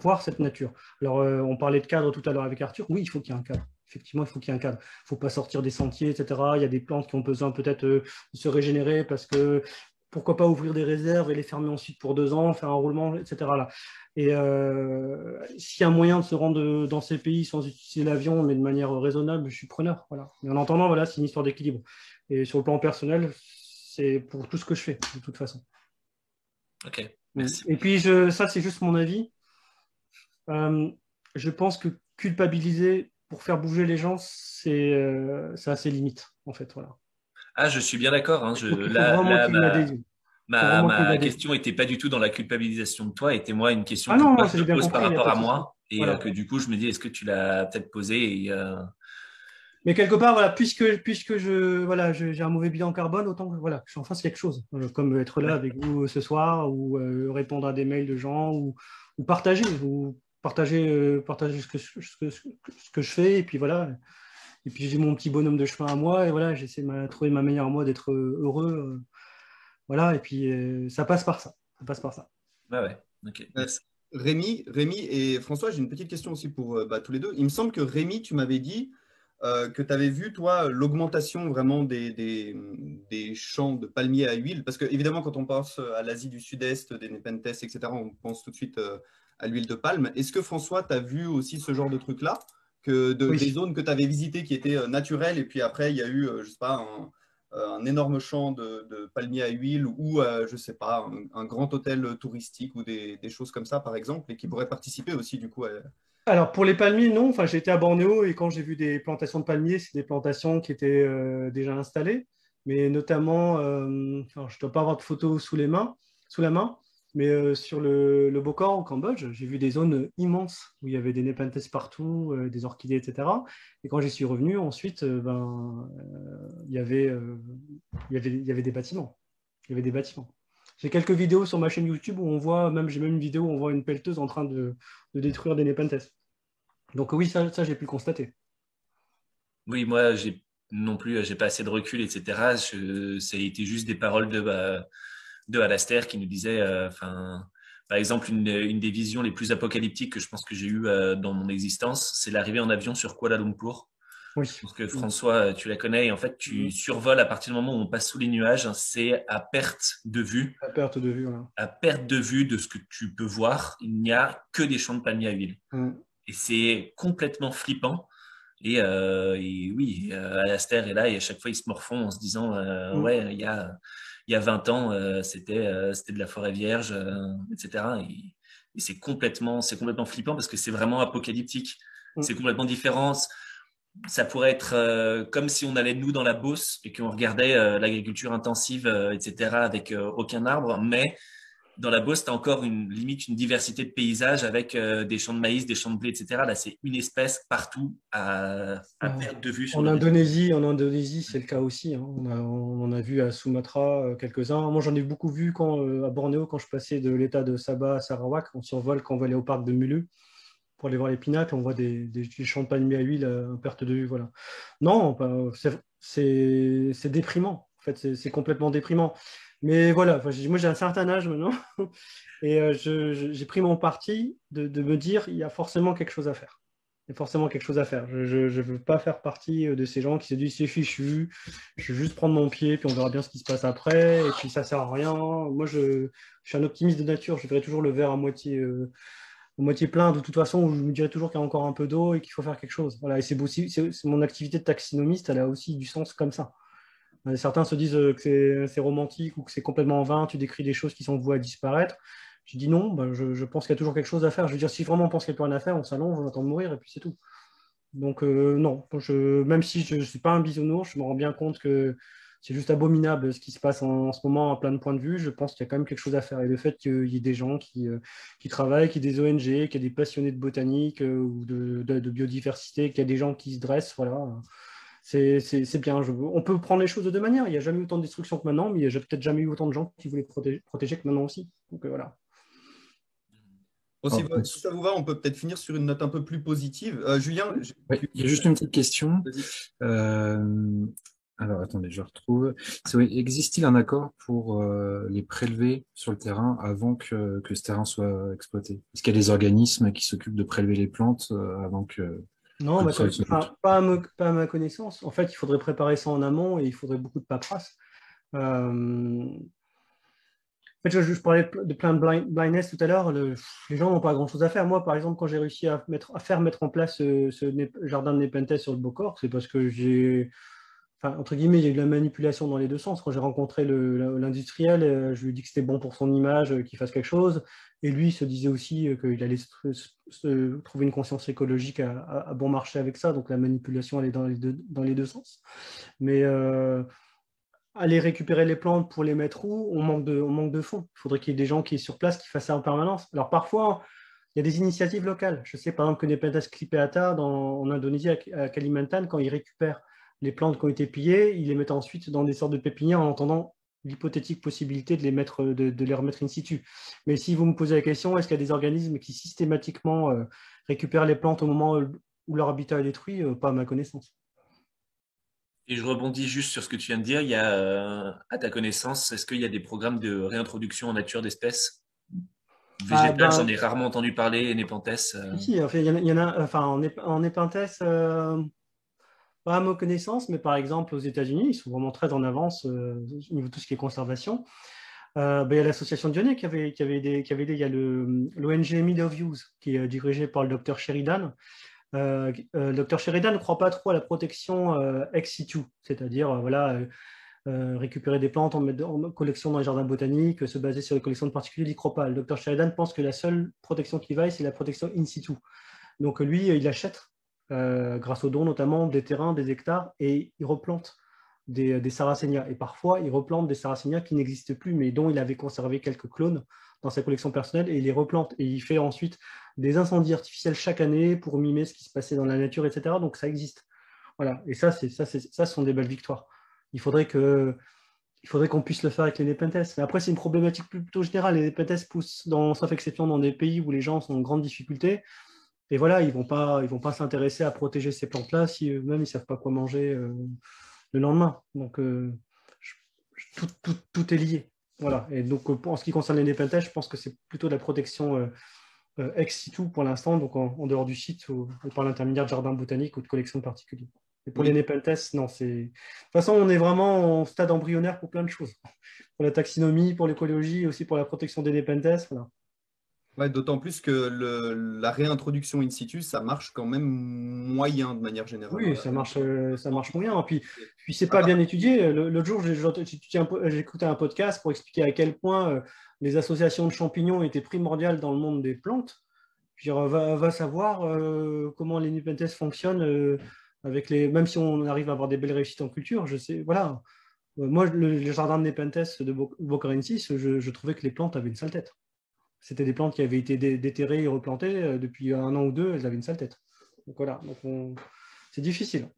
voir cette nature. Alors, on parlait de cadre tout à l'heure avec Arthur. Oui, il faut qu'il y ait un cadre. Effectivement, il faut qu'il y ait un cadre. Il ne faut pas sortir des sentiers, etc. Il y a des plantes qui ont besoin peut-être de se régénérer parce que pourquoi pas ouvrir des réserves et les fermer ensuite pour 2 ans, faire un roulement, etc. Là. Et s'il y a un moyen de se rendre dans ces pays sans utiliser l'avion, mais de manière raisonnable, je suis preneur. Voilà. Mais en entendant, voilà, c'est une histoire d'équilibre. Et sur le plan personnel, c'est pour tout ce que je fais, de toute façon. Ok, merci. Et puis, ça, c'est juste mon avis. Je pense que culpabiliser pour faire bouger les gens, c'est à ses limites, en fait. Voilà. Ah, je suis bien d'accord. Hein. Ma question n'était pas du tout dans la culpabilisation de toi, était moi une question que moi, je me pose par rapport à moi. Et voilà. Que du coup, je me dis, est-ce que tu l'as peut-être posé Mais quelque part, voilà, puisque j'ai un mauvais bilan carbone, autant que voilà, je fasse quelque chose, comme être là avec vous ce soir, ou répondre à des mails de gens, ou partager ce que je fais, et puis voilà. Et puis j'ai mon petit bonhomme de chemin à moi, et voilà, j'essaie de trouver ma manière à moi d'être heureux. Voilà, et puis ça passe par ça. Ça passe par ça. Ouais, ok. Merci. Rémi et François, j'ai une petite question aussi pour tous les deux. Il me semble que Rémi, tu m'avais dit que tu avais vu, toi, l'augmentation vraiment des champs de palmiers à huile. Parce que, évidemment, quand on pense à l'Asie du Sud-Est, des Nepenthes, etc., on pense tout de suite à l'huile de palme. Est-ce que, François, tu as vu aussi ce genre de truc-là, oui. Des zones que tu avais visitées qui étaient naturelles, et puis après, il y a eu, je ne sais pas, un énorme champ de palmiers à huile ou, je ne sais pas, un grand hôtel touristique ou des choses comme ça, par exemple, et qui pourraient participer aussi, du coup, Alors, pour les palmiers, non. Enfin, j'ai été à Bornéo et quand j'ai vu des plantations de palmiers, c'est des plantations qui étaient déjà installées. Mais notamment, alors, je ne dois pas avoir de photos sous la main, mais sur le Bokor au Cambodge, j'ai vu des zones immenses où il y avait des Nepenthes partout, des orchidées, etc. Et quand j'y suis revenu, ensuite, il y avait des bâtiments. Il y avait des bâtiments. J'ai quelques vidéos sur ma chaîne YouTube où on voit, j'ai même une vidéo où on voit une pelleteuse en train de détruire des Nepenthes. Donc oui, ça j'ai pu le constater. Oui, moi, j'ai pas assez de recul, etc. Ça a été juste des paroles de Alastair qui nous disait, par exemple, une des visions les plus apocalyptiques que je pense que j'ai eues dans mon existence, c'est l'arrivée en avion sur Kuala Lumpur. Oui. Je pense que François, tu la connais, et en fait, tu survoles à partir du moment où on passe sous les nuages, c'est à perte de vue. À perte de vue, voilà. À perte de vue de ce que tu peux voir, il n'y a que des champs de palmiers à huile. Et c'est complètement flippant. Et oui, Alastair est là et à chaque fois, ils se morfondent en se disant ouais, il y a 20 ans, c'était de la forêt vierge, etc. Et c'est complètement flippant parce que c'est vraiment apocalyptique. C'est complètement différent. Ça pourrait être comme si on allait, nous, dans la Beauce et qu'on regardait l'agriculture intensive, etc., avec aucun arbre. Mais dans la Beauce, tu as encore limite une diversité de paysages avec des champs de maïs, des champs de blé, etc. Là, c'est une espèce partout à perte de vue. En Indonésie, c'est le cas aussi. Hein. On en a vu à Sumatra quelques-uns. Moi, j'en ai beaucoup vu à Bornéo, quand je passais de l'état de Sabah à Sarawak. On survole quand on va aller au parc de Mulu pour aller voir les pinacles, on voit des champs de palmiers à huile à perte de vue. Voilà. Non, c'est déprimant. En fait, c'est complètement déprimant. Mais voilà, enfin, moi j'ai un certain âge maintenant et j'ai pris mon parti de me dire il y a forcément quelque chose à faire. Il y a forcément quelque chose à faire. Je ne veux pas faire partie de ces gens qui se disent c'est fichu, je vais juste prendre mon pied, puis on verra bien ce qui se passe après, et puis ça ne sert à rien. Moi, je suis un optimiste de nature, je verrai toujours le verre à moitié plein, de toute façon, où je me dirais toujours qu'il y a encore un peu d'eau et qu'il faut faire quelque chose. Voilà, et c'est mon activité de taxinomiste, elle a aussi du sens comme ça. Certains se disent que c'est romantique ou que c'est complètement en vain, tu décris des choses qui sont vouées à disparaître. Je dis non, je pense qu'il y a toujours quelque chose à faire. Je veux dire, si vraiment on pense qu'il n'y a plus rien à faire, on s'allonge, on attend de mourir et puis c'est tout. Donc non, même si je ne suis pas un bisounours, je me rends bien compte que c'est juste abominable ce qui se passe en ce moment à plein de points de vue. Je pense qu'il y a quand même quelque chose à faire. Et le fait qu'il y ait des gens qui travaillent, qu'il y ait des ONG, qu'il y ait des passionnés de botanique ou de biodiversité, qu'il y a des gens qui se dressent, voilà. C'est bien. On peut prendre les choses de deux manières. Il n'y a jamais eu autant de destruction que maintenant, mais il n'y a peut-être jamais eu autant de gens qui voulaient protéger que maintenant aussi. Donc voilà. Si ça vous va, on peut peut-être finir sur une note un peu plus positive. Julien, oui, il y a juste une petite question. Alors, attendez, je retrouve. Existe-t-il un accord pour les prélever sur le terrain avant que ce terrain soit exploité? Est-ce qu'il y a des organismes qui s'occupent de prélever les plantes avant que... Non, pas à ma connaissance. En fait, il faudrait préparer ça en amont et il faudrait beaucoup de paperasse. En fait, je parlais de plein de blindness tout à l'heure. Les gens n'ont pas grand-chose à faire. Moi, par exemple, quand j'ai réussi à faire mettre en place ce jardin de Nepenthes sur le Beaucorps, c'est parce que entre guillemets, il y a eu de la manipulation dans les deux sens. Quand j'ai rencontré l'industriel, je lui ai dit que c'était bon pour son image, qu'il fasse quelque chose. Et lui, il se disait aussi qu'il allait se trouver une conscience écologique à bon marché avec ça. Donc la manipulation, elle est dans les deux sens. Mais aller récupérer les plantes pour les mettre où, on manque de fonds. Il faudrait qu'il y ait des gens qui sont sur place qui fassent ça en permanence. Alors parfois, il y a des initiatives locales. Je sais par exemple que Nepenthes clipeata en Indonésie, à Kalimantan, quand ils récupèrent les plantes qui ont été pillées, ils les mettent ensuite dans des sortes de pépinières en entendant l'hypothétique possibilité de les remettre in situ. Mais si vous me posez la question, est-ce qu'il y a des organismes qui systématiquement récupèrent les plantes au moment où leur habitat est détruit? Pas à ma connaissance. Et je rebondis juste sur ce que tu viens de dire. Il y a, à ta connaissance, est-ce qu'il y a des programmes de réintroduction en nature d'espèces végétales? J'en ai rarement entendu parler, Nepenthes. Si, enfin, il y en a, enfin, en Nepenthes, pas à ma connaissance, mais par exemple aux États-Unis, ils sont vraiment très en avance au niveau de tout ce qui est conservation. Il y a l'association Dionée qui avait aidé. Il y a l'ONG Meadow Views qui est dirigé par le docteur Sheridan. Le docteur Sheridan ne croit pas trop à la protection ex situ, c'est-à-dire récupérer des plantes en collection dans les jardins botaniques, se baser sur les collections de particuliers, il n'y croit pas. Le docteur Sheridan pense que la seule protection qui vaille, c'est la protection in situ. Donc lui, il achète, grâce aux dons notamment, des terrains, des hectares, et il replante des sarracénias. Et parfois, il replante des sarracénias qui n'existent plus, mais dont il avait conservé quelques clones dans sa collection personnelle, et il les replante. Et il fait ensuite des incendies artificiels chaque année pour mimer ce qui se passait dans la nature, etc. Donc ça existe. Voilà. Et ça, ce sont des belles victoires. Il faudrait qu'on puisse le faire avec les Nepenthes. Mais après, c'est une problématique plutôt générale. Les Nepenthes poussent, sauf exception, dans des pays où les gens sont en grande difficulté. Et voilà, ils vont pas s'intéresser à protéger ces plantes-là si eux-mêmes, ils ne savent pas quoi manger le lendemain. Donc, tout est lié. Voilà. Et donc, en ce qui concerne les Nepenthes, je pense que c'est plutôt de la protection ex situ pour l'instant, donc en dehors du site ou par l'intermédiaire de jardins botaniques ou de collections particulières. Et pour les Nepenthes, non, de toute façon, on est vraiment en stade embryonnaire pour plein de choses. Pour la taxinomie, pour l'écologie, aussi pour la protection des Nepenthes. Voilà. Ouais, d'autant plus que la réintroduction in situ, ça marche quand même moyen de manière générale. Oui, ça marche moyen. Puis c'est pas bien étudié. L'autre jour, j'ai écouté un podcast pour expliquer à quel point les associations de champignons étaient primordiales dans le monde des plantes. Je veux dire, va savoir comment les Nepenthes fonctionnent même si on arrive à avoir des belles réussites en culture. Je sais, voilà. Moi, le jardin de Nepenthes de Bocarensis, je trouvais que les plantes avaient une sale tête. C'était des plantes qui avaient été déterrées et replantées depuis 1 an ou 2, elles avaient une sale tête. Donc voilà, c'est difficile.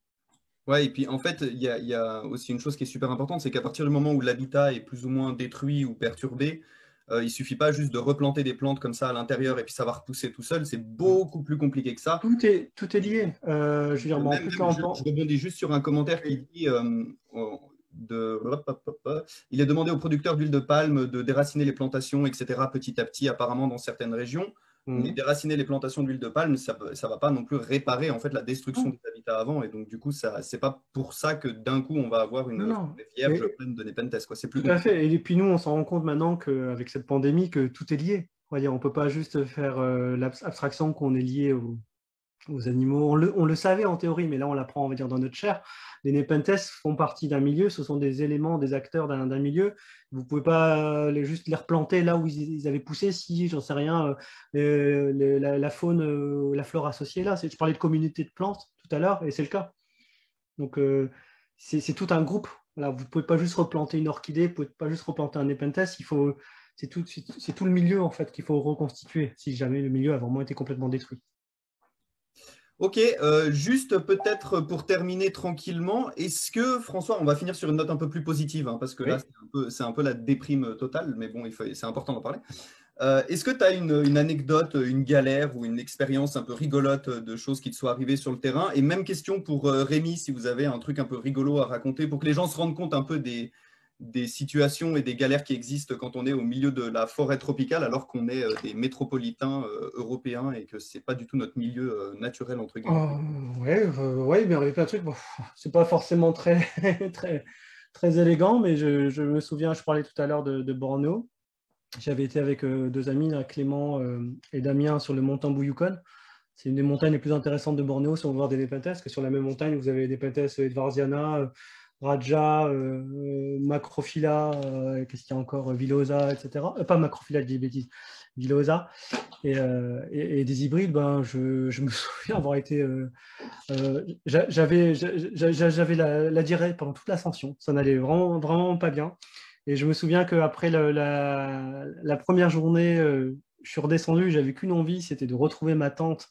Ouais, et puis en fait, il y a aussi une chose qui est super importante, c'est qu'à partir du moment où l'habitat est plus ou moins détruit ou perturbé, Il ne suffit pas juste de replanter des plantes comme ça à l'intérieur et puis ça va repousser tout seul. C'est beaucoup plus compliqué que ça. Tout est lié. Je veux dire, en plus, là, je rebondis juste sur un commentaire qui dit il est demandé aux producteurs d'huile de palme de déraciner les plantations, etc. petit à petit, apparemment dans certaines régions. Mais déraciner les plantations d'huile de palme, ça ne va pas non plus réparer en fait la destruction des habitats avant. Et donc, du coup, ce n'est pas pour ça que d'un coup, on va avoir une vierge pleine de Nepenthes. C'est plus tout à fait. Et puis nous, on s'en rend compte maintenant qu'avec cette pandémie, que tout est lié. On ne peut pas juste faire l'abstraction qu'on est lié aux animaux. On le savait en théorie, mais là, on l'apprend, on va dire, dans notre chair. Les Nepenthes font partie d'un milieu, ce sont des éléments, des acteurs d'un milieu. Vous ne pouvez pas juste les replanter là où ils avaient poussé si, j'en sais rien, la faune, la flore associée là. Je parlais de communauté de plantes tout à l'heure, et c'est le cas. Donc, c'est tout un groupe. Voilà, vous ne pouvez pas juste replanter une orchidée, vous ne pouvez pas juste replanter un Nepenthes, c'est tout le milieu en fait qu'il faut reconstituer, si jamais le milieu a vraiment été complètement détruit. Ok, juste peut-être pour terminer tranquillement, est-ce que, François, on va finir sur une note un peu plus positive, hein, parce que là, c'est un peu la déprime totale, mais bon, c'est important d'en parler. Est-ce que tu as une anecdote, une galère ou une expérience un peu rigolote de choses qui te soient arrivées sur le terrain? Et même question pour Rémi, si vous avez un truc un peu rigolo à raconter, pour que les gens se rendent compte un peu des situations et des galères qui existent quand on est au milieu de la forêt tropicale alors qu'on est des métropolitains européens et que c'est pas du tout notre milieu naturel entre guillemets. Ouais, mais il y a plein de trucs. Bon, c'est pas forcément très, très, très élégant, mais je me souviens, je parlais tout à l'heure de Bornéo. J'avais été avec deux amis, là, Clément et Damien, sur le montant Bouyoukon. C'est une des montagnes les plus intéressantes de Bornéo si on veut voir des Nepenthes, parce que sur la même montagne, vous avez des Nepenthes Edwardsiana, Raja, Macrophylla, qu'est-ce qu'il y a encore, Villosa, etc. Pas Macrophylla, je dis des bêtises, Villosa. Et des hybrides, je me souviens avoir été... j'avais la diarrhée pendant toute l'ascension. Ça n'allait vraiment, vraiment pas bien. Et je me souviens qu'après la première journée, je suis redescendu, j'avais qu'une envie, c'était de retrouver ma tente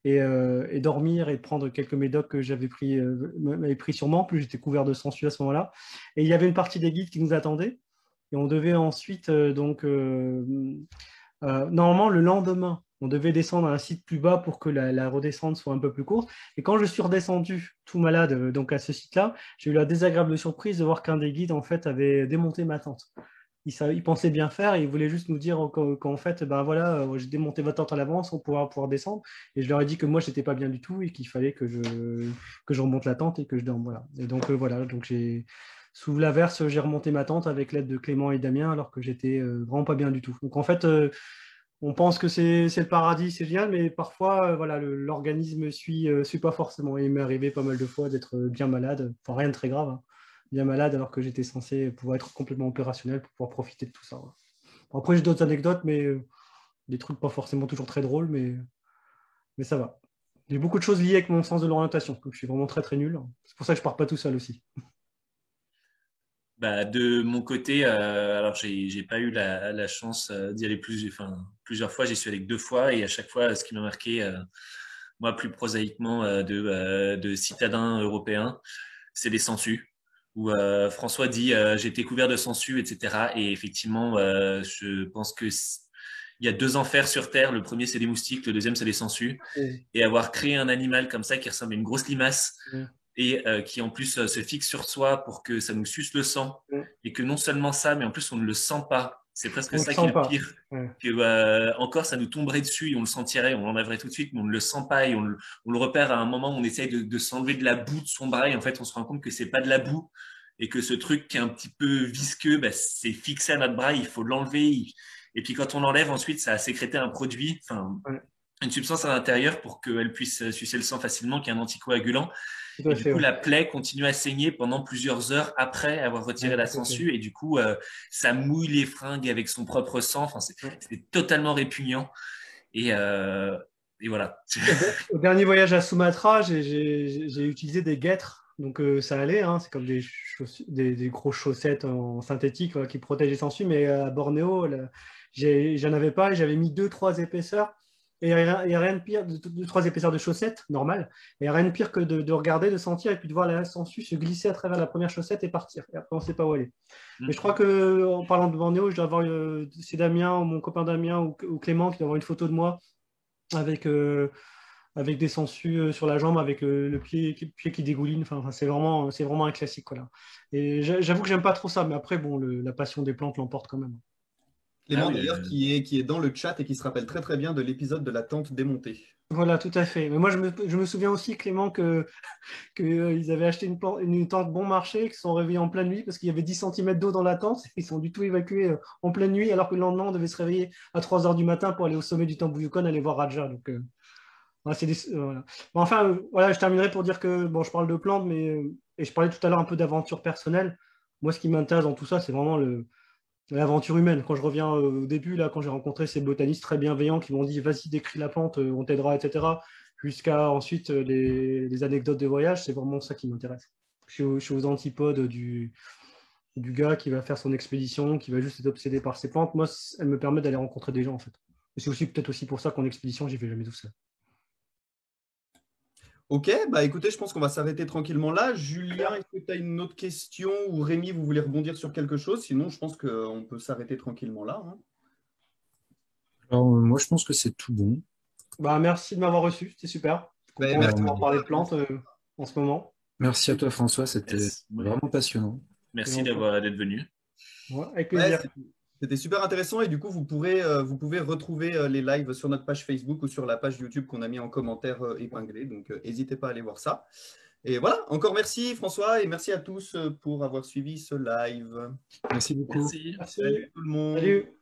et dormir et prendre quelques médocs que j'avais m'avais pris sur moi. En plus, j'étais couvert de sangsues à ce moment-là. Et il y avait une partie des guides qui nous attendait. Et on devait ensuite, normalement, le lendemain, on devait descendre à un site plus bas pour que la redescente soit un peu plus courte. Et quand je suis redescendu tout malade donc à ce site-là, j'ai eu la désagréable surprise de voir qu'un des guides en fait avait démonté ma tente. Il pensait bien faire et il voulait juste nous dire qu'en fait, voilà, j'ai démonté ma tente à l'avance pour pouvoir descendre. Et je leur ai dit que moi, je n'étais pas bien du tout et qu'il fallait que je remonte la tente et que je dorme. Voilà. Et donc, voilà, donc sous l'averse, j'ai remonté ma tente avec l'aide de Clément et Damien alors que j'étais vraiment pas bien du tout. Donc, en fait, on pense que c'est le paradis, c'est génial, mais parfois, voilà, l'organisme suit pas forcément. Et il m'est arrivé pas mal de fois d'être bien malade, enfin rien de très grave, hein, bien malade alors que j'étais censé pouvoir être complètement opérationnel pour pouvoir profiter de tout ça. Voilà. Après, j'ai d'autres anecdotes, mais des trucs pas forcément toujours très drôles, mais ça va. J'ai beaucoup de choses liées avec mon sens de l'orientation, donc je suis vraiment très très nul. C'est pour ça que je pars pas tout seul aussi. De mon côté, alors j'ai pas eu la chance d'y aller plusieurs fois. J'y suis allé que 2 fois et à chaque fois, ce qui m'a marqué, moi plus prosaïquement de citadins européens, c'est les sangsues. Où François dit j'ai été couvert de sangsues, etc. Et effectivement, je pense que il y a 2 enfers sur Terre. Le premier, c'est les moustiques. Le deuxième, c'est les sangsues. Et avoir créé un animal comme ça qui ressemble à une grosse limace et qui en plus se fixe sur soi pour que ça nous suce le sang et que non seulement ça, mais en plus on ne le sent pas. C'est presque ça qui est le pire. Que encore ça nous tomberait dessus et on le sentirait, on l'enlèverait tout de suite, mais on ne le sent pas et on le repère à un moment où on essaye de s'enlever de la boue de son bras et en fait on se rend compte que c'est pas de la boue et que ce truc qui est un petit peu visqueux, c'est fixé à notre bras, il faut l'enlever. Et puis quand on l'enlève ensuite, ça a sécrété un produit, une substance à l'intérieur pour qu'elle puisse sucer le sang facilement, qui est un anticoagulant. Et du coup, la plaie continue à saigner pendant plusieurs heures après avoir retiré la sangsue. Et du coup, ça mouille les fringues avec son propre sang. Enfin, c'est totalement répugnant. Et voilà. Au dernier voyage à Sumatra, j'ai utilisé des guêtres. Donc, ça allait. Hein, c'est comme des grosses chaussettes en synthétique qui protègent les sangsues. Mais à Bornéo, j'en avais pas. Et j'avais mis 2-3 épaisseurs. Et il n'y a rien de pire, de 3 épaisseurs de chaussettes, normal. Et il n'y a rien de pire que de regarder, de sentir et puis de voir la sangsue se glisser à travers la première chaussette et partir. Et après, on ne sait pas où aller. Mais je crois qu'en parlant de Bornéo, je dois avoir, c'est Damien ou mon copain Damien ou Clément qui doit avoir une photo de moi avec des sangsues sur la jambe, avec le pied qui dégouline. Enfin, c'est vraiment un classique. Voilà. Et j'avoue que j'aime pas trop ça, mais après, bon, la passion des plantes l'emporte quand même. Clément, d'ailleurs, qui est dans le chat et qui se rappelle très très bien de l'épisode de la tente démontée. Voilà, tout à fait. Mais moi, je me souviens aussi, Clément, qu'ils avaient acheté une tente bon marché, qu'ils se sont réveillés en pleine nuit parce qu'il y avait 10 cm d'eau dans la tente. Ils sont du tout évacués en pleine nuit, alors que le lendemain, on devait se réveiller à 3 h du matin pour aller au sommet du Tambu Yukon, aller voir Raja. Donc, voilà, voilà. Bon, enfin, voilà, je terminerai pour dire que, bon, je parle de plantes, et je parlais tout à l'heure un peu d'aventure personnelle. Moi, ce qui m'intéresse dans tout ça, c'est vraiment l'aventure humaine. Quand je reviens au début, là, quand j'ai rencontré ces botanistes très bienveillants qui m'ont dit vas-y, décris la plante, on t'aidera, etc., jusqu'à ensuite les anecdotes de voyage, c'est vraiment ça qui m'intéresse. Je suis aux antipodes du gars qui va faire son expédition, qui va juste être obsédé par ces plantes. Moi, elle me permet d'aller rencontrer des gens, en fait. Et c'est aussi peut-être aussi pour ça qu'en expédition, j'y vais jamais tout seul. Ok, bah écoutez, je pense qu'on va s'arrêter tranquillement là. Julien, est-ce que tu as une autre question ou Rémi, vous voulez rebondir sur quelque chose? Sinon, je pense qu'on peut s'arrêter tranquillement là. Alors, moi, je pense que c'est tout bon. Bah, merci de m'avoir reçu, c'était super. Content de parler de plantes en ce moment. Merci à toi, François, c'était vraiment passionnant. Merci d'être venu. Ouais, avec plaisir. C'était super intéressant et du coup, vous pouvez retrouver les lives sur notre page Facebook ou sur la page YouTube qu'on a mis en commentaire épinglé. Donc, n'hésitez pas à aller voir ça. Et voilà, encore merci François et merci à tous pour avoir suivi ce live. Merci beaucoup. Merci. Salut tout le monde. Salut.